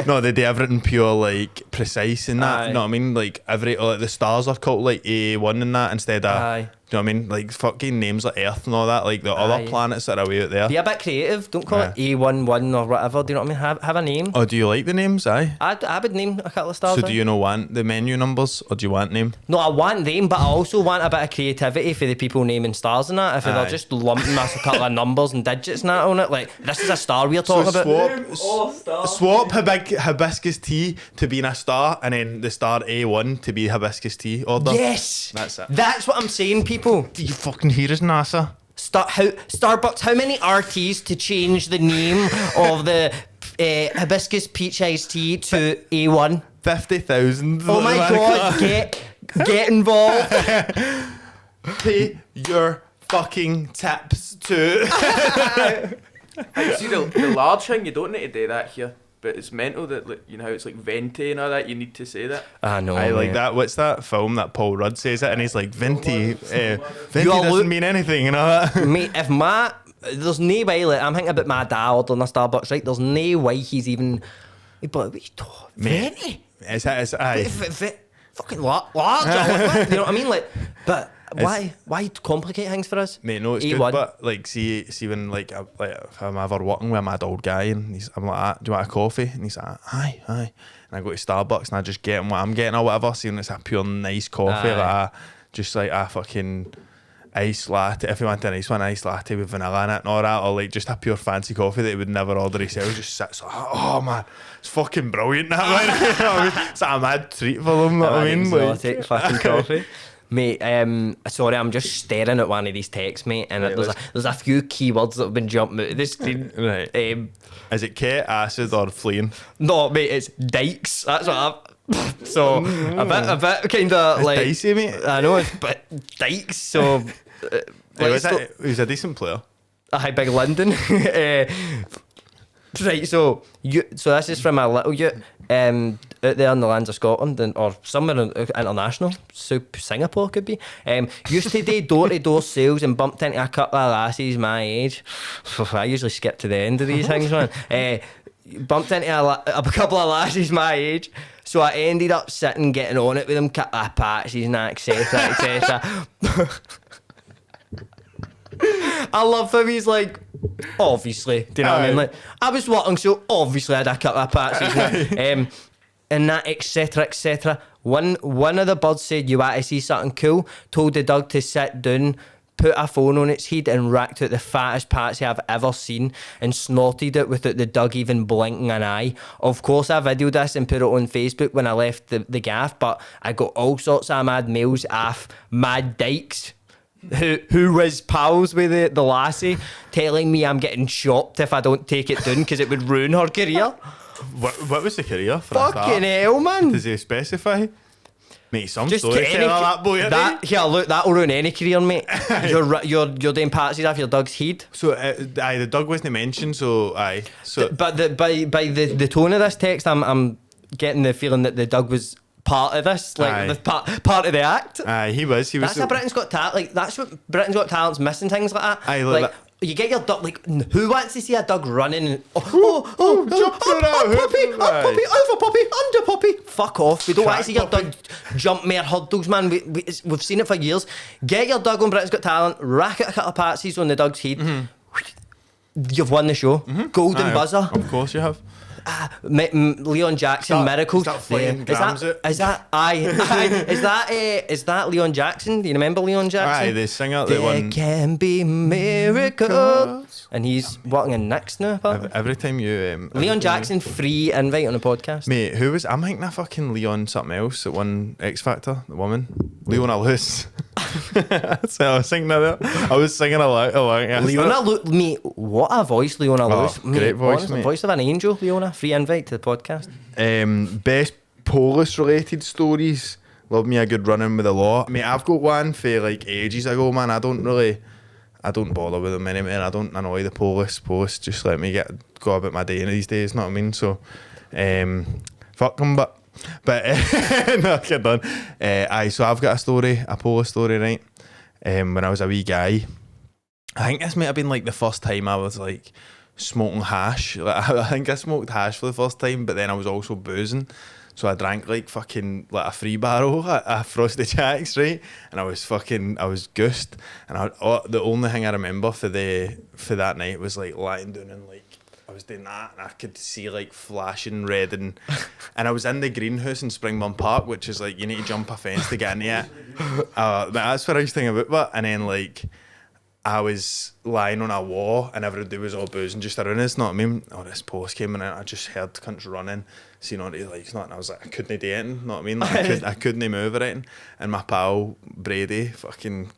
Speaker 2: no, they do everything pure, like, precise and that.
Speaker 1: Aye.
Speaker 2: You know what I mean? Like, the stars are called like A1 and that instead of,
Speaker 1: Aye.
Speaker 2: do you know what I mean? Like, fucking names like Earth and all that, like the other
Speaker 1: Aye.
Speaker 2: planets that are way out there.
Speaker 1: Be a bit creative. Don't call it A11 or whatever. Do you know what I mean? Have a name.
Speaker 2: Oh, do you like the names? Aye.
Speaker 1: I would name a couple of stars.
Speaker 2: So do you want the menu numbers or do you want name?
Speaker 1: No, I want them, but I also want a bit of creativity for the people naming stars and that. If
Speaker 2: Aye.
Speaker 1: they're just lumping us a couple of numbers and digits and that on it, like, this is a star we're talking about.
Speaker 2: Swap hibiscus tea to being a star and then the star A1 to be hibiscus tea order.
Speaker 1: Yes!
Speaker 2: That's it.
Speaker 1: That's what I'm saying, people.
Speaker 2: Do you fucking hear us, NASA?
Speaker 1: Starbucks, how many RTs to change the name of the hibiscus peach iced tea to A1?
Speaker 2: 50,000.
Speaker 1: Oh my god, get involved.
Speaker 2: your fucking tips to.
Speaker 3: Like, see the large thing, you don't need to do that here. But it's mental that, like, you know how it's like venti and all that, you need to say that.
Speaker 1: I know.
Speaker 2: I like that. What's that film that Paul Rudd says it and he's like, venti doesn't mean anything, you know that?
Speaker 1: Mate, if there's no way, like, I'm thinking about my dad ordering a Starbucks, right? There's no way he's even, but venti?
Speaker 2: Aye.
Speaker 1: Fucking large, you know what I mean? Like, but why complicate things for us?
Speaker 2: Mate, no, it's good, but like, see when if I'm ever working with a mad old guy and I'm like, do you want a coffee? And he's like, aye. And I go to Starbucks and I just get him what I'm getting or whatever, seeing it's a pure nice coffee, just like a fucking ice latte. If you want a nice one, ice latte with vanilla in it and all that, or like just a pure fancy coffee that he would never order himself, just sits like, oh man, it's fucking brilliant that one. You know what I mean? It's like a mad treat for them, you know what I mean?
Speaker 1: Exotic fucking coffee. Mate, sorry, I'm just staring at one of these texts, mate, and there's a few keywords that have been jumping out of the screen.
Speaker 2: Right. Is it Kate, acid, or fleeing?
Speaker 1: No, mate, it's dykes. That's what I've... So, a bit kind of like...
Speaker 2: dicey, mate.
Speaker 1: I know, but dykes, so...
Speaker 2: He was a decent player.
Speaker 1: Hi, Big London. Right, so this is from a little youth out there in the lands of Scotland or somewhere international. Singapore could be. Used to do door-to-door sales and bumped into a couple of lassies my age. I usually skip to the end of these things, man. Bumped into a couple of lassies my age. So I ended up sitting, getting on it with them, couple of patches and that, etc. I love him. He's like, obviously, do you know what I mean? Like, I was working, so obviously I had a couple of patches, and that, etc. One of the birds said, "You want to see something cool?" Told the dog to sit down, put a phone on its head, and racked out the fattest patsy I've ever seen, and snorted it without the dog even blinking an eye. Of course, I videoed this and put it on Facebook when I left the gaff, but I got all sorts of mad mails off mad dykes who was pals with the lassie, telling me I'm getting shopped if I don't take it down because it would ruin her career.
Speaker 2: What was the career for
Speaker 1: fucking hell, man?
Speaker 2: Does he specify? Mate, some
Speaker 1: just
Speaker 2: storyteller that boy.
Speaker 1: Here, look, that'll ruin any career, mate. you're doing patsies off your dog's head.
Speaker 2: So, the dog wasn't mentioned, so aye. So,
Speaker 1: but by the tone of this text, I'm getting the feeling that the dog was part of this, like the part of the act.
Speaker 2: Aye, he was.
Speaker 1: That's a Britain's Got Talent. Like, that's what Britain's Got Talent's missing, things like that.
Speaker 2: Aye,
Speaker 1: like you get your dog. Like, who wants to see a dog running? And,
Speaker 2: jump puppy,
Speaker 1: over puppy, under puppy. Fuck off. We don't want to see your dog jump mere hurdles, man. We've seen it for years. Get your dog on Britain's Got Talent. Rack out a couple of patsies on the dog's head. Mm-hmm. You've won the show. Mm-hmm. Golden buzzer.
Speaker 2: Of course you have.
Speaker 1: Leon Jackson, Miracles.
Speaker 2: Is
Speaker 1: that Leon Jackson? Do you remember Leon Jackson?
Speaker 2: Aye, the singer.
Speaker 1: There can be miracles. And he's working in Nick's now.
Speaker 2: Every time you...
Speaker 1: Leon Jackson, free invite on the podcast.
Speaker 2: Mate, who was... I'm thinking of fucking Leon something else that won X Factor, the woman. Leona Lewis. So I was singing that. I was singing along.
Speaker 1: Leona Lewis, mate, what a voice, Leona Lewis.
Speaker 2: Great voice, honestly, mate.
Speaker 1: Voice of an angel, Leona. Free invite to the podcast.
Speaker 2: Best police related stories. Love me a good run-in with the law. Mate, I've got one for like ages ago, man. I don't bother with them anymore. I don't annoy the police. Police just let me go about my day these days, know what I mean? So, fuck them, but no, kidding on. So I've got a police story, right? When I was a wee guy, I think this might have been like the first time I was like smoking hash. Like, I think I smoked hash for the first time, but then I was also boozing. So I drank like fucking like a free barrel of Frosty Jacks, right? And I was goosed. And the only thing I remember for that night was like lying down and like I was doing that, and I could see like flashing red, and I was in the greenhouse in Springburn Park, which is like you need to jump a fence to get in it. That's what I was thinking about. But and then like I was lying on a wall, and everybody was all boozing just around us. Know what I mean? Oh, this post came in, and I just heard cunts running, seen on it, like, it's not, and I was like, I couldn't do anything, you know what I mean? Like, I couldn't move or anything. And my pal, Brady, fucking,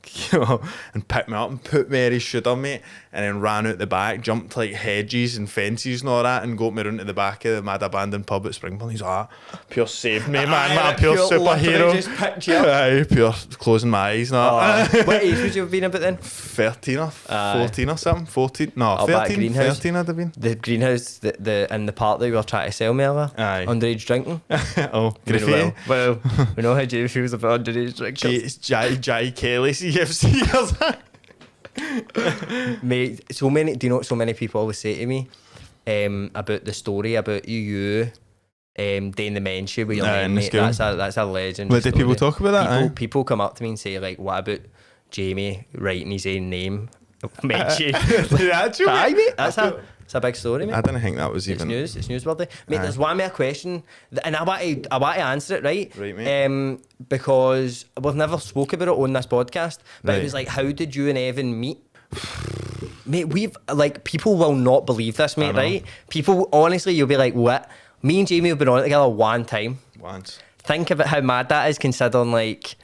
Speaker 2: and picked me up and put me in his shoulder, mate, and then ran out the back, jumped like hedges and fences and all that, and got me round to the back of the mad abandoned pub at Springburn. He's like, pure saved me, man, my pure superhero.
Speaker 1: Just picked you up.
Speaker 2: Aye, pure closing my eyes.
Speaker 1: What age would you have been about then?
Speaker 2: 13 or 14 or something. 14, no,
Speaker 1: Oh, back
Speaker 2: 13,
Speaker 1: greenhouse.
Speaker 2: 13 I'd have been.
Speaker 1: The greenhouse, in the part that we were trying to sell me earlier.
Speaker 2: Aye.
Speaker 1: Underage drinking.
Speaker 2: Oh, graffiti.
Speaker 1: Well, we know how Jamie feels about underage drinking.
Speaker 2: It's Jai Kelly CFC.
Speaker 1: Mate, so many. Do you know what so many people always say to me about the story about you doing the dementia with your name, mate? That's a legend.
Speaker 2: What did people talk about that?
Speaker 1: People come up to me and say like, "What about Jamie writing his own name?" Dementia. Aye, mate. It's a big story, mate.
Speaker 2: I didn't think that was even.
Speaker 1: It's newsworthy, mate. There's one more question, and I want to answer it, right?
Speaker 2: Right, mate.
Speaker 1: Because we've never spoke about it on this podcast, but
Speaker 2: Right.
Speaker 1: it was like, how did you and Evan meet? Mate, we've like, people will not believe this, mate. Right? People, honestly, you'll be like, what? Me and Jamie have been on it together one time.
Speaker 2: Once.
Speaker 1: Think about how mad that is, considering like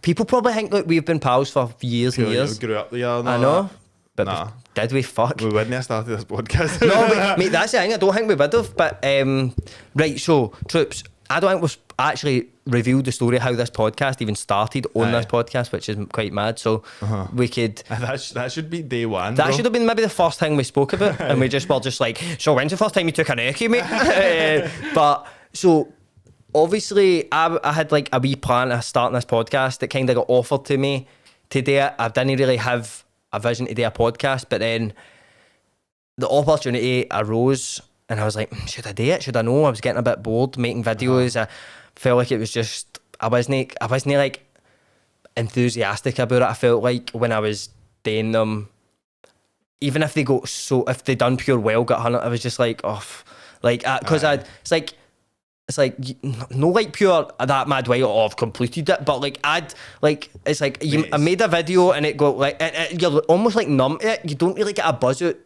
Speaker 1: people probably think like we've been pals for years and years.
Speaker 2: We grew up together.
Speaker 1: I know, but
Speaker 2: Nah.
Speaker 1: did we? Fuck.
Speaker 2: We wouldn't have started this podcast.
Speaker 1: No, mate, that's the thing. I don't think we would have. But right, so troops, I don't think we've actually revealed the story of how this podcast even started on this podcast, which is quite mad. So we could.
Speaker 2: That should be day one.
Speaker 1: That
Speaker 2: bro.
Speaker 1: should have been maybe the first thing we spoke about, and we just were just like, so when's the first time you took an Eki, mate? But so obviously, I had like a wee plan of starting this podcast that kind of got offered to me to do it. I didn't really have a vision to do a podcast, but then the opportunity arose, and I was like, should I do it? Should I know? I was getting a bit bored making videos. I felt like it was just I wasn't like enthusiastic about it. I felt like when I was doing them, even if they done pure well, got 100, I was just like, oh, like because it's like no, like pure that mad way. Oh, I've completed it, but like it's like I made a video and it got like you're almost like numb to it. You don't really get a buzz out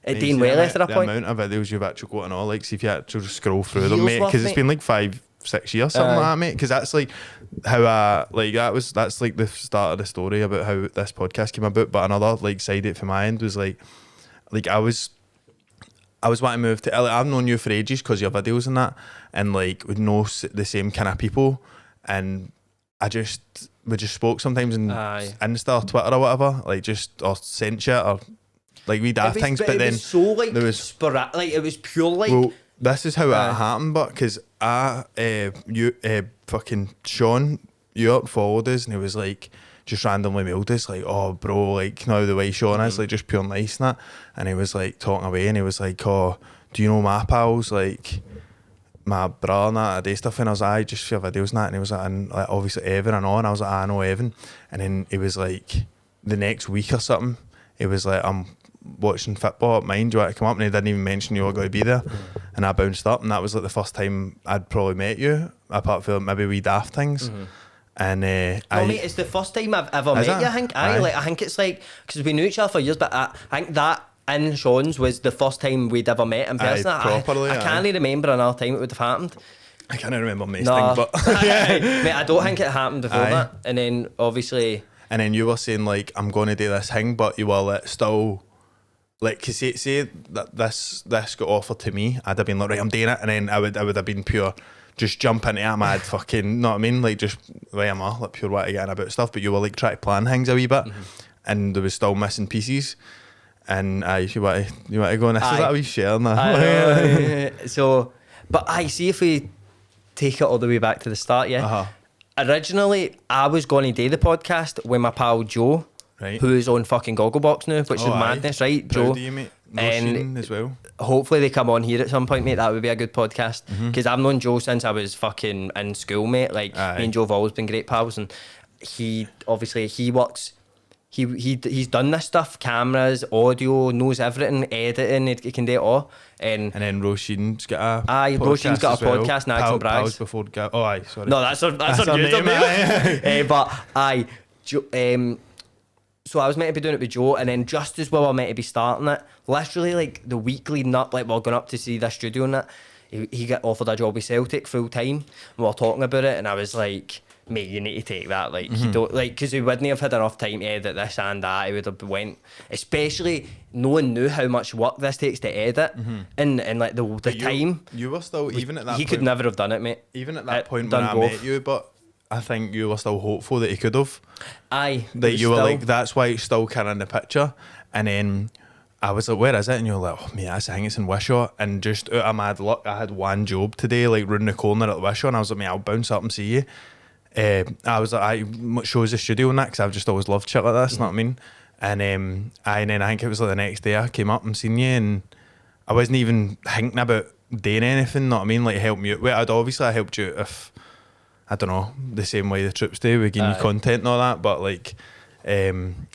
Speaker 1: at doing well after a point.
Speaker 2: The amount of videos you've actually got and all, like, see if you actually scroll through them,
Speaker 1: Years
Speaker 2: mate,
Speaker 1: worth,
Speaker 2: because it's
Speaker 1: mate.
Speaker 2: been like 5-6 years, something like that, mate. Because that's like how that's like the start of the story about how this podcast came about. But another like side of it from my end was like I was wanting to move to LA. I've known you for ages because your videos and that, and like we know the same kind of people, and we just spoke sometimes in Insta or Twitter or whatever, like just or sent shit or like we daft things, but then
Speaker 1: was so like
Speaker 2: there was
Speaker 1: sporadic, like it was pure like.
Speaker 2: Well, this is how it happened, but because fucking Sean York followed us and he was like just randomly mailed us like, oh bro, like now the way Sean is like just pure nice and that, and he was like talking away and he was like, oh, do you know my pals, like my brother and that, I do stuff, and I was like, just for videos and that, and he was like, and like obviously Evan and all, and I was like, I know Evan, and then he was like the next week or something, he was like, I'm watching football at mine, do you want to come up? And he didn't even mention you were going to be there, and I bounced up, and that was like the first time I'd probably met you, apart from maybe we daft things. And
Speaker 1: mate, it's the first time I've ever met you, I think. I think it's like, because we knew each other for years, but I think that in Sean's was the first time we'd ever met in person.
Speaker 2: Properly,
Speaker 1: I can't remember another time it would have happened.
Speaker 2: I can't remember most things, but
Speaker 1: mate, I don't think it happened before that. And then obviously,
Speaker 2: and then you were saying like, I'm going to do this thing, but you were like still like, cause say that this got offered to me, I'd have been like, right, I'm doing it, and then I would have been pure just jump into it, mad fucking, know what I mean, like just right, I'm like pure way to get in about stuff, but you were like trying to plan things a wee bit, and there was still missing pieces. And if you want to go on this, is that a wee share now?
Speaker 1: So, but I see if we take it all the way back to the start, originally I was going to do the podcast with my pal Joe,
Speaker 2: right,
Speaker 1: who is on fucking Gogglebox now, which is madness, right?
Speaker 2: Proud
Speaker 1: Joe,
Speaker 2: of you, mate.
Speaker 1: and
Speaker 2: as well.
Speaker 1: Hopefully they come on here at some point, mate. That would be a good podcast, because I've known Joe since I was fucking in school, mate. Like me and Joe have always been great pals, and he works. He's done this stuff, cameras, audio, knows everything, editing, he can do it all. And then
Speaker 2: Roisin's got a
Speaker 1: Roisin's got a podcast, Nags and Brags.
Speaker 2: Before sorry.
Speaker 1: No, that's our name, mate. So I was meant to be doing it with Joe, and then just as well I meant to be starting it, literally like the week leading up, like we're going up to see the studio and that, he got offered a job with Celtic full time. We were talking about it, and I was like, mate, you need to take that. Like, you don't, like, because he wouldn't have had enough time to edit this and that. He would have went, especially no one knew how much work this takes to edit, and like the time.
Speaker 2: You were still, even at that
Speaker 1: he
Speaker 2: point.
Speaker 1: He could never have done it, mate.
Speaker 2: Even at that point when I met you, but I think you were still hopeful that he could have.
Speaker 1: Aye.
Speaker 2: That you were like, that's why it's still kind of in the picture. And then I was like, where is it? And you were like, oh, mate, I think it's in Wishaw. And just out of mad luck, I had one job today, like round the corner at Wishaw. And I was like, mate, I'll bounce up and see you. I was like, what shows the studio and that? Because I've just always loved shit like this, you know what I mean? And then I think it was like the next day I came up and seen you, and I wasn't even thinking about doing anything, you know what I mean? Like, help me out. I helped you out if, I don't know, the same way the troops do, we give you content and all that, but like,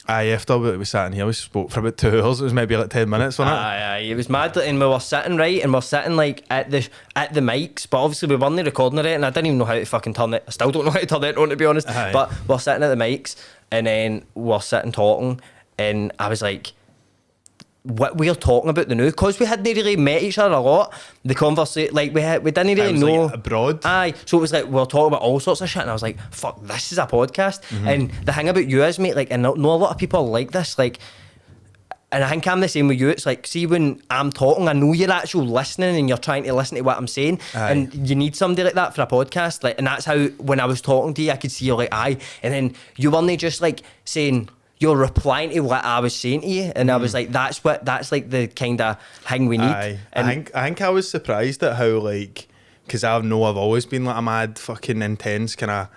Speaker 2: after we sat in here, we spoke for about 2 hours. It was maybe like 10 minutes, wasn't it?
Speaker 1: Aye, it was mad, and we were sitting right, and we're sitting like at the mics, but obviously we weren't recording it, and I didn't even know how to fucking turn it. I still don't know how to turn it on, to be honest.
Speaker 2: Aye.
Speaker 1: But we're sitting at the mics, and then we're sitting talking, and I was like, what we're talking about the new, because we hadn't really met each other a lot. The conversation, like we didn't really know.
Speaker 2: Like abroad.
Speaker 1: Aye, so it was like we were talking about all sorts of shit, and I was like, "Fuck, this is a podcast." And the thing about you is, mate, like, and I know a lot of people like this, like, and I think I'm the same with you. It's like, see, when I'm talking, I know you're actually listening, and you're trying to listen to what I'm saying, and you need somebody like that for a podcast, like, and that's how when I was talking to you, I could see you like, aye, and then you weren't just like saying. You're replying to what I was saying to you, and I was like, that's like the kind of thing we need.
Speaker 2: Aye.
Speaker 1: And
Speaker 2: I think I was surprised at how, like, because I've always been like a mad fucking intense kind of,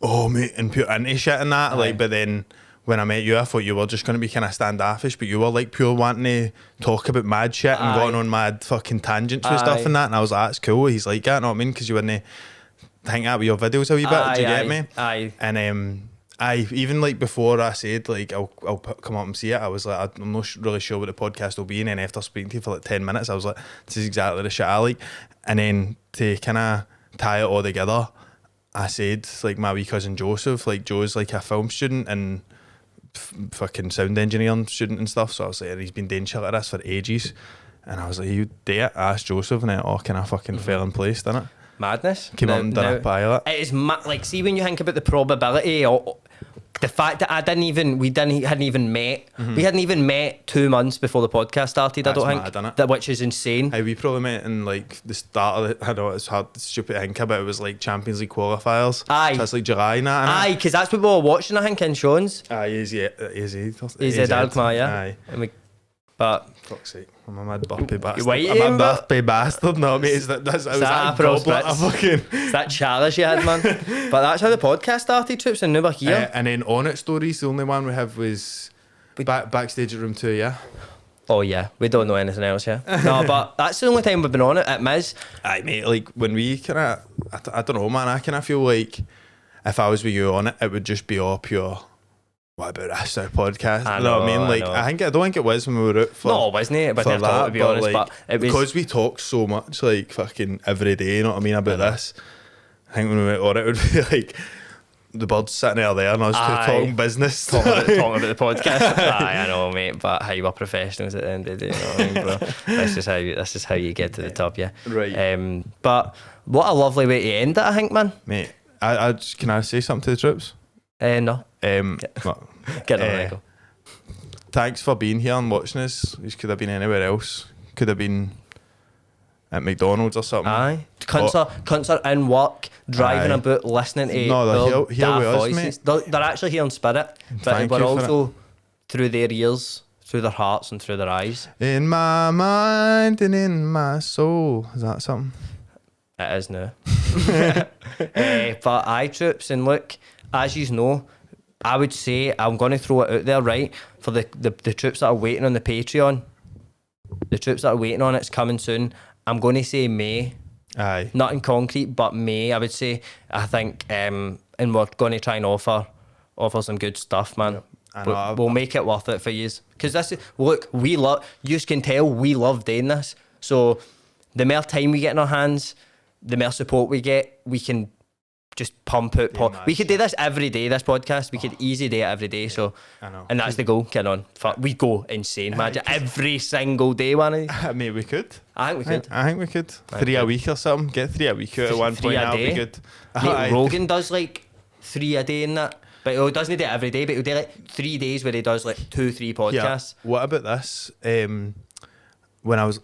Speaker 2: oh mate, and pure into shit and that. Like, but then when I met you, I thought you were just going to be kind of standoffish, but you were like pure wanting to talk about mad shit and going on mad fucking tangents with stuff and that. And I was like, that's cool. He's like, yeah, you know what I mean? Because you wouldn't hang out with your videos a wee bit. Do you get me?
Speaker 1: Aye.
Speaker 2: And even like before I said like I'll come up and see it, I was like, I'm not really sure what the podcast will be, and then after speaking to you for like 10 minutes, I was like, this is exactly the shit I like. And then to kind of tie it all together, I said like my wee cousin Joseph, like Joe's like a film student and fucking sound engineering student and stuff, so I was like, he's been doing shit like this for ages, and I was like, you do it? I asked Joseph, and then it all kind of fucking fell in place, didn't it?
Speaker 1: Madness.
Speaker 2: Came up and done a pilot.
Speaker 1: It is like, see, when you think about the probability or the fact that we hadn't even met. We hadn't even met 2 months before the podcast started.
Speaker 2: That's
Speaker 1: I don't
Speaker 2: mad,
Speaker 1: think
Speaker 2: innit?
Speaker 1: that, which is insane.
Speaker 2: Hey, we probably met in like the start of it. I know it's hard, stupid to think about. It was like Champions League qualifiers.
Speaker 1: Aye.
Speaker 2: So that's like July now.
Speaker 1: Aye, because that's what we were watching, I think, in Sean's.
Speaker 2: Aye, easy.
Speaker 1: He's a Dagmar, yeah.
Speaker 2: Aye.
Speaker 1: But
Speaker 2: fuck's sake, I'm a mad birthday bastard.
Speaker 1: Wait,
Speaker 2: I'm a birthday bastard. No, mate, it was that goblet of fucking.
Speaker 1: It's that challenge you had, man. But that's how the podcast started, Troops, and now we're here.
Speaker 2: And then Onit Stories, the only one we have was backstage at room 2, yeah?
Speaker 1: Oh yeah, we don't know anything else, yeah. No, but that's the only time we've been on it at Miz.
Speaker 2: Aye, mate, like when we kind of, I don't know, man, I kind of feel like if I was with you on it, it would just be all pure. What about this podcast? You know what I mean? Like, I don't think it was when we were out for.
Speaker 1: No, wasn't it? But that, to be honest,
Speaker 2: like,
Speaker 1: but it was
Speaker 2: because we talk so much, like fucking every day. You know what I mean about this? I think when we went on it, would be like the birds sitting there, and I was talking business,
Speaker 1: talking about the podcast. Aye, I know, mate. But how we're professionals at the end of the day, you know what I mean, bro? This is how you get to the top, yeah.
Speaker 2: Right.
Speaker 1: But what a lovely way to end it, I think, man.
Speaker 2: Mate, I can I say something to the troops?
Speaker 1: No. Get on, Michael.
Speaker 2: Thanks for being here and watching us. You could have been anywhere else. Could have been at McDonald's or something.
Speaker 1: Aye. Cunts are in work, driving about, listening to
Speaker 2: they're here with us,
Speaker 1: voices.
Speaker 2: mate.
Speaker 1: They're actually here in spirit, but we're also through their ears, through their hearts and through their eyes.
Speaker 2: In my mind and in my soul. Is that something?
Speaker 1: It is now. But aye, Troops, and look, as you know, I would say, I'm going to throw it out there, right, for the troops that are waiting on the Patreon. The troops that are waiting on it's coming soon. I'm going to say May.
Speaker 2: Aye.
Speaker 1: Not in concrete, but May, I would say. I think, and we're going to try and offer some good stuff, man. Yep. We'll make it worth it for you. Because you can tell we love doing this. So the more time we get in our hands, the more support we get, we can just pump out.
Speaker 2: mad
Speaker 1: We could do this every day. This podcast, we could easy do it every day. So,
Speaker 2: I know.
Speaker 1: and that's the goal. Get on. We go insane. Imagine every single day, one.
Speaker 2: Mate, we could.
Speaker 1: I think we could.
Speaker 2: I think we could. 3 a week or something. Get 3 a week out at one
Speaker 1: Three
Speaker 2: point.
Speaker 1: a
Speaker 2: That'll be
Speaker 1: day?
Speaker 2: good.
Speaker 1: Mate, Rogan does like 3 a day in that. But he doesn't do it every day, but he'll do like 3 days where he does like 2-3 podcasts.
Speaker 2: Yeah. What about this? When I was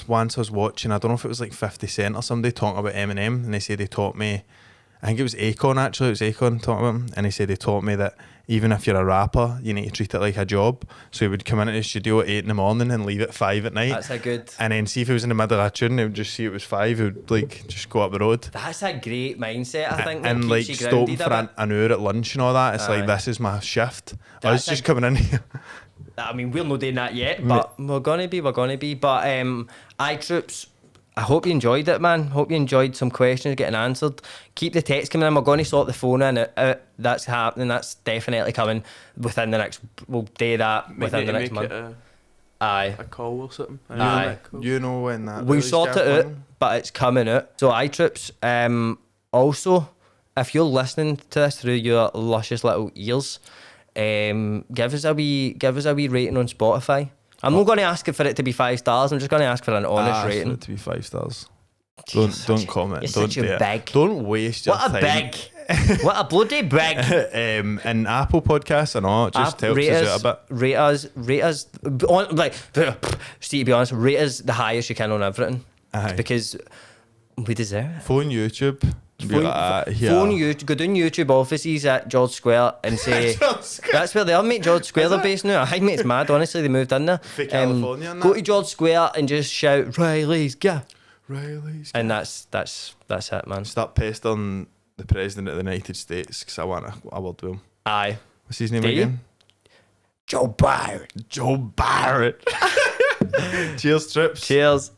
Speaker 2: once I was watching, I don't know if it was like 50 Cent or somebody talking about Eminem, and they said they taught me, I think it was Akon actually, it was Akon talking about him, and he said they taught me that even if you're a rapper, you need to treat it like a job. So he would come into the studio at 8 in the morning and leave at 5 at night.
Speaker 1: That's a good.
Speaker 2: And then see if he was in the middle of a tune, he would just see it was 5, he would like just go up the road.
Speaker 1: That's a great mindset, I think.
Speaker 2: And
Speaker 1: that
Speaker 2: like
Speaker 1: keeps you
Speaker 2: stop
Speaker 1: grounded
Speaker 2: for
Speaker 1: a bit.
Speaker 2: an hour at lunch and all that. It's
Speaker 1: Aye.
Speaker 2: like, this is my shift. I
Speaker 1: That's
Speaker 2: was just coming in here.
Speaker 1: I mean, we're not doing that yet, but we're gonna be. But iTroops, I hope you enjoyed it, man. Hope you enjoyed some questions getting answered. Keep the text coming in. We're going to sort the phone in. That's happening. That's definitely coming within the next. We'll do that within the next month. Aye.
Speaker 3: A call or something.
Speaker 1: Aye.
Speaker 2: You know when that.
Speaker 1: We'll
Speaker 2: release
Speaker 1: sort
Speaker 2: Gaff
Speaker 1: it out,
Speaker 2: one?
Speaker 1: but it's coming out. So iTroops. Also, if you're listening to this through your luscious little ears, give us a wee rating on Spotify. I'm not going to ask for it to be 5 stars. I'm just going to ask for an honest
Speaker 2: Ask for
Speaker 1: rating.
Speaker 2: it to be 5 stars.
Speaker 1: Jeez,
Speaker 2: Don't comment.
Speaker 1: You're
Speaker 2: Don't
Speaker 1: such
Speaker 2: do
Speaker 1: a
Speaker 2: it.
Speaker 1: big.
Speaker 2: Don't waste your
Speaker 1: What a
Speaker 2: time.
Speaker 1: big. What a bloody big.
Speaker 2: And Apple Podcasts and all, it just helps us out a bit.
Speaker 1: Rate us. See, to be honest, rate us the highest you can on everything.
Speaker 2: Aye.
Speaker 1: Because we deserve it.
Speaker 2: Phone YouTube. Be
Speaker 1: Phone,
Speaker 2: like,
Speaker 1: phone YouTube, go down YouTube offices at George Square and say that's where they are, mate. George Square they're based now. I think, mate, it's mad. Honestly, they moved in there.
Speaker 2: For California and
Speaker 1: go
Speaker 2: that.
Speaker 1: to George Square and just shout Reilly's Gaff,
Speaker 2: Reilly's.
Speaker 1: and that's it, man.
Speaker 2: Start pestering the president of the United States because I want a word with him.
Speaker 1: Aye,
Speaker 2: What's his name
Speaker 1: Do you?
Speaker 2: again?
Speaker 1: Joe Byres.
Speaker 2: Joe Barrett. Cheers, Trips.
Speaker 1: Cheers.